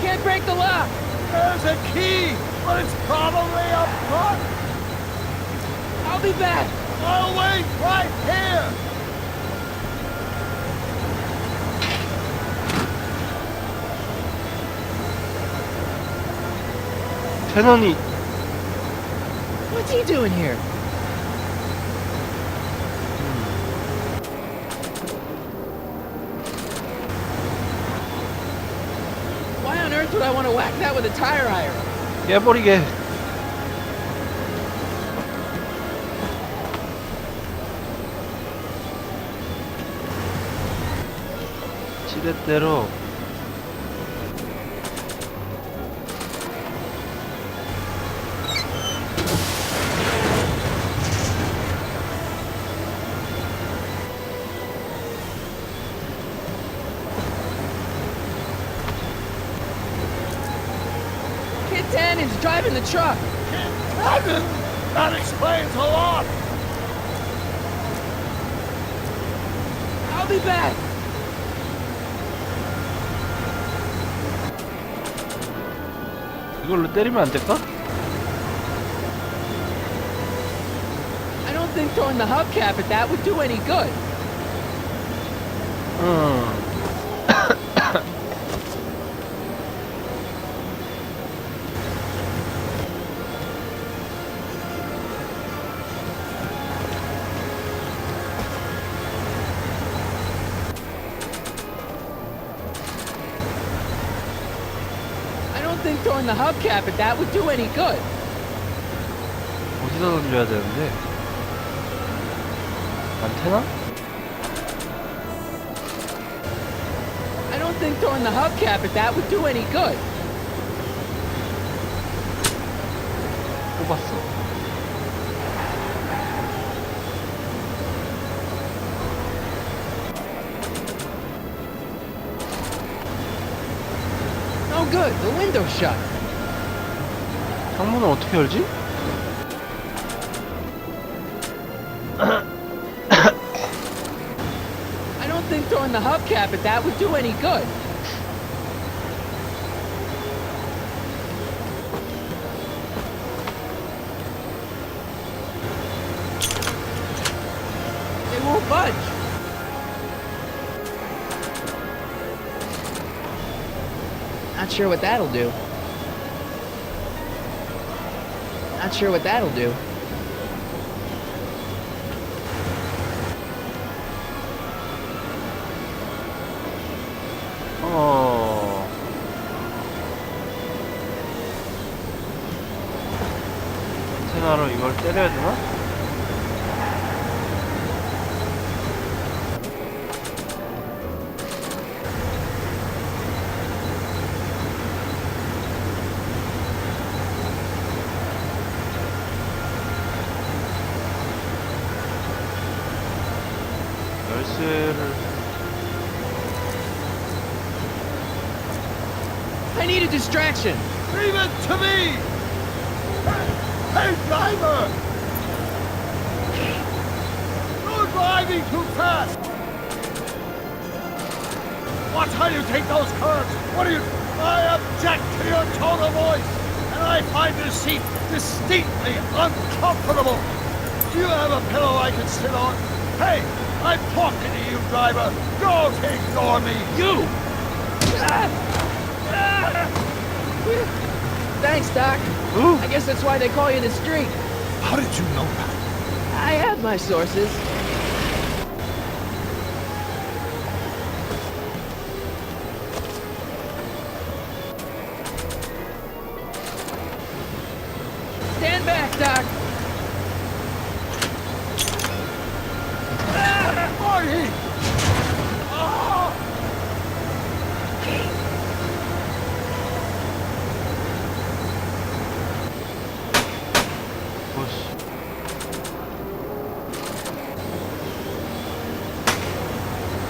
Can't break the lock. There's a key, but it's probably up front. I'll be back. I'll wait right here. 테넌이 What's he doing here? Why on earth would I want to whack that with a tire iron? 깨버리게. 지렛대로. Kid Tannen's driving the truck. Tannen? That explains a lot. I'll be back. 이걸로 때리면 안 될까? I don't think throwing the hubcap at that would do any good. throwing the hubcap at that would do any good. 어디다 던져야 되는데? 안테나? I don't think throwing the hubcap at that would do any good. 뽑았어. Oh good, the window's shut. 창문을 어떻게 열지? I don't think throwing the hubcap at that would do any good. They won't budge. Not sure what that'll do. Not sure what that'll do. 안테나로 이걸 때려야 되나? 열쇠를 I need a distraction. Leave it to me! Hey, driver! You're driving too fast! Watch how you take those curves! What are you... I object to your tone of voice! And I find this seat distinctly uncomfortable! Do you have a pillow I can sit on? Hey, I'm talking to you, driver! Don't ignore me! You! Thanks, Doc. Ooh. I guess that's why they call you the street. How did you know that? I have my sources. Stand back, Doc. Marty!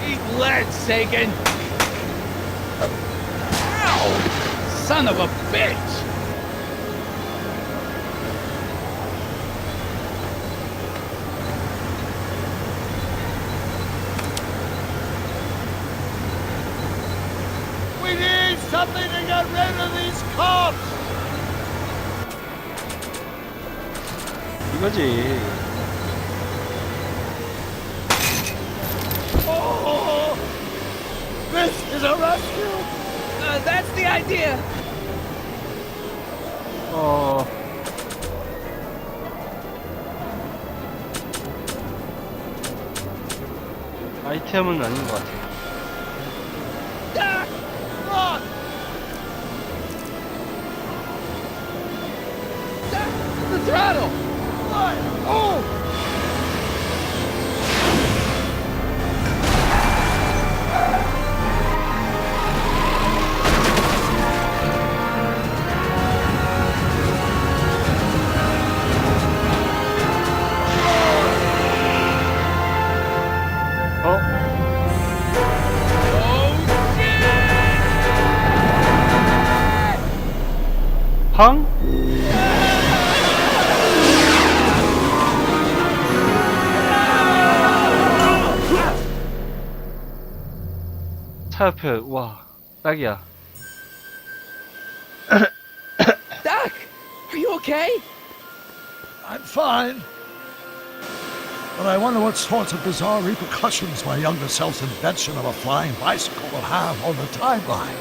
Eat lead, Sagan! Ow! Son of a bitch! We need something to get rid of these cops! 이거지. Oh! This is a rescue! That's the idea. 아이템은 아닌 것 같아. Doc! Run! Doc, the throttle. What? Oh! 팡? 차 옆에 와 딱이야. Doc, are you okay? I'm fine. But I wonder what sorts of bizarre repercussions my younger self's invention of a flying bicycle will have on the timeline.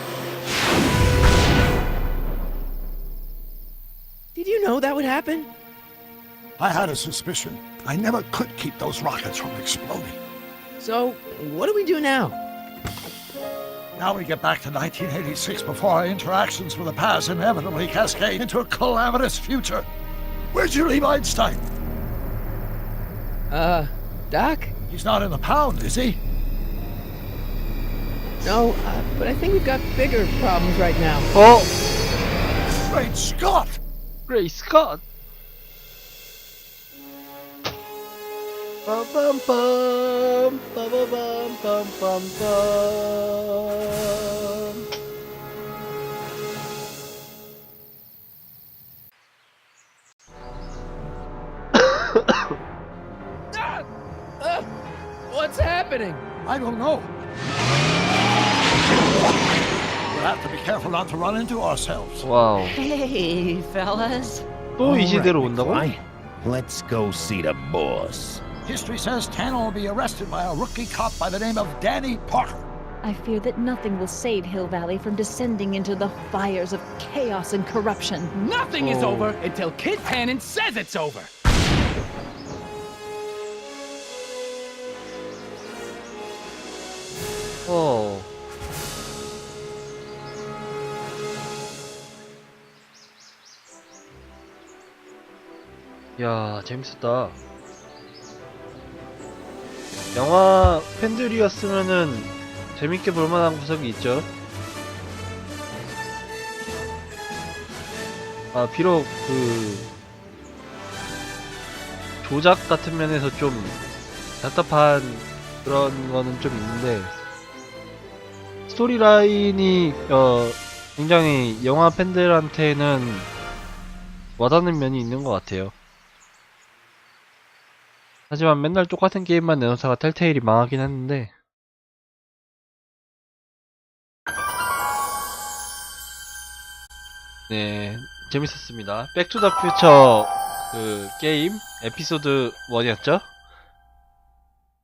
Did you know that would happen? I had a suspicion. I never could keep those rockets from exploding. So, what do we do now? Now we get back to 1986 before our interactions with the past inevitably cascade into a calamitous future. Where'd you leave Einstein? Doc? He's not in the pound, is he? No, but I think we've got bigger problems right now. Oh! Great Scott! Great Scott! Bum bum bum bum bum bum bum bum. What's happening? I don't know. We'll have to be careful not to run into ourselves. 와우. Hey, fellas. 또 이 시대로 Alright, 온다고? McFly. Let's go see the boss. History says Tanner will be arrested by a rookie cop by the name of Danny Parker. I fear that nothing will save Hill Valley from descending into the fires of chaos and corruption. Nothing is over until Kid Tannen says it's over. 어. 야, 재밌었다. 영화 팬들이었으면은 재밌게 볼만한 구석이 있죠. 아, 비록 조작 같은 면에서 좀 답답한 그런 거는 좀 있는데, 스토리라인이 굉장히 영화 팬들한테는 와닿는 면이 있는 것 같아요. 하지만 맨날 똑같은 게임만 내놓다가 텔테일이 망하긴 했는데, 네, 재밌었습니다. 백투더퓨처 그 게임 에피소드 1이었죠?